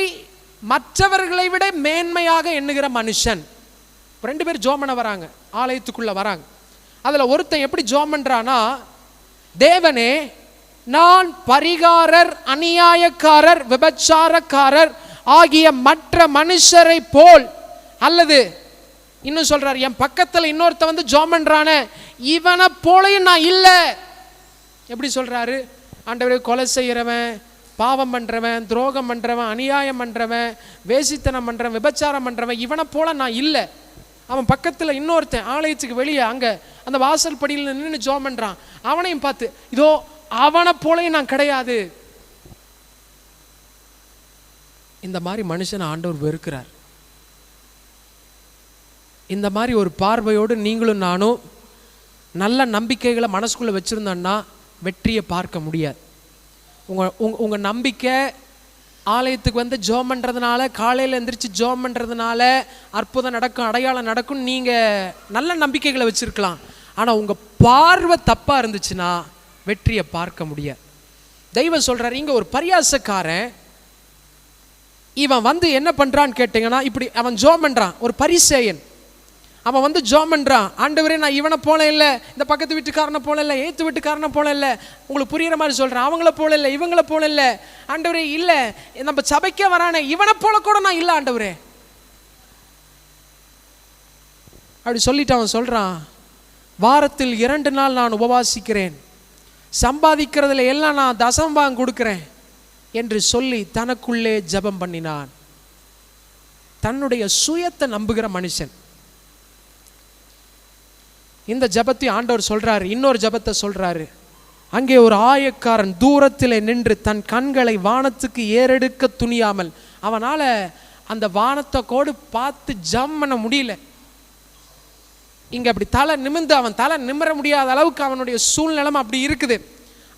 மற்றவர்களை விட மேன்மையாக எண்ணுகிற மனுஷன். 2 பேர் ஜெபம் பண்ண வராங்க, ஆலயத்துக்குள்ள வராங்க. அதுல ஒருத்தன் எப்படி ஜெபம் பண்றானா, தேவனே, நான் பரிகாரர், அநியாயக்காரர், விபச்சாரக்காரர் ஆகிய மற்ற மனுஷரை போல், அல்லது இன்னும் சொல்றார், என் பக்கத்துல இன்னொருத்த வந்து ஜெபம் பண்றானே, இவனை போலையும் நான் இல்லை. எப்படி சொல்றாரு? ஆண்டவரே, கொலை செய்யறவன், பாவம் பண்றவன், துரோகம் பண்றவன், அநியாயம் பண்றவன், வேசித்தனம் பண்றவன், விபச்சாரம் பண்றவன், இவனை போல நான் இல்லை. அவன் பக்கத்துல இன்னொருத்தன் ஆலயத்துக்கு வெளியே அங்க அந்த வாசல் படியில் நின்று ஜெபம் பண்றான். அவனையும் பார்த்து, இதோ அவனை போலையும் நான் கிடையாது. இந்த மாதிரி மனுஷனை ஆண்டவர் வெறுக்கிறார். இந்த மாதிரி ஒரு பார்வையோடு நீங்களும் நானும் நல்ல நம்பிக்கைகளை மனசுக்குள்ள வச்சிருந்தோம்னா வெற்றியை பார்க்க முடியாது. உங்க நம்பிக்கை ஆலயத்துக்கு வந்து ஜெபம் பண்ணுறதுனால, காலையில் எந்திரிச்சு ஜெபம் பண்ணுறதுனால அற்புதம் நடக்கும், அடையாளம் நடக்கும், நீங்கள் நல்ல நம்பிக்கைகளை வச்சுருக்கலாம். ஆனால் உங்கள் பார்வை தப்பாக இருந்துச்சுன்னா வெற்றியை பார்க்க முடியாது. தெய்வம் சொல்கிறார், இங்கே ஒரு பரியாசக்காரன், இவன் வந்து என்ன பண்ணுறான்னு கேட்டிங்கன்னா, இப்படி அவன் ஜெபம் பண்ணுறான். ஒரு பரிசேயன் அவன் வந்து ஜெபம் பண்ணுறான், ஆண்டவரே, நான் இவனை போல இல்லை, இந்த பக்கத்து வீட்டுக்காரனை போல இல்லை, ஏற்று வீட்டுக்காரனை போல இல்லை, உங்களுக்கு புரியுற மாதிரி சொல்கிறேன், அவங்கள போல இல்லை, இவங்கள போல இல்லை ஆண்டவரே, இல்லை நம்ம சபைக்கே வரானே, இவனை போல கூட நான் இல்லை ஆண்டவரே அப்படி சொல்லிட்டு அவன் சொல்கிறான், வாரத்தில் 2 நாள் நான் உபவாசிக்கிறேன், சம்பாதிக்கிறதுல எல்லாம் நான் தசம்பாகம் கொடுக்கிறேன் என்று சொல்லி தனக்குள்ளே ஜெபம் பண்ணினான். தன்னுடைய சுயத்தை நம்புகிற மனுஷன். இந்த ஜெபத்தை ஆண்டவர் சொல்றாரு. இன்னொரு ஜெபத்தை சொல்றாரு, அங்கே ஒரு ஆயக்காரன் தூரத்தில் நின்று தன் கண்களை வானத்துக்கு ஏறெடுக்க துணியாமல், அவனால அந்த வானத்தை கோடு பார்த்து ஜெபம் பண்ண முடியல. இங்க அப்படி தலை நிமிர்ந்து அவன் தலை நிமிர முடியாத அளவுக்கு அவனுடைய சூழ்நிலை அப்படி இருக்குது.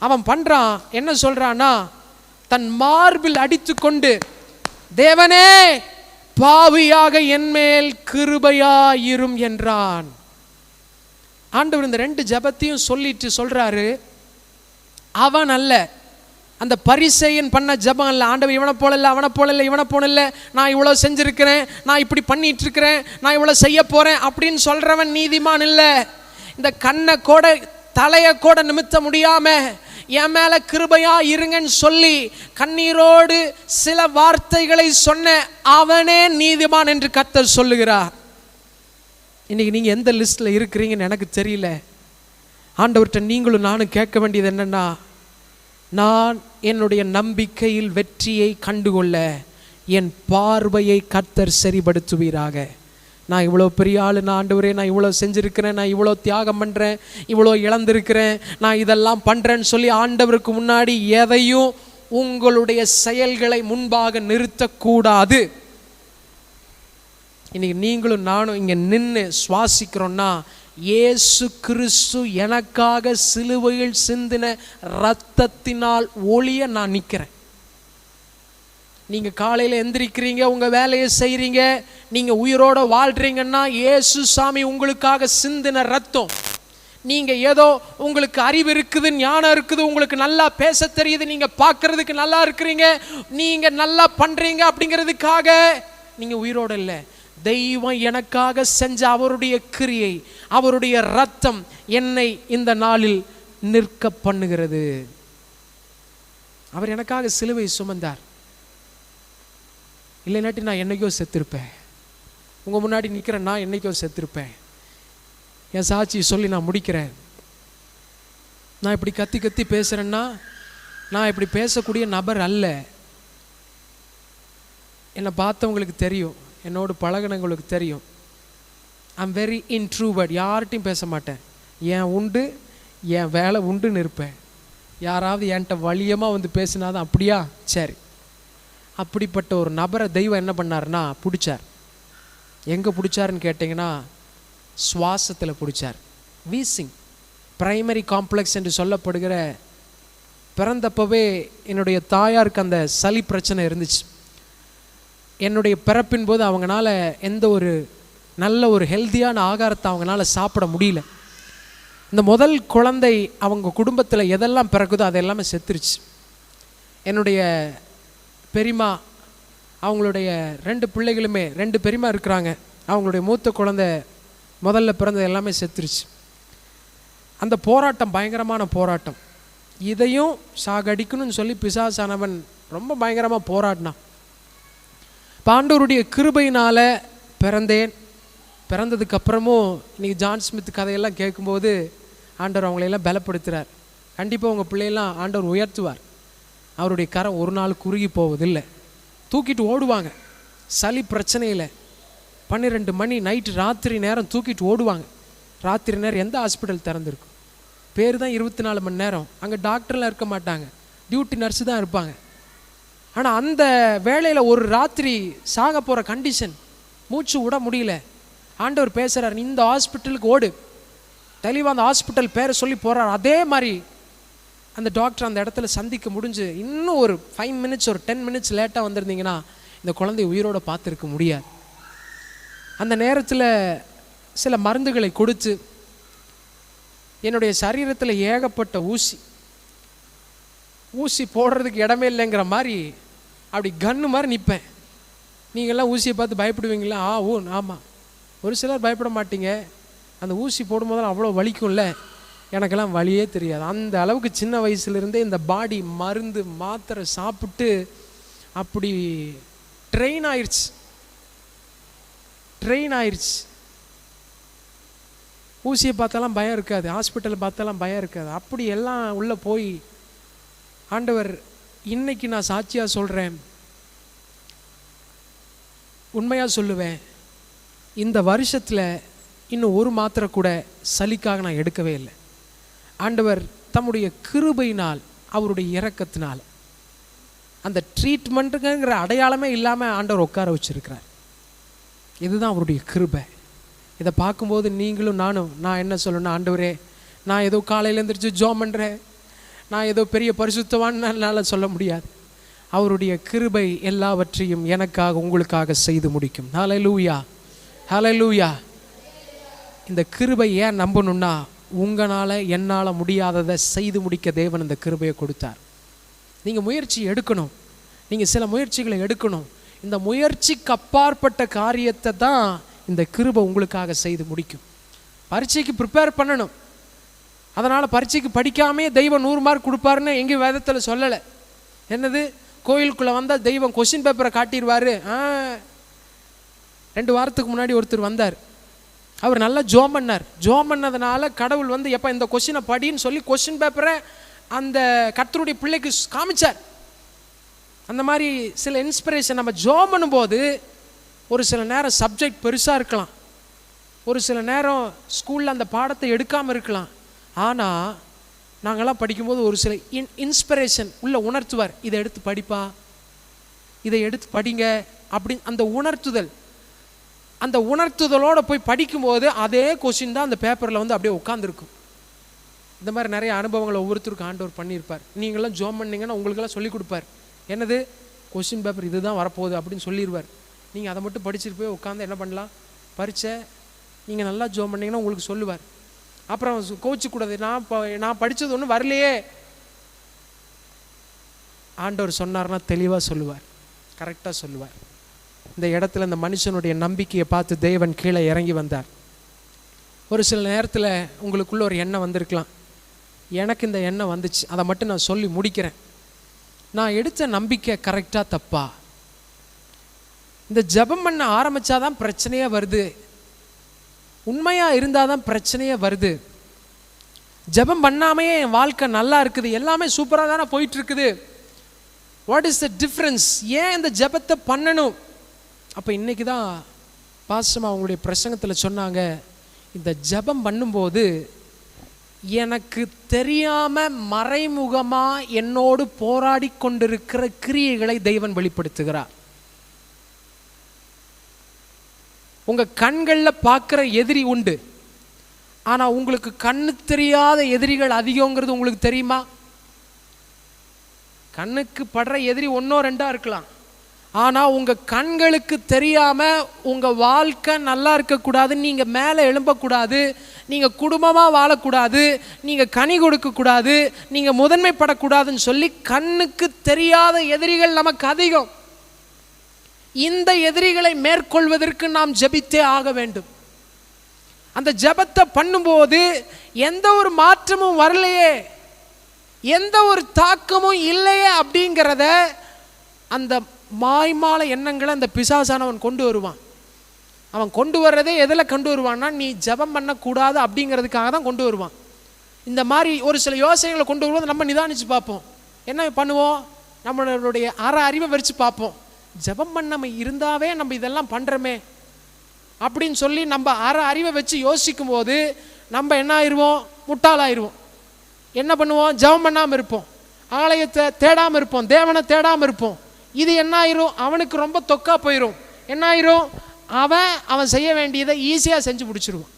அவன் பண்றான், என்ன சொல்றான்னா, தன் மார்பில் அடித்து கொண்டு, தேவனே, பாவியாக என்மேல் கிருபையாயிரும் என்றான். ஆண்டவர் இந்த 2 ஜெபத்தையும் சொல்லிட்டு சொல்றாரு, அவன் அல்ல, அந்த பரிசேயன் பண்ண ஜெபம் அல்ல. ஆண்டவர் இவனை போல இல்லை, அவனை போல இல்லை, இவனை போல இல்லை, நான் இவ்வளோ செஞ்சிருக்கிறேன், நான் இப்படி பண்ணிட்டு இருக்கிறேன், நான் இவ்வளோ செய்ய போறேன் அப்படின்னு சொல்றவன் நீதிமான் இல்லை. இந்த கண்ணை கூட தலையை கூட நிமித்த முடியாம என் மேல கிருபையா இருங்கன்னு சொல்லி கண்ணீரோடு சில வார்த்தைகளை சொன்ன அவனே நீதிமான் என்று கர்த்தர் சொல்லுகிறார். இன்னைக்கு நீங்க எந்த லிஸ்ட்ல இருக்கிறீங்கன்னு எனக்கு தெரியல. ஆண்டவர்கிட்ட நீங்களும் நானும் கேட்க வேண்டியது என்னன்னா, நான் என்னுடைய நம்பிக்கையில் வெற்றியை கண்டுகொள்ள என் பார்வையை கர்த்தர் சரிபடுத்துவீராக. நான் இவ்வளோ பெரிய ஆள், நான் ஆண்டவரே நான் இவ்வளோ செஞ்சுருக்கிறேன், நான் இவ்வளோ தியாகம் பண்ணுறேன், இவ்வளோ இழந்திருக்கிறேன், நான் இதெல்லாம் பண்ணுறேன்னு சொல்லி ஆண்டவருக்கு முன்னாடி எதையும் உங்களுடைய செயல்களை முன்பாக நிறுத்தக்கூடாது. இன்னைக்கு நீங்களும் நானும் இங்கே நின்று சுவாசிக்கிறோன்னா, இயேசு கிறிஸ்து எனக்காக சிலுவையில் சிந்தின இரத்தத்தினால் ஒளிய நான் நிற்கிறேன். நீங்கள் காலையில் எந்திரிக்கிறீங்க, உங்கள் வேலையை செய்கிறீங்க, நீங்கள் உயிரோடு வாழ்கிறீங்கன்னா இயேசு சாமி உங்களுக்காக சிந்தின ரத்தம். நீங்கள் ஏதோ உங்களுக்கு அறிவு இருக்குது, ஞானம் இருக்குது, உங்களுக்கு நல்லா பேச தெரியுது, நீங்கள் பார்க்குறதுக்கு நல்லா இருக்கிறீங்க, நீங்கள் நல்லா பண்ணுறீங்க அப்படிங்கிறதுக்காக நீங்கள் உயிரோடு இல்லை. தெய்வம் எனக்காக செஞ்ச அவருடைய கிரியை, அவருடைய ரத்தம் என்னை இந்த நாளில் நிற்க பண்ணுகிறது. அவர் எனக்காக சிலுவை சுமந்தார். இல்லைனாட்டி நான் என்னைக்கோ செத்துருப்பேன். உங்கள் முன்னாடி நிற்கிறேன், நான் என்னைக்கோ செத்துருப்பேன். என் சாட்சி சொல்லி நான் முடிக்கிறேன். நான் இப்படி கத்தி கத்தி பேசுகிறேன்னா நான் இப்படி பேசக்கூடிய நபர் அல்ல. என்னை பார்த்தவங்களுக்கு தெரியும், என்னோடு பழகினவங்களுக்கு தெரியும். I'm very introvert. யார்கிட்டையும் பேச மாட்டேன். என் உண்டு, என் வேலை உண்டுன்னு இருப்பேன். யாராவது என்கிட்ட வலியமாக வந்து பேசினாதான் அப்படியா சரி. அப்படிப்பட்ட ஒரு நபரை தெய்வம் என்ன பண்ணார்னா பிடிச்சார். எங்கே பிடிச்சாருன்னு கேட்டிங்கன்னா சுவாசத்தில் பிடிச்சார். வீசிங் பிரைமரி காம்ப்ளெக்ஸ் என்று சொல்லப்படுகிற, பிறந்தப்பவே என்னுடைய தாயாருக்கு அந்த சளி பிரச்சனை இருந்துச்சு. என்னுடைய பிறப்பின் போது அவங்களால எந்த ஒரு நல்ல ஒரு ஹெல்த்தியான ஆகாரத்தை அவங்களால சாப்பிட முடியல. இந்த முதல் குழந்தை அவங்க குடும்பத்தில் எதெல்லாம் பிறக்குதோ அதெல்லாமே செத்துருச்சு. என்னுடைய பெரியம்மா அவங்களுடைய 2 பிள்ளைகளுமே, 2 பெரியம்மா இருக்கிறாங்க, அவங்களுடைய மூத்த குழந்தை முதல்ல பிறந்தது எல்லாமே செத்துருச்சு. அந்த போராட்டம் பயங்கரமான போராட்டம். இதையும் சாகடிக்கணும்னு சொல்லி பிசாசானவன் ரொம்ப பயங்கரமாக போராடினான். ஆண்டவருடைய கிருபையினால் பிறந்தேன். பிறந்ததுக்கப்புறமும் இன்றைக்கி ஜான் ஸ்மித் கதையெல்லாம் கேட்கும்போது ஆண்டவர் அவங்களையெல்லாம் பலப்படுத்துகிறார். கண்டிப்பாக உங்கள் பிள்ளையெல்லாம் ஆண்டவர் உயர்த்துவார். அவருடைய கரம் ஒரு நாள் குறுகி போவதில்லை. தூக்கிட்டு ஓடுவாங்க. சளி பிரச்சனையில் 12 மணி நைட்டு ராத்திரி நேரம் தூக்கிட்டு ஓடுவாங்க. ராத்திரி நேரம் எந்த ஹாஸ்பிட்டல் திறந்துருக்கும்? பேர் தான் 24 மணி நேரம். அங்கே டாக்டர்லாம் இருக்க மாட்டாங்க, டியூட்டி நர்ஸு தான் இருப்பாங்க. ஆனால் அந்த வேளையில் ஒரு ராத்திரி சாக போகிற கண்டிஷன், மூச்சு விட முடியல. ஆண்டவர் பேசுகிறார், இந்த ஹாஸ்பிட்டலுக்கு ஓடு. தெளிவாக அந்த ஹாஸ்பிட்டல் பேரை சொல்லி போகிறார். அதே மாதிரி அந்த டாக்டர் அந்த இடத்துல சந்திக்க முடிஞ்சு இன்னும் ஒரு 5 மினிட்ஸ் ஒரு 10 மினிட்ஸ் லேட்டாக வந்திருந்தீங்கன்னா இந்த குழந்தைய உயிரோடு பார்த்துருக்க முடியாது. அந்த நேரத்தில் சில மருந்துகளை கொடுத்து என்னுடைய சரீரத்தில் ஏகப்பட்ட ஊசி போடுறதுக்கு இடமே இல்லைங்கிற மாதிரி அப்படி கன்று மாதிரி நிற்பேன். நீங்கள்லாம் ஊசியை பார்த்து பயப்படுவீங்களா? ஆமாம். ஒரு சிலர் பயப்பட மாட்டீங்க. அந்த ஊசி போடும்போதெல்லாம் அவ்வளோ வலிக்கும்ல. எனக்கெல்லாம் வலியே தெரியாது. அந்த அளவுக்கு சின்ன வயசுலேருந்தே இந்த பாடி மருந்து மாத்திரை சாப்பிட்டு அப்படி ட்ரெயின் ஆயிடுச்சு. ஊசியை பார்த்தாலாம் பயம் இருக்காது, ஹாஸ்பிட்டலை பார்த்தாலாம் பயம் இருக்காது. அப்படி எல்லாம் உள்ளே போய் ஆண்டவர் இன்னைக்கு நான் சாட்சியாக சொல்கிறேன், உண்மையாக சொல்லுவேன், இந்த வருஷத்தில் இன்னும் ஒரு மாத்திரை கூட சளிக்காக நான் எடுக்கவே இல்லை. ஆண்டவர் தம்முடைய கிருபையினால், அவருடைய இரக்கத்தினால், அந்த ட்ரீட்மெண்ட்டுங்கிற அடையாளமே இல்லாமல் ஆண்டவர் உட்கார வச்சிருக்கிறார். இதுதான் அவருடைய கிருபை. இதை பார்க்கும்போது நீங்களும் நானும், நான் என்ன சொல்லணும்னா, ஆண்டவரே நான் ஏதோ காலையில் எழுந்திரிச்சு ஜோம் பண்ணுறேன், நான் ஏதோ பெரிய பரிசுத்தவான்னு என்னால் சொல்ல முடியாது. அவருடைய கிருபை எல்லாவற்றையும் எனக்காக உங்களுக்காக செய்து முடிக்கும். ஹல்லேலூயா, ஹல்லேலூயா. இந்த கிருபை ஏன் நம்பணும்னா, உங்களால் என்னால் முடியாததை செய்து முடிக்க தேவன் இந்த கிருபையை கொடுத்தார். நீங்கள் முயற்சி எடுக்கணும், நீங்கள் சில முயற்சிகளை எடுக்கணும். இந்த முயற்சிக்கு அப்பாற்பட்ட காரியத்தை தான் இந்த கிருபை உங்களுக்காக செய்து முடிக்கும். பரீட்சைக்கு ப்ரிப்பேர் பண்ணணும், அதனால் பரீட்சைக்கு படிக்காமே தெய்வம் 100 மார்க் கொடுப்பாருன்னு எங்கேயும் வேதத்தில் சொல்லலை. என்னது, கோயிலுக்குள்ளே வந்தால் தெய்வம் கொஸ்டின் பேப்பரை காட்டிடுவார். 2 வாரத்துக்கு முன்னாடி ஒருத்தர் வந்தார். அவர் நல்லா ஜோம் பண்ணார். ஜோம் பண்ணதுனால கடவுள் வந்து எப்போ இந்த கொஸ்டினை படின்னு சொல்லி கொஸ்டின் பேப்பரை அந்த கர்த்தருடைய பிள்ளைக்கு காமிச்சார். அந்த மாதிரி சில இன்ஸ்பிரேஷன் நம்ம ஜோம் பண்ணும்போது ஒரு சில நேரம் சப்ஜெக்ட் பெருசாக இருக்கலாம், ஒரு சில நேரம் ஸ்கூலில் அந்த பாடத்தை எடுக்காமல் இருக்கலாம். ஆனால் நாங்கள்லாம் படிக்கும்போது ஒரு சில இன்ஸ்பிரேஷன் உள்ள உணர்த்துவார். இதை எடுத்து படிப்பா, இதை எடுத்து படிங்க அப்படின்னு அந்த உணர்த்துதலோடு போய் படிக்கும்போது அதே கொஸ்டின் தான் அந்த பேப்பரில் வந்து அப்படியே உட்காந்துருக்கும். இந்த மாதிரி நிறைய அனுபவங்களை ஒவ்வொருத்தருக்கும் ஆண்டவர் பண்ணியிருப்பார். நீங்களாம் ஜோம் பண்ணிங்கன்னா உங்களுக்கெல்லாம் சொல்லிக் கொடுப்பார். என்னது, கொஸ்டின் பேப்பர் இது தான் வரப்போகுது அப்படின்னு சொல்லிடுவார். நீங்கள் அதை மட்டும் படிச்சுட்டு போய் உட்காந்து என்ன பண்ணலாம், பரீட்சை நீங்கள் நல்லா ஜோம் பண்ணிங்கன்னா உங்களுக்கு சொல்லுவார். அப்புறம் கோச்சிக்கூடாது, நான் படித்தது ஒன்றும் வரலையே. ஆண்டவர் சொன்னார்னா தெளிவாக சொல்லுவார், கரெக்டாக சொல்லுவார். இந்த இடத்துல இந்த மனுஷனுடைய நம்பிக்கையை பார்த்து தேவன் கீழே இறங்கி வந்தார். ஒரு சில நேரத்தில் உங்களுக்குள்ள ஒரு எண்ணம் வந்திருக்கலாம், எனக்கு இந்த எண்ணம் வந்துச்சு, அதை மட்டும் நான் சொல்லி முடிக்கிறேன். நான் எடுத்த நம்பிக்கை கரெக்டாக தப்பா? இந்த ஜெபம் பண்ண ஆரம்பித்தாதான் பிரச்சனையே வருது, உண்மையாக இருந்தால் தான் பிரச்சனையே வருது. ஜெபம் பண்ணாமையே என் வாழ்க்கை நல்லா இருக்குது, எல்லாமே சூப்பராக தானே போயிட்டுருக்குது. What is the difference? ஏன் இந்த ஜெபத்தை பண்ணணும்? அப்போ இன்றைக்கி தான் பாஸ்டர் அவங்களுடைய பிரசங்கத்தில் சொன்னாங்க, இந்த ஜெபம் பண்ணும்போது எனக்கு தெரியாமல் மறைமுகமாக என்னோடு போராடி கொண்டிருக்கிற கிரியைகளை தெய்வன் வெளிப்படுத்துகிறார். உங்கள் கண்களில் பார்க்குற எதிரி உண்டு, ஆனால் உங்களுக்கு கண்ணு தெரியாத எதிரிகள் அதிகங்கிறது உங்களுக்கு தெரியுமா? கண்ணுக்கு படுற எதிரி 1 2 இருக்கலாம், ஆனால் உங்கள் கண்களுக்கு தெரியாமல் உங்கள் வாழ்க்கை நல்லா இருக்கக்கூடாது, நீங்கள் மேலே எழும்பக்கூடாது, நீங்கள் குடும்பமாக வாழக்கூடாது, நீங்கள் கனி கொடுக்கக்கூடாது, நீங்கள் முதன்மைப்படக்கூடாதுன்னு சொல்லி கண்ணுக்கு தெரியாத எதிரிகள் நமக்கு அதிகம். இந்த எதிரிகளை மேற்கொள்வதற்கு நாம் ஜெபித்தே ஆக வேண்டும். அந்த ஜெபத்தை பண்ணும்போது எந்த ஒரு மாற்றமும் வரலையே, எந்த ஒரு தாக்கமும் இல்லையே அப்படிங்கிறத அந்த மாய்மால எண்ணங்களை அந்த பிசாசானவன் கொண்டு வருவான். அவன் கொண்டு வர்றதே எதில் கொண்டு வருவான்னா, நீ ஜெபம் பண்ணக்கூடாது அப்படிங்கிறதுக்காக தான் கொண்டு வருவான். இந்த மாதிரி ஒரு சில யோசனைகளை கொண்டு வரும்போது நம்ம நிதானித்து பார்ப்போம். என்ன பண்ணுவோம், நம்மளுடைய அறிவை வச்சு பார்ப்போம். ஜெபம் பண்ணாமல் இருந்தாவே நம்ம இதெல்லாம் பண்ணுறோமே அப்படின்னு சொல்லி நம்ம அறிவை வச்சு யோசிக்கும் போது நம்ம என்ன ஆயிடுவோம், முட்டாளாயிருவோம். என்ன பண்ணுவோம், ஜெபம் பண்ணாமல் இருப்போம், ஆலயத்தை தேடாமல் இருப்போம், தேவனை தேடாமல் இருப்போம். இது என்ன ஆயிரும், அவனுக்கு ரொம்ப தொக்கா போயிடும். என்ன ஆயிரும், அவன் செய்ய வேண்டியதை ஈஸியாக செஞ்சு முடிச்சிருவான்.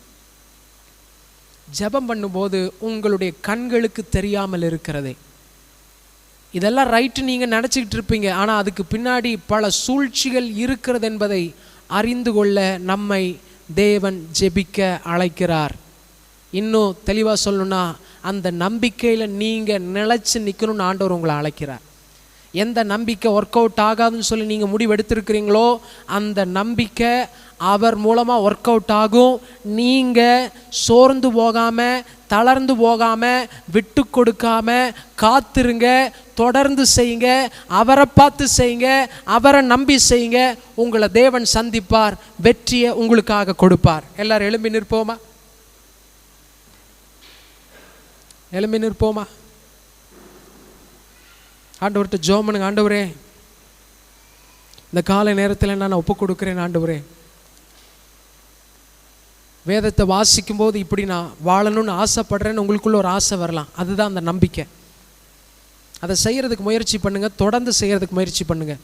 ஜெபம் பண்ணும்போது உங்களுடைய கண்களுக்கு தெரியாமல் இருக்கிறதே, இதெல்லாம் ரைட்டு நீங்கள் நினச்சிக்கிட்டு இருப்பீங்க, ஆனால் அதுக்கு பின்னாடி பல சூழ்ச்சிகள் இருக்கிறது என்பதை அறிந்து கொள்ள நம்மை தேவன் ஜெபிக்க அழைக்கிறார். இன்னும் தெளிவாக சொல்லணும்னா, அந்த நம்பிக்கையில் நீங்கள் நிலைச்சு நிற்கணும்னு ஆண்டவர் உங்களை அழைக்கிறார். எந்த நம்பிக்கை ஒர்க் அவுட் ஆகாதுன்னு சொல்லி நீங்கள் முடிவெடுத்திருக்கிறீங்களோ அந்த நம்பிக்கை அவர் மூலமாக ஒர்க் அவுட் ஆகும். நீங்கள் சோர்ந்து போகாமல், தளர்ந்து போகாமல், விட்டு கொடுக்காமல் காத்திருங்க, தொடர்ந்து செய்யுங்க, அவரை பார்த்து செய்யுங்க, அவரை நம்பி செய்யுங்க. உங்களை தேவன் சந்திப்பார், வெற்றியை உங்களுக்காக கொடுப்பார். எல்லாரும் எழும்பி நிற்போமா, எழும்பி நிற்போமா. ஆண்டவர்கிட்ட ஜெபம் பண்ணுங்க. ஆண்டவரே, இந்த காலை நேரத்தில் நான் ஒப்பு கொடுக்குறேன். ஆண்டவரே, வேதத்தை வாசிக்கும் போது இப்படி நான் வாழணும்னு ஆசைப்படுறேன்னு உங்களுக்குள்ள ஒரு ஆசை வரலாம். அதுதான் அந்த நம்பிக்கை. அதை செய்கிறதுக்கு முயற்சி பண்ணுங்கள், தொடர்ந்து செய்கிறதுக்கு முயற்சி பண்ணுங்கள்.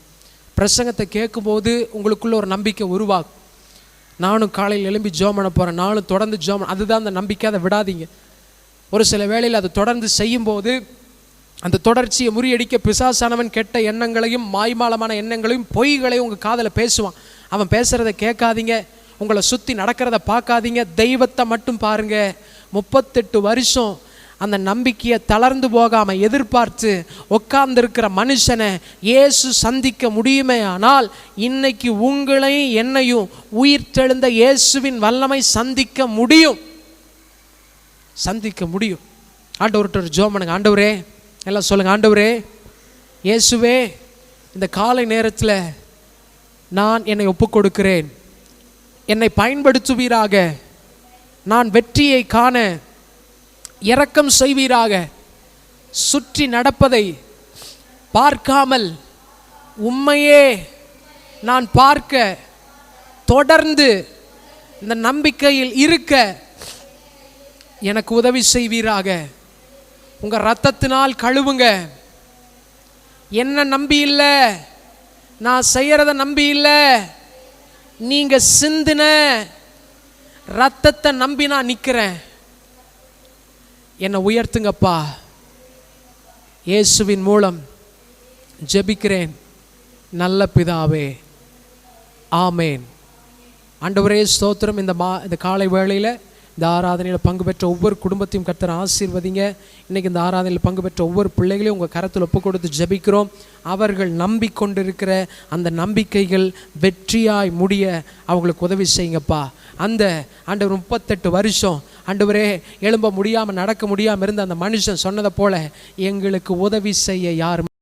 பிரசங்கத்தை கேட்கும்போது உங்களுக்குள்ள ஒரு நம்பிக்கை உருவாகும். நானும் காலையில் எழும்பி ஜெபம் பண்ண போகிறேன், நானும் தொடர்ந்து ஜெபம், அதுதான் அந்த நம்பிக்கை. அதை விடாதீங்க. ஒரு சில வேளையில் அதை தொடர்ந்து செய்யும்போது அந்த தொடர்ச்சியை முறியடிக்க பிசாசானவன் கெட்ட எண்ணங்களையும் மாய்மாலமான எண்ணங்களையும் பொய்களையும் உங்கள் காதில் பேசுவான். அவன் பேசுகிறத கேட்காதீங்க, உங்களை சுற்றி நடக்கிறத பார்க்காதீங்க, தெய்வத்தை மட்டும் பாருங்கள். 38 வருஷம் அந்த நம்பிக்கையை தளர்ந்து போகாமல் எதிர்பார்த்து உட்கார்ந்துருக்கிற மனுஷனை இயேசு சந்திக்க முடியுமே ஆனால், இன்னைக்கு உங்களையும் என்னையும் உயிர்த்தெழுந்த இயேசுவின் வல்லமை சந்திக்க முடியும், சந்திக்க முடியும். ஆண்டவர்கிட்ட ஒரு ஜெபம் பண்ணுங்க. ஆண்டவரே, எல்லாம் சொல்லுங்க, ஆண்டவரே இயேசுவே, இந்த காலை நேரத்தில் நான் என்னை ஒப்பு கொடுக்கிறேன். என்னை பயன்படுத்துவீராக. நான் வெற்றியை காண இரக்கம் செய்வீராக. சுற்றி நடப்பதை பார்க்காமல் உம்மையே நான் பார்க்க, தொடர்ந்து இந்த நம்பிக்கையில் இருக்க எனக்கு உதவி செய்வீராக. உங்கள் இரத்தத்தினால் கழுவுங்க. என்ன நம்பி இல்லை, நான் செய்யறத நம்பி இல்லை, நீங்க சிந்தின ரத்தத்தை நம்பி நான் நிற்கிறேன். என்னை உயர்த்துங்கப்பா. இயேசுவின் மூலம் ஜெபிக்கிறேன் நல்ல பிதாவே, ஆமேன். ஆண்டவரே ஸ்தோத்திரம். இந்த காலை வேளையில் இந்த ஆராதனையில் பங்கு பெற்ற ஒவ்வொரு குடும்பத்தையும் கர்த்தர் ஆசீர்வதிங்க. இன்றைக்கி இந்த ஆராதனையில் பங்கு பெற்ற ஒவ்வொரு பிள்ளைகளையும் உங்கள் கரத்தில் ஒப்பு கொடுத்து ஜெபிக்கிறோம். அவர்கள் நம்பிக்கொண்டிருக்கிற அந்த நம்பிக்கைகள் வெற்றியாய் முடிய அவங்களுக்கு உதவி செய்யுங்கப்பா. அந்த ஆண்டவர் 38 வருஷம் ஆண்டவரே எழும்ப முடியாமல் நடக்க முடியாமல் இருந்த அந்த மனுஷன் சொன்னதை போல எங்களுக்கு உதவி செய்ய யாரும்